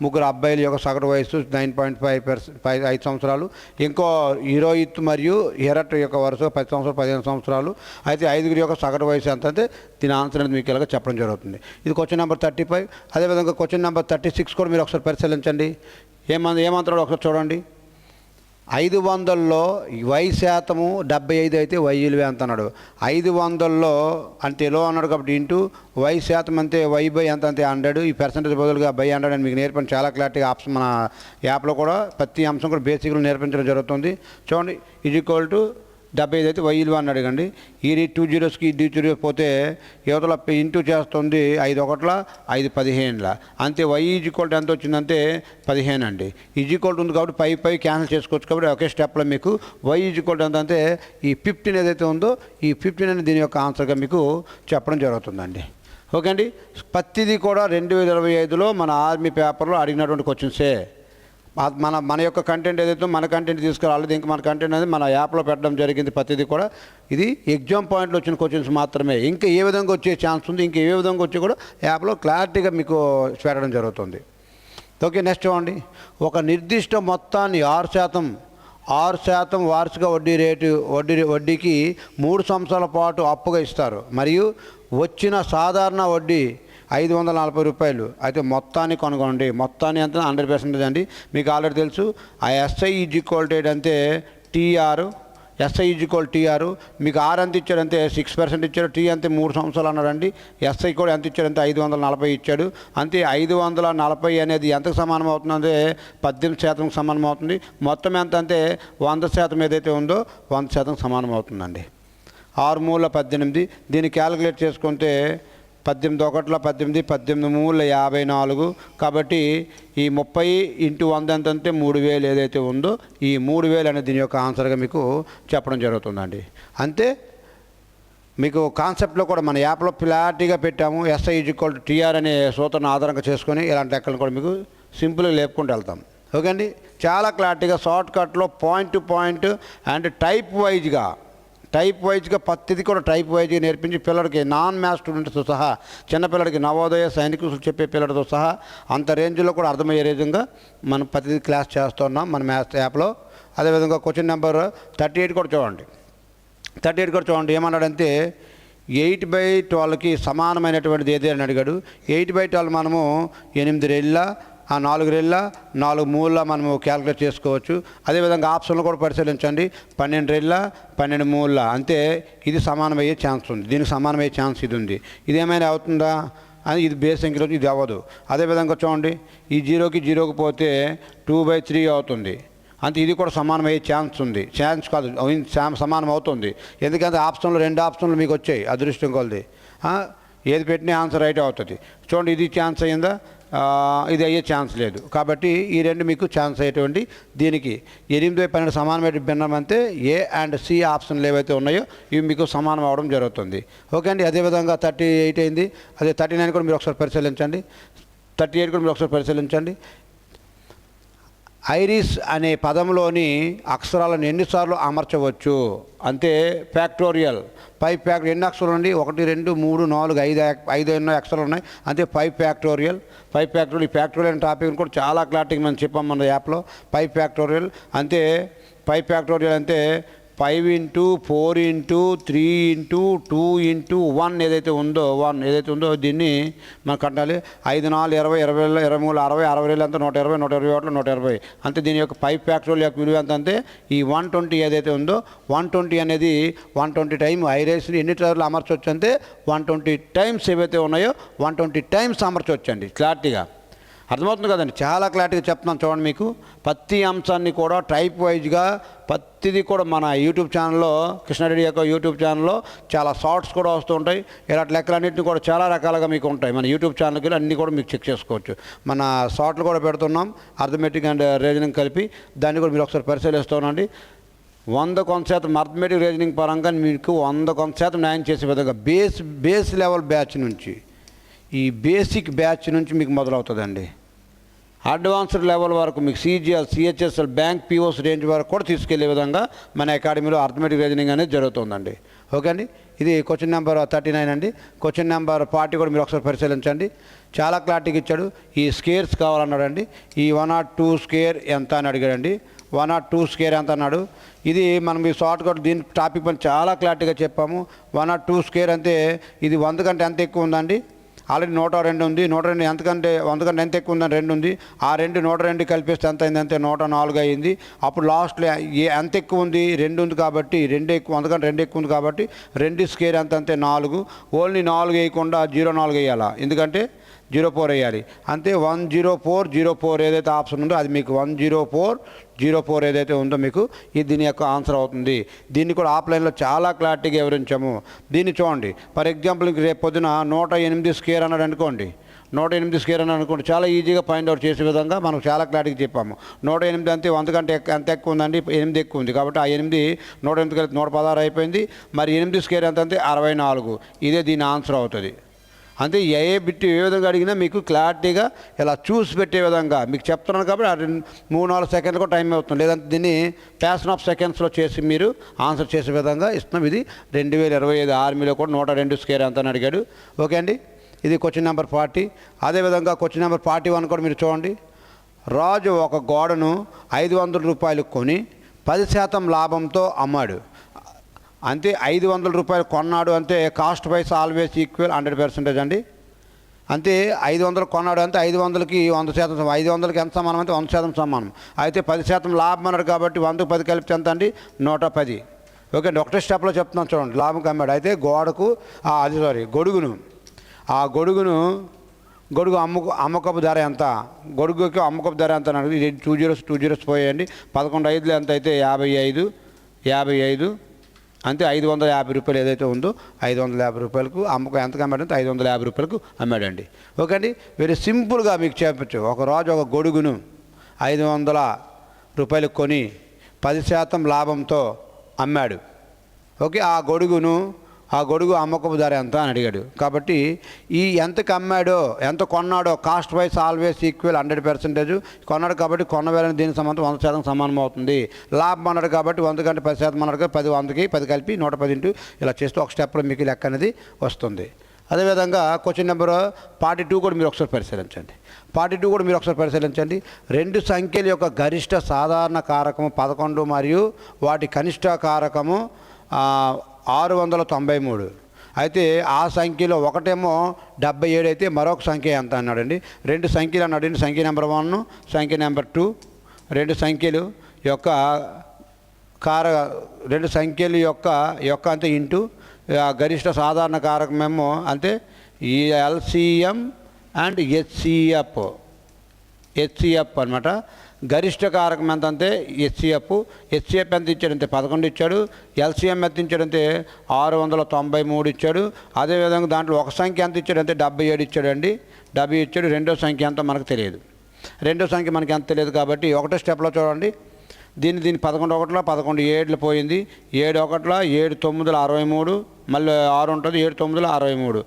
ముగ్గురు అబ్బాయిల యొక్క సగటు వయసు 9.5 సంవత్సరాలు. ఇంకో హీరోయిత్ మరియు హెరట్ యొక్క వరుస 10 సంవత్సరాలు 15 సంవత్సరాలు. అయితే 5 యొక్క సగటు వయసు ఎంత అంటే దీని ఆన్సర్ అనేది మీకు ఇలాగ చెప్పడం జరుగుతుంది. ఇది క్వశ్చన్ నెంబర్ 35. అదేవిధంగా క్వశ్చన్ నెంబర్ 36 కూడా మీరు ఒకసారి పరిశీలించండి. ఏమంటాడో ఒకసారి చూడండి. 500లో వై శాతము 75 అయితే వై విలువ ఎంత అన్నాడు. 500లో అంటే లో అన్నాడు కాబట్టి ఇంటూ వై శాతం అంతే వై బై ఎంత అంతే 100. ఈ పర్సెంటేజ్ బదులుగా బై 100 అని మీకు నేర్పండి. చాలా క్లారిటీగా ఆప్షన్ మన యాప్లో కూడా ప్రతి అంశం కూడా బేసిక్గా నేర్పించడం జరుగుతుంది. చూడండి ఈజ్ ఈక్వల్ టు 75 అయితే వై విలువ అన్నాడు కండి. ఈ 2 జీరోస్కి 2 జీరోస్ పోతే యువతల ఇంటూ చేస్తుంది 5 1 5 15 అంతే. వై ఈజ్ ఈక్వల్ టు ఎంత వచ్చిందంటే 15 అండి. ఈజ్ ఈక్వల్ టు ఉంది కాబట్టి పై క్యాన్సిల్ చేసుకోవచ్చు. కాబట్టి ఒకే స్టెప్లో మీకు వై ఈజ్ ఈక్వల్ టు ఎంత అంటే ఈ 15 ఏదైతే ఉందో ఈ 15 అనేది దీని యొక్క ఆన్సర్గా మీకు చెప్పడం జరుగుతుందండి. ఓకే అండి. ప్రతిదీ కూడా 2025లో మన ఆర్మీ పేపర్లో అడిగినటువంటి క్వశ్చన్సే. మన యొక్క కంటెంట్ ఏదైతే మన కంటెంట్ తీసుకురాలేదు. ఇంకా మన కంటెంట్ అనేది మన యాప్లో పెట్టడం జరిగింది. ప్రతిదీ కూడా ఇది ఎగ్జామ్ పాయింట్లో వచ్చిన క్వశ్చన్స్ మాత్రమే. ఇంకా ఏ విధంగా వచ్చే ఛాన్స్ ఉంది, ఇంకా ఏ విధంగా వచ్చి కూడా యాప్లో క్లారిటీగా మీకు పెట్టడం జరుగుతుంది. ఓకే. నెక్స్ట్ చూడండి. ఒక నిర్దిష్ట మొత్తాన్ని 6% వార్షిక వడ్డీకి 3 సంవత్సరాల పాటు అప్పుగా ఇస్తారు మరియు వచ్చిన సాధారణ వడ్డీ 540 రూపాయలు. అయితే మొత్తాన్ని కనుగొనండి. మొత్తాన్ని ఎంత 100% అండి. మీకు ఆల్రెడీ తెలుసు. ఆ ఎస్ఐ ఈజ్ ఈక్వల్ టు అంటే TR. SI is equal TR. మీకు ఆర్ ఎంత ఇచ్చాడంటే 6% ఇచ్చాడు. టీ అంతే 3 సంవత్సరాలు అన్నాడండి. ఎస్ఐ కూడా ఎంత ఇచ్చాడంటే 540 ఇచ్చాడు. అంతే 540 అనేది ఎంతకు సమానం అవుతుందంటే 18% సమానం అవుతుంది. మొత్తం ఎంత అంటే 100% ఏదైతే ఉందో 100% సమానం అవుతుందండి. 6 మూల 18. దీన్ని క్యాలిక్యులేట్ చేసుకుంటే 18 1 18 18 మూల 54. కాబట్టి ఈ 30 ఇంటూ 100 ఎంతంటే 3000 ఏదైతే ఉందో ఈ 3000 అనేది దీని యొక్క ఆన్సర్గా మీకు చెప్పడం జరుగుతుందండి. అంతే మీకు కాన్సెప్ట్లో కూడా మన యాప్లో క్లారిటీగా పెట్టాము. SI is equal to TR అనే సూత్రాన్ని ఆధారంగా చేసుకొని ఇలాంటి లెక్కలను కూడా మీకు సింపుల్గా లేపుకుంటూ వెళ్తాం. ఓకే అండి. చాలా క్లారిటీగా షార్ట్కట్లో point to point and type వైజ్గా ప్రతిదీ కూడా టైప్ వైజ్గా నేర్పించి పిల్లలకి నాన్ మ్యాథ్స్ స్టూడెంట్స్తో సహా చిన్నపిల్లడికి నవోదయ సైనికులు చెప్పే పిల్లలతో సహా అంత రేంజ్లో కూడా అర్థమయ్యే విధంగా మనం ప్రతిదీ క్లాస్ చేస్తున్నాం మన మ్యాథ్స్ యాప్లో. అదేవిధంగా క్వశ్చన్ నెంబర్ 38 కూడా చూడండి. ఏమన్నాడంటే 8/12కి సమానమైనటువంటిది ఏది అని అడిగాడు. 8/12 మనము 8 రెళ్ళ ఆ 4 రెళ్ళ 4 మూల మనము క్యాలిక్యులేట్ చేసుకోవచ్చు. అదేవిధంగా ఆప్షన్లు కూడా పరిశీలించండి. 12 రెళ్ళ 12 మూల అంతే, ఇది సమానమయ్యే ఛాన్స్ ఉంది, దీనికి సమానమయ్యే ఛాన్స్ ఇది ఉంది. ఇది ఏమైనా అవుతుందా అని, ఇది బేస్ సంఖ్యలో ఇది అవ్వదు. అదేవిధంగా చూడండి, ఈ 0కి 0కి పోతే 2/3 అవుతుంది, అంతే ఇది కూడా సమానమయ్యే ఛాన్స్ ఉంది. ఛాన్స్ కాదు, సమానం అవుతుంది. ఎందుకంటే ఆప్షన్లు 2 ఆప్షన్లు మీకు వచ్చాయి అదృష్టం కొలది. ఏది పెట్టినా ఆన్సర్ రైట్ అవుతుంది. చూడండి, ఇది ఛాన్స్ అయ్యిందా, ఇది అయ్యే ఛాన్స్ లేదు. కాబట్టి ఈ 2 మీకు ఛాన్స్ అయ్యేటువంటి, దీనికి 8/12 సమానమైన భిన్నం అంటే ఏ అండ్ సి ఆప్షన్లు ఏవైతే ఉన్నాయో ఇవి మీకు సమానం అవడం జరుగుతుంది. ఓకే అండి. అదేవిధంగా 38 అయింది. అదే 39 కూడా మీరు ఒకసారి పరిశీలించండి. 38 కూడా మీరు ఒకసారి పరిశీలించండి. ఐరిస్ అనే పదంలోని అక్షరాలను ఎన్నిసార్లు అమర్చవచ్చు అంటే ఫ్యాక్టోరియల్ 5 ఫ్యాక్టోరియల్. ఎన్ని అక్షరాలు ఉండి 1 2 3 4 5 ఎన్నో అక్షరాలు ఉన్నాయి, అంతే 5 ఫ్యాక్టోరియల్. ఈ ఫ్యాక్టోరియల్ అనే టాపిక్ కూడా చాలా క్లారిటీగా మనం చెప్పాం మన యాప్లో. 5 ఫ్యాక్టోరియల్ అంటే 5 ఫ్యాక్టోరియల్ అంటే 5 × 4 × 3 × 2 × 1 ఏదైతే ఉందో దీన్ని మనం కట్టాలి. 5 4 20 20 23 60 60 అంతా 120 120 120 అంతే. దీని యొక్క 5 ఫ్యాక్టోరియల్ యొక్క విలువ ఎంత అంటే ఈ 120 ఏదైతే ఉందో 120 అనేది 120 టైం ఐరైస్ని ఎన్ని సార్లు అమర్చవచ్చు అంటే 120 టైమ్స్ ఏవైతే ఉన్నాయో 120 టైమ్స్ అమర్చవచ్చు అండి. క్లారిటీగా అర్థమవుతుంది కదండి, చాలా క్లారిటీగా చెప్తున్నాను. చూడండి, మీకు ప్రతి అంశాన్ని కూడా టైప్ వైజ్గా ప్రతిదీ కూడా మన యూట్యూబ్ ఛానల్లో, కృష్ణారెడ్డి యొక్క యూట్యూబ్ ఛానల్లో చాలా షార్ట్స్ కూడా వస్తూ ఉంటాయి. ఇలాంటి లెక్కలన్నింటినీ కూడా చాలా రకాలుగా మీకు ఉంటాయి. మన యూట్యూబ్ ఛానల్కి అన్నీ కూడా మీకు చెక్ చేసుకోవచ్చు. మన షార్ట్లు కూడా పెడుతున్నాం, అర్థమెటిక్ అండ్ రీజనింగ్ కలిపి. దాన్ని కూడా మీరు ఒకసారి పరిశీలిస్తున్నాండి. 100% అర్థమెటిక్ రీజనింగ్ పరంగా మీకు 100% న్యాయం చేసే విధంగా బేస్ లెవెల్ బ్యాచ్ నుంచి, ఈ బేసిక్ బ్యాచ్ నుంచి మీకు మొదలవుతుందండి. అడ్వాన్స్డ్ లెవెల్ వరకు మీకు CGL, CHSL, bank POs range వరకు కూడా తీసుకెళ్లే విధంగా మన అకాడమీలో అర్థమెటిక్ రీజనింగ్ అనేది జరుగుతుందండి. ఓకే అండి. ఇది క్వశ్చన్ నెంబర్ 39 అండి. క్వశ్చన్ నెంబర్ 40 కూడా మీరు ఒకసారి పరిశీలించండి. చాలా క్లారిటీగా ఇచ్చాడు. ఈ స్కేర్స్ కావాలన్నాడండి. ఈ 102 స్కేర్ ఎంత అని అడిగాడండి. 102 స్కేర్ ఎంత అన్నాడు. ఇది మనం ఈ షార్ట్ కట్ దీని టాపిక్ పని చాలా క్లారిటీగా చెప్పాము. 102 స్కేర్ అంటే ఇది 100 కంటే ఎంత ఎక్కువ ఉందండి. ఆల్రెడీ 102 ఉంది. 102 ఎంతకంటే 100 కంటే ఎంత ఎక్కువ ఉందని 2 ఉంది. ఆ 102 కలిపేస్తే ఎంత అయింది అంటే 104 అయింది. అప్పుడు లాస్ట్లో ఎంత ఎక్కువ ఉంది 2 ఉంది కాబట్టి 2 ఎక్కువ, 100 కంటే 2 ఎక్కువ ఉంది కాబట్టి 2 స్కేర్ ఎంత అంటే 4. ఓన్లీ 4 వేయకుండా 04 వేయాలా, ఎందుకంటే 04 వేయాలి. అంతే 10404 ఏదైతే ఆప్షన్ ఉందో అది మీకు 10404 ఏదైతే ఉందో మీకు ఇది దీని యొక్క ఆన్సర్ అవుతుంది. దీన్ని కూడా ఆఫ్లైన్లో చాలా క్లారిటీగా వివరించాము. దీన్ని చూడండి. ఫర్ ఎగ్జాంపుల్ రేపు పొద్దున 108 స్కేర్ అన్నాడు అనుకోండి. 108 స్కేర్ అని అనుకోండి, చాలా ఈజీగా ఫైండ్ అవుట్ చేసే విధంగా మనం చాలా క్లారిటీగా చెప్పాము. 108 అంతే 100 కంటే ఎంత ఎక్కువ ఉందండి, 8 ఎక్కువ ఉంది కాబట్టి ఆ 8 108 కలిపి 116 అయిపోయింది. మరి 8 స్కేర్ ఎంత అంటే 64. ఇదే దీని ఆన్సర్ అవుతుంది. అంతే. ఏ బిట్ ఏ విధంగా అడిగినా మీకు క్లారిటీగా ఇలా చూసి పెట్టే విధంగా మీకు చెప్తున్నాను కాబట్టి 3-4 సెకండ్లు కూడా టైం అవుతుంది. లేదంటే దీన్ని ప్యాషన్ ఆఫ్ సెకండ్స్లో చేసి మీరు ఆన్సర్ చేసే విధంగా ఇస్తున్నాం. ఇది 2025 ఆర్మీలో కూడా 102 స్కేర్ ఎంత అని అడిగాడు. ఓకే అండి. ఇది క్వశ్చన్ నెంబర్ 40. అదేవిధంగా క్వశ్చన్ నెంబర్ 41 కూడా మీరు చూడండి. రాజు ఒక గోడను 500 రూపాయలకు కొని 10% లాభంతో అమ్మాడు. అంతే 500 రూపాయలు కొన్నాడు అంటే కాస్ట్ ప్రైస్ ఆల్వేస్ ఈక్వల్ 100% అండి. అంతే 500 కొన్నాడు అంటే 500కి 100%, 500కి ఎంత సమానం అంటే 100% సమానం. అయితే 10% లాభం అన్నాడు కాబట్టి 100కి 10 కలిపి ఎంత అండి 110. ఓకే అండి. ఒకటే స్టెప్లో చెప్తున్నాను చూడండి. లాభంకి అమ్మాడు. అయితే గొడుగు అమ్మకపు ధర ఎంత, గొడుగుకి అమ్మకపు ధర ఎంత అన్నాడు. 2 zeros పోయాయండి. 11 5 ఎంత అయితే 55. అంతే 550 రూపాయలు ఏదైతే ఉందో 550 రూపాయలకు అమ్మకం ఎంతకు అమ్మాడంటే 550 రూపాయలకు అమ్మాడండి. ఓకే అండి. వెరీ సింపుల్గా మీకు చెప్పచ్చు. ఒక రోజు ఒక గొడుగును 500 రూపాయలకు కొని 10% లాభంతో అమ్మాడు. ఓకే. ఆ గొడుగు అమ్మకపు ధర ఎంత అని అడిగాడు. కాబట్టి ఈ ఎంతకు అమ్మాడో ఎంత కొన్నాడో కాస్ట్ ప్రైస్ ఆల్వేస్ ఈక్వల్ 100%. కొన్నాడు కాబట్టి కొన్న వేలని దీనికి సంబంధం 100% సమానం అవుతుంది. లాభం అన్నాడు కాబట్టి 100 కంటే 10% అన్నాడు కాబట్టి 10 100కి 10 కలిపి 110 ఇలా చేస్తూ ఒక స్టెప్లో మీకు లెక్క అనేది వస్తుంది. అదేవిధంగా క్వశ్చన్ నెంబర్ 42 కూడా మీరు ఒకసారి పరిశీలించండి. 2 సంఖ్యల యొక్క గరిష్ట సాధారణ కారకము 11 మరియు వాటి కనిష్ట కారకము 693. అయితే ఆ సంఖ్యలో ఒకటేమో 77 అయితే మరొక సంఖ్య ఎంత అన్నాడండి. రెండు సంఖ్యలు అన్నాడండి. సంఖ్య నెంబర్ 1, సంఖ్య నెంబర్ 2. రెండు సంఖ్యలు యొక్క రెండు సంఖ్యల యొక్క అంతే ఇంటూ గరిష్ట సాధారణ కారకమేమో అంతే ఈ ఎల్సిఎం అండ్ హెచ్సిఎఫ్ అనమాట. గరిష్ట కారకం ఎంత అంటే హెచ్సిఎఫ్ ఎంత ఇచ్చాడంటే 11 ఇచ్చాడు. ఎల్సిఎం ఎంత ఇచ్చాడంటే 693 ఇచ్చాడు. అదేవిధంగా దాంట్లో ఒక సంఖ్య ఎంత ఇచ్చాడంటే 77 ఇచ్చాడండి. 70 ఇచ్చాడు. రెండో సంఖ్య ఎంతో మనకు తెలియదు. రెండో సంఖ్య మనకి ఎంత తెలియదు కాబట్టి ఒకటో స్టెప్లో చూడండి. దీన్ని 11 ఒకటిలో 11 7 పోయింది. 7 ఒకటిలో 7 9 63, మళ్ళీ 6 ఉంటుంది. 7 9 63.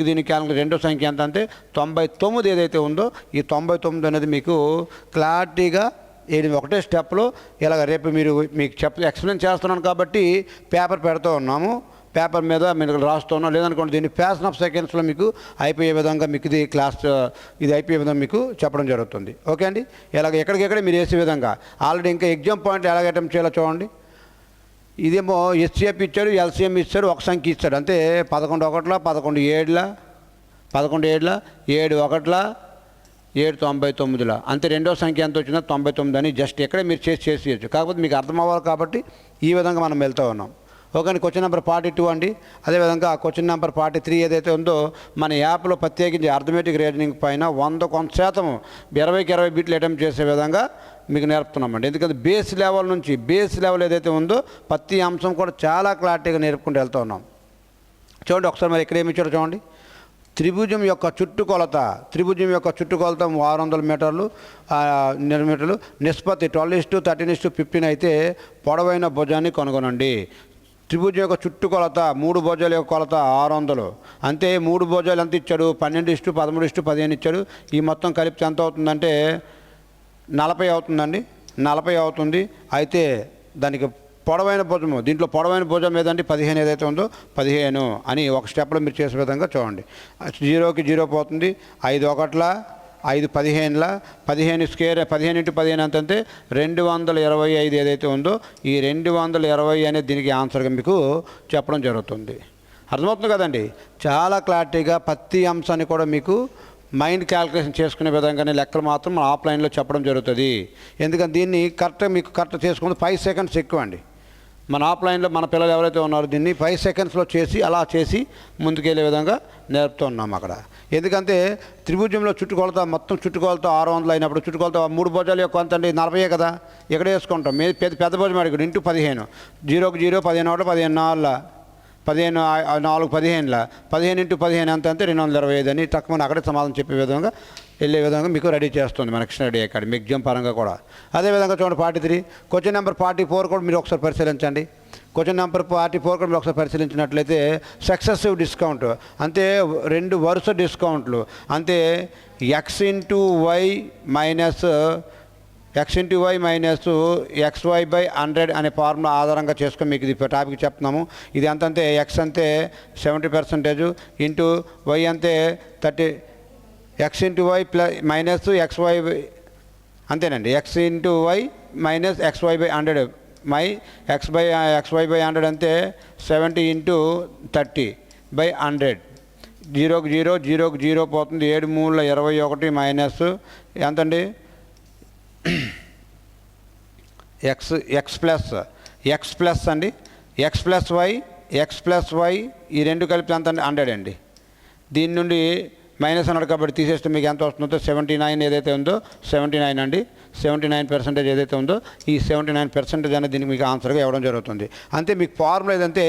దీనికి క్యాలెండర్ రెండో సంఖ్య ఎంత అంటే 99 ఏదైతే ఉందో ఈ 99 అనేది మీకు క్లారిటీగా ఒకటే స్టెప్లో ఇలాగ రేపు మీకు ఎక్స్ప్లెయిన్ చేస్తున్నాను కాబట్టి పేపర్ పెడుతూ ఉన్నాము. పేపర్ మీద మీరు రాస్తూ ఉన్నాం. లేదనుకోండి దీన్ని ఫ్యాషన్ ఆఫ్ సెకండ్స్లో మీకు అయిపోయే విధంగా మీకు ఇది అయిపోయే విధంగా మీకు చెప్పడం జరుగుతుంది. ఓకే అండి. ఇలాగ ఎక్కడికెక్కడ మీరు వేసే విధంగా ఆల్రెడీ ఇంకా ఎగ్జామ్ పాయింట్ ఎలాగ అటెంప్ట్ చేయాలో చూడండి. ఇదేమో హెచ్సిఎఫ్ ఇచ్చాడు, ఎల్సిఎం ఇచ్చాడు, ఒక సంఖ్య ఇచ్చాడు అంతే. 11 ఒకటిలో 11 7, 11 7, 7 ఒకటిలో 7 99 అంతే. రెండో సంఖ్య ఎంత వచ్చిందో 99 అని జస్ట్ ఎక్కడే మీరు చేసేయచ్చు. కాకపోతే మీకు అర్థం అవ్వాలి కాబట్టి ఈ విధంగా మనం వెళ్తూ ఉన్నాం. ఓకే అండి. క్వశ్చన్ నెంబర్ 42 అండి. అదేవిధంగా క్వశ్చన్ నెంబర్ 43 ఏదైతే ఉందో మన యాప్లో ప్రత్యేకించి అర్థమెటిక్ రీజనింగ్ పైన 100% 20కి 20 బిట్లు అటెంప్ట్ చేసే విధంగా మీకు నేర్పుతున్నామండి. ఎందుకంటే బేస్ లెవెల్ ఏదైతే ఉందో ప్రతి అంశం కూడా చాలా క్లారిటీగా నేర్పుకుంటూ వెళ్తూ ఉన్నాం. చూడండి ఒకసారి మరి ఇక్కడ ఏమి ఇచ్చారో చూడండి. త్రిభుజం యొక్క చుట్టుకొలత 600 మీటర్లు నిష్పత్తి 12:13:15 అయితే పొడవైన భుజాన్ని కనుగొనండి. త్రిభుజం యొక్క చుట్టుకొలత 3 భుజాల యొక్క కొలత 600 అంతే. 3 భుజాలు ఎంత ఇచ్చాడు 12:13:15 ఇచ్చాడు. ఈ మొత్తం కలిపితే ఎంత అవుతుందంటే 40 అవుతుందండి. 40 అవుతుంది. అయితే దానికి పొడవైన భుజము దీంట్లో పొడవైన భుజం ఏదంటే 15 ఏదైతే ఉందో 15 అని ఒక స్టెప్లో మీరు చేసే విధంగా చూడండి. 0కి 0 పోతుంది. 5 ఒకట్ల 5 15ల 15 స్క్వేర్ 15 × 15 అంతంటే 225 ఏదైతే ఉందో ఈ 220 అనేది దీనికి ఆన్సర్గా మీకు చెప్పడం జరుగుతుంది. అర్థమవుతుంది కదండి. చాలా క్లారిటీగా ప్రతి అంశాన్ని కూడా మీకు మైండ్ క్యాల్కులేషన్ చేసుకునే విధంగానే లెక్కలు మాత్రం మన ఆఫ్లైన్లో చెప్పడం జరుగుతుంది. ఎందుకంటే దీన్ని కరెక్ట్ చేసుకుంటే 5 సెకండ్స్ ఎక్కువ అండి. మన ఆఫ్లైన్లో మన పిల్లలు ఎవరైతే ఉన్నారో దీన్ని 5 సెకండ్స్లో అలా చేసి ముందుకెళ్ళే విధంగా నేర్పుతూ ఉన్నాం అక్కడ. ఎందుకంటే త్రిభుజంలో మొత్తం చుట్టుకొలత 600 అయినప్పుడు చుట్టుకొలత 3 భుజాల యొక్క అంత అండి 40 కదా. ఎక్కడ వేసుకుంటాం పెద్ద భుజం అడిగాడు ఇంటూ 15 0కి 0 15 ఒకటి 15 4 15 4 15ల 15 × 15 ఎంత అంటే 225 అని తక్కువ అక్కడే సమాధానం చెప్పే విధంగా వెళ్ళే విధంగా మీకు రెడీ చేస్తుంది మన కృష్ణారెడ్డి అకాడమీ ఎగ్జామ్ పరంగా కూడా. అదేవిధంగా చూడండి 43 క్వశ్చన్ నెంబర్ 44 కూడా మీరు ఒకసారి పరిశీలించండి. క్వశ్చన్ నెంబర్ 44 కూడా మీరు ఒకసారి పరిశీలించినట్లయితే సక్సెసివ్ డిస్కౌంట్ అంటే 2 వరుస డిస్కౌంట్లు అంటే x × y మైనస్ xy/100 అనే ఫార్ములా ఆధారంగా చేసుకొని మీకు ఇది టాపిక్ చెప్తున్నాము. ఇది ఎంతంటే x అంటే 70% ఇంటూ y అంటే 30 x × y మైనస్ xy అంతేనండి. x × y minus xy/100 xy/100 అంటే 70 × 30/100. 0కి 0 0కి 0 పోతుంది. 7 3 21 మైనస్ ఎంతండి x ప్లస్ అండి x ప్లస్ y ఈ రెండు కలిపి ఎంత అండి 100 అండి. దీని నుండి మైనస్ అన్నాడు కాబట్టి తీసేస్తే మీకు ఎంత వస్తుందో 79 ఏదైతే ఉందో 79 అండి. 79% ఏదైతే ఉందో ఈ 79% అనేది దీనికి మీకు ఆన్సర్గా ఇవ్వడం జరుగుతుంది. అంతే మీకు ఫార్ములా ఏదంటే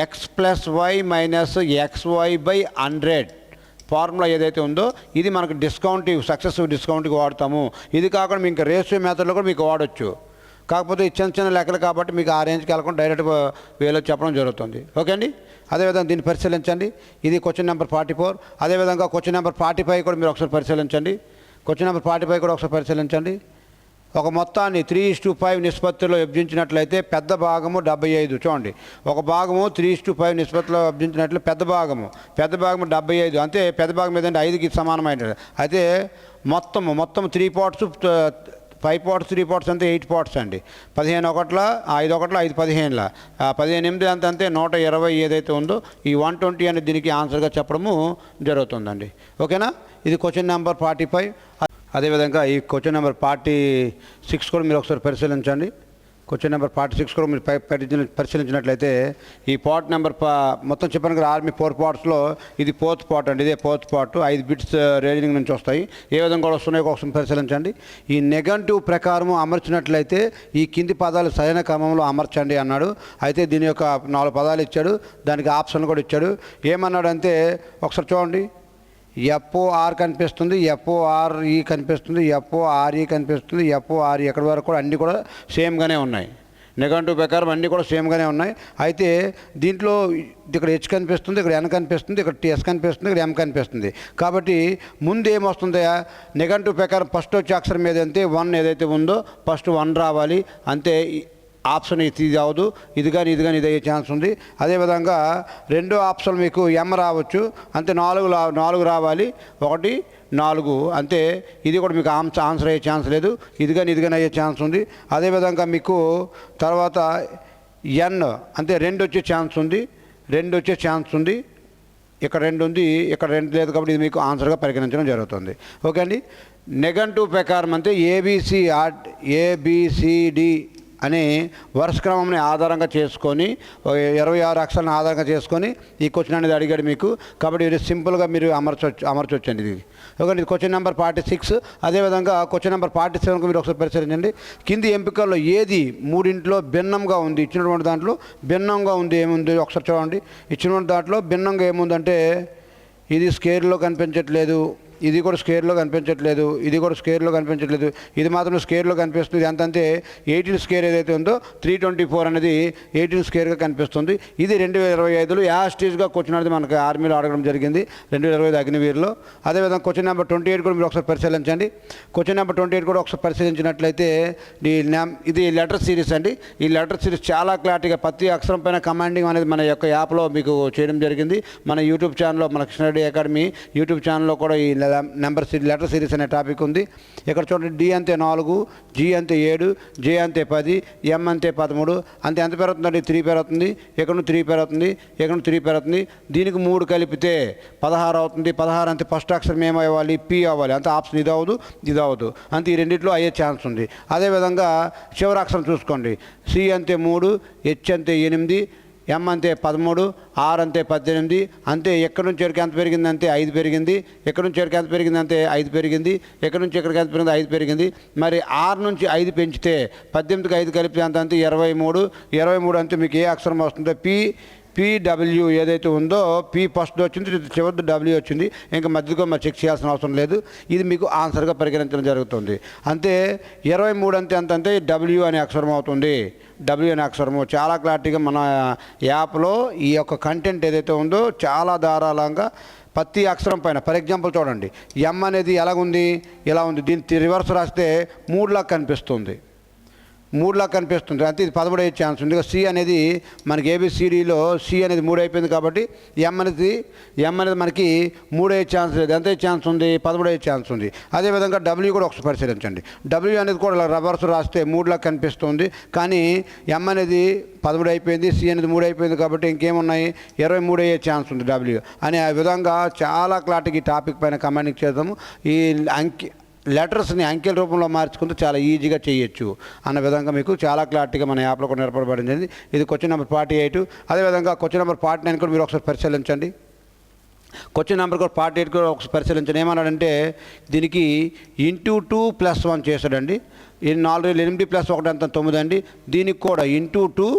x + y minus xy/100 formula ఏదైతే ఉందో ఇది మనకు సక్సెసివ్ డిస్కౌంట్కి వాడతాము. ఇది కాకుండా మీకు రేషియో మెథడ్లో కూడా మీకు వాడచ్చు. కాకపోతే చిన్న లెక్కలు కాబట్టి మీకు ఆ రేంజ్కి వెళ్ళకుండా డైరెక్ట్ వేలో చెప్పడం జరుగుతుంది. ఓకే అండి. అదేవిధంగా దీన్ని పరిశీలించండి. ఇది క్వశ్చన్ నెంబర్ 44. అదేవిధంగా క్వశ్చన్ నెంబర్ 45 కూడా మీరు ఒకసారి పరిశీలించండి. క్వశ్చన్ నెంబర్ 45 కూడా ఒకసారి పరిశీలించండి. ఒక మొత్తాన్ని 3:5 నిష్పత్తిలో విభజించినట్లయితే పెద్ద భాగము 75. చూడండి ఒక భాగము 3:5 నిష్పత్తిలో విభజించినట్లు పెద్ద భాగము 75 అంటే పెద్ద భాగం ఏదంటే 5కి సమానమైనది. అయితే మొత్తం 3 పార్ట్స్ 5 పార్ట్స్ 3 పార్ట్స్ అంతే 8 పార్ట్స్ అండి. 15 ఒకట్ల 5 ఒకట్ల 5 15ల 15 8 అంతే 120 ఏదైతే ఉందో ఈ 120 అనేది దీనికి ఆన్సర్గా చెప్పడము జరుగుతుందండి. ఓకేనా? ఇది క్వశ్చన్ నెంబర్ 45. అదేవిధంగా ఈ క్వశ్చన్ నెంబర్ 46 కూడా మీరు ఒకసారి పరిశీలించండి. క్వశ్చన్ నెంబర్ 46 కూడా మీరు పరిశీలించినట్లయితే ఈ పార్ట్ నెంబర్ మొత్తం చెప్పాను కదా, ఆర్మీ 4 పార్ట్స్లో ఇది 4th పార్ట్ అండి. ఇదే 4th పార్ట్. 5 బిట్స్ రీజనింగ్ నుంచి వస్తాయి. ఏ విధంగా కూడా వస్తున్నాయో ఒకసారి పరిశీలించండి. ఈ నెగటివ్ ప్రకారము అమర్చినట్లయితే ఈ కింది పదాలు సరైన క్రమంలో అమర్చండి అన్నాడు. అయితే దీని యొక్క 4 పదాలు ఇచ్చాడు, దానికి ఆప్షన్ కూడా ఇచ్చాడు. ఏమన్నాడు అంటే ఒకసారి చూడండి. FOR కనిపిస్తుంది, FORE కనిపిస్తుంది, FORE కనిపిస్తుంది, FORE ఎక్కడి వరకు కూడా అన్నీ కూడా సేమ్గానే ఉన్నాయి. నెగటివ్ ప్రకారం అన్నీ కూడా సేమ్గానే ఉన్నాయి. అయితే దీంట్లో ఇక్కడ H కనిపిస్తుంది, ఇక్కడ N కనిపిస్తుంది, ఇక్కడ S కనిపిస్తుంది, ఇక్కడ M కనిపిస్తుంది. కాబట్టి ముందు ఏమొస్తుంది? నెగటివ్ ప్రకారం ఫస్ట్ వచ్చే అక్షరం ఏదైతే 1 ఏదైతే ఉందో ఫస్ట్ 1 రావాలి అంతే. ఆప్షన్ ఇది అవ్వదు, ఇది కానీ ఇది అయ్యే ఛాన్స్ ఉంది. అదేవిధంగా రెండో ఆప్షన్ మీకు M రావచ్చు అంతే. 4 రావాలి, 1 4 అంతే. ఇది కూడా మీకు ఆన్సర్ అయ్యే ఛాన్స్ లేదు. ఇది కానీ అయ్యే ఛాన్స్ ఉంది. అదేవిధంగా మీకు తర్వాత N అంతే 2 వచ్చే ఛాన్స్ ఉంది, 2 వచ్చే ఛాన్స్ ఉంది. ఇక్కడ 2 ఉంది, ఇక్కడ 2 లేదు. కాబట్టి ఇది మీకు ఆన్సర్గా పరిగణించడం జరుగుతుంది. ఓకే అండి. నెగటివ్ ప్రకారం అంతే ABCD అనే వరుస క్రమంని ఆధారంగా చేసుకొని 26 అక్షరాలను ఆధారంగా చేసుకొని ఈ క్వశ్చన్ అనేది అడిగాడు మీకు. కాబట్టి ఇది సింపుల్గా మీరు అమర్చొచ్చండి ఇది. ఓకే, ఇది క్వశ్చన్ నెంబర్ 46. అదేవిధంగా క్వశ్చన్ నెంబర్ 47కు మీరు ఒకసారి పరిశీలించండి. కింది ఎంపికల్లో ఏది మూడింట్లో భిన్నంగా ఉంది? ఇచ్చినటువంటి దాంట్లో భిన్నంగా ఉంది ఏముంది ఒకసారి చూడండి. ఇచ్చినటువంటి దాంట్లో భిన్నంగా ఏముందంటే ఇది స్కేర్లో కనిపించట్లేదు, ఇది కూడా స్కేర్లో కనిపించట్లేదు, ఇది కూడా స్కేర్లో కనిపించట్లేదు, ఇది మాత్రం స్కేర్లో కనిపిస్తుంది. ఎంతంటే 18 స్కేర్ ఏదైతే ఉందో 324 అనేది 18 స్కేర్గా కనిపిస్తుంది. ఇది 2025లో యాస్టీజ్గా క్వశ్చన్ అనేది మనకి ఆర్మీలో అడగడం జరిగింది 2025 అగ్నివీర్లో. అదేవిధంగా క్వశ్చన్ నెంబర్ 28 కూడా మీరు ఒకసారి పరిశీలించండి. క్వశ్చన్ నెంబర్ 28 కూడా ఒకసారి పరిశీలించినట్లయితే ఇది లెటర్ సిరీస్ అండి. ఈ లెటర్ సిరీస్ చాలా క్లారిటీగా ప్రతి అక్షరం పైన కమాండింగ్ అనేది మన యొక్క యాప్లో మీకు చేయడం జరిగింది. మన యూట్యూబ్ ఛానల్లో, మన కృష్ణారెడ్డి అకాడమీ యూట్యూబ్ ఛానల్లో కూడా ఈ లెటర్ సిరీస్ అనే టాపిక్ ఉంది. ఇక్కడ చూడండి, D అంతే 4, G అంతే 7, J అంతే 10, M అంతే 13 అంతే. ఎంత పెరుగుతుందండి? 3 పెరుగుతుంది. ఇక్కడ 3 పెరుగుతుంది, ఇక్కడ 3 పెరుగుతుంది. దీనికి 3 కలిపితే 16 అవుతుంది. 16 అంతే ఫస్ట్ అక్షరం ఏమవ్వాలి? P అవ్వాలి. అంతే. ఆప్షన్ ఇది అవ్వదు అంతే. ఈ రెండింటిలో అయ్యే ఛాన్స్ ఉంది. అదేవిధంగా చివరి అక్షరం చూసుకోండి. C అంతే 3, H అంతే 8, M అంతే 13, R అంతే 18 అంతే. ఎక్కడి నుంచి ఎక్కడికి ఎంత పెరిగింది? అంతే 5 పెరిగింది. ఎక్కడి నుంచి ఎక్కడికి ఎంత పెరిగింది? అంతే 5 పెరిగింది. ఎక్కడి నుంచి ఎక్కడికి ఎంత పెరిగింది? 5 పెరిగింది. మరి 6 నుంచి 5 పెంచితే 18కి 5 కలిపి అంత అంతే 23 అంతే. మీకు ఏ అక్షరం వస్తుందో PW ఏదైతే ఉందో P ఫస్ట్ వచ్చింది, చివరి W వచ్చింది. ఇంకా మధ్యలో మరి చెక్ చేయాల్సిన అవసరం లేదు. ఇది మీకు ఆన్సర్గా పరిగణించడం జరుగుతుంది. అంతే 23 అంతే అంతే W అనే అక్షరం అవుతుంది. W అనే అక్షరము చాలా క్లారిటీగా మన యాప్లో ఈ యొక్క కంటెంట్ ఏదైతే ఉందో చాలా ధారాళంగా ప్రతి అక్షరం పైన. ఫర్ ఎగ్జాంపుల్ చూడండి, M అనేది ఎలాగుంది? ఇలా ఉంది. దీన్ని రివర్స్ రాస్తే 3 కనిపిస్తుంది. 3 కనిపిస్తుంది అంతే. ఇది 13 అయ్యే ఛాన్స్ ఉంది. C అనేది మనకి ABCDలో C అనేది 3 అయిపోయింది కాబట్టి M అనేది మనకి 3 అయ్యే ఛాన్స్ లేదు. ఎంత ఛాన్స్ ఉంది? 13 అయ్యే ఛాన్స్ ఉంది. అదేవిధంగా W కూడా ఒకసారి పరిశీలించండి. W అనేది కూడా ఇలా రివర్స్ రాస్తే 3 కనిపిస్తుంది. కానీ M అనేది 13 అయిపోయింది, C అనేది 3 అయిపోయింది కాబట్టి ఇంకేమున్నాయి? 23 అయ్యే ఛాన్స్ ఉంది W అనే ఆ విధంగా చాలా క్లారిటీగా ఈ టాపిక్ పైన కమాండింగ్ చేద్దాము. ఈ లెటర్స్ని అంకెల రూపంలో మార్చుకుంటూ చాలా ఈజీగా చేయొచ్చు అన్న విధంగా మీకు చాలా క్లారిటీగా మన యాప్లో కూడా ఏర్పడబడింది. ఇది క్వశ్చన్ నెంబర్ 48. అదేవిధంగా క్వశ్చన్ నెంబర్ 49 కూడా మీరు ఒకసారి పరిశీలించండి. క్వశ్చన్ నెంబర్ కూడా 48 కూడా ఒకసారి పరిశీలించండి. ఏమన్నాడంటే దీనికి ఇంటూ 2 + 1 చేశాడండి. 4 8 + 1 అంత 9 అండి. దీనికి కూడా ఇంటూ 2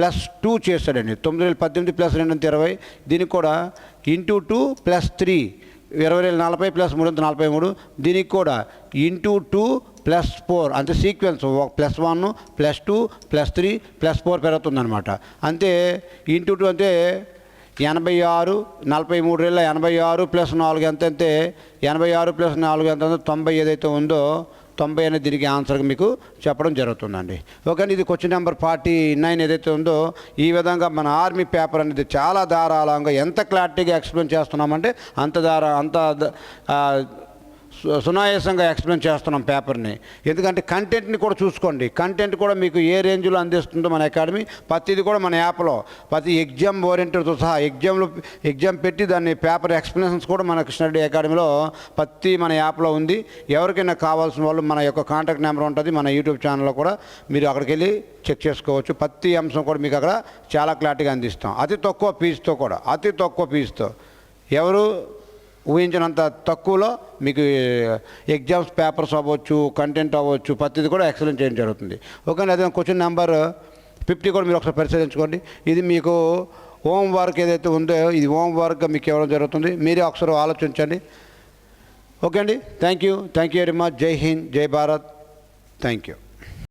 + 2 చేశాడండి. 9 18 + 2 అంత 20. దీనికి కూడా ఇంటూ 2 + 3 20 40 + 3 అంత 43. దీనికి కూడా ఇంటూ 2 + 4 అంతే. సీక్వెన్స్ +1 +2 +3 +4 పెరుగుతుందన్నమాట. అంతే. ఇంటూ 2 అంటే 86, 43 86 + 4 ఎంత అంటే 86 + 4 ఎంత 90 ఏదైతే ఉందో 90 అనేది దీనికి ఆన్సర్గా మీకు చెప్పడం జరుగుతుందండి. ఓకే, ఇది క్వశ్చన్ నెంబర్ 49 ఏదైతే ఉందో ఈ విధంగా మన ఆర్మీ పేపర్ అనేది చాలా ధారాళంగా ఎంత క్లారిటీగా ఎక్స్ప్లెయిన్ చేస్తున్నామంటే అంత సునాయాసంగా ఎక్స్ప్లెయిన్ చేస్తున్నాం పేపర్ని. ఎందుకంటే కంటెంట్ని కూడా చూసుకోండి. కంటెంట్ కూడా మీకు ఏ రేంజ్లో అందిస్తుందో మన అకాడమీ, ప్రతిది కూడా మన యాప్లో ప్రతి ఎగ్జామ్ ఓరియంటెడ్తో సహా ఎగ్జామ్ పెట్టి దాన్ని పేపర్ ఎక్స్ప్లెనేషన్స్ కూడా మన కృష్ణారెడ్డి అకాడమీలో ప్రతి మన యాప్లో ఉంది. ఎవరికైనా కావాల్సిన వాళ్ళు మన యొక్క కాంటాక్ట్ నెంబర్ ఉంటుంది మన యూట్యూబ్ ఛానల్లో కూడా, మీరు అక్కడికి వెళ్ళి చెక్ చేసుకోవచ్చు. ప్రతి అంశం కూడా మీకు అక్కడ చాలా క్లారిటీగా అందిస్తాం. అతి తక్కువ ఫీజుతో ఎవరు ఊహించినంత తక్కువలో మీకు ఎగ్జామ్స్ పేపర్స్ అవ్వచ్చు, కంటెంట్ అవ్వచ్చు, ప్రతిది కూడా ఎక్సలెంట్ చేయడం జరుగుతుంది. ఓకే, అదే క్వశ్చన్ నెంబర్ 50 కూడా మీరు ఒకసారి పరిశీలించుకోండి. ఇది మీకు హోమ్ వర్క్ ఏదైతే ఉందో ఇది హోమ్ వర్క్గా మీకు ఇవ్వడం జరుగుతుంది. మీరే ఒకసారి ఆలోచించండి. ఓకే అండి, థ్యాంక్ యూ వెరీ మచ్. జై హింద్, జై భారత్. Thank you.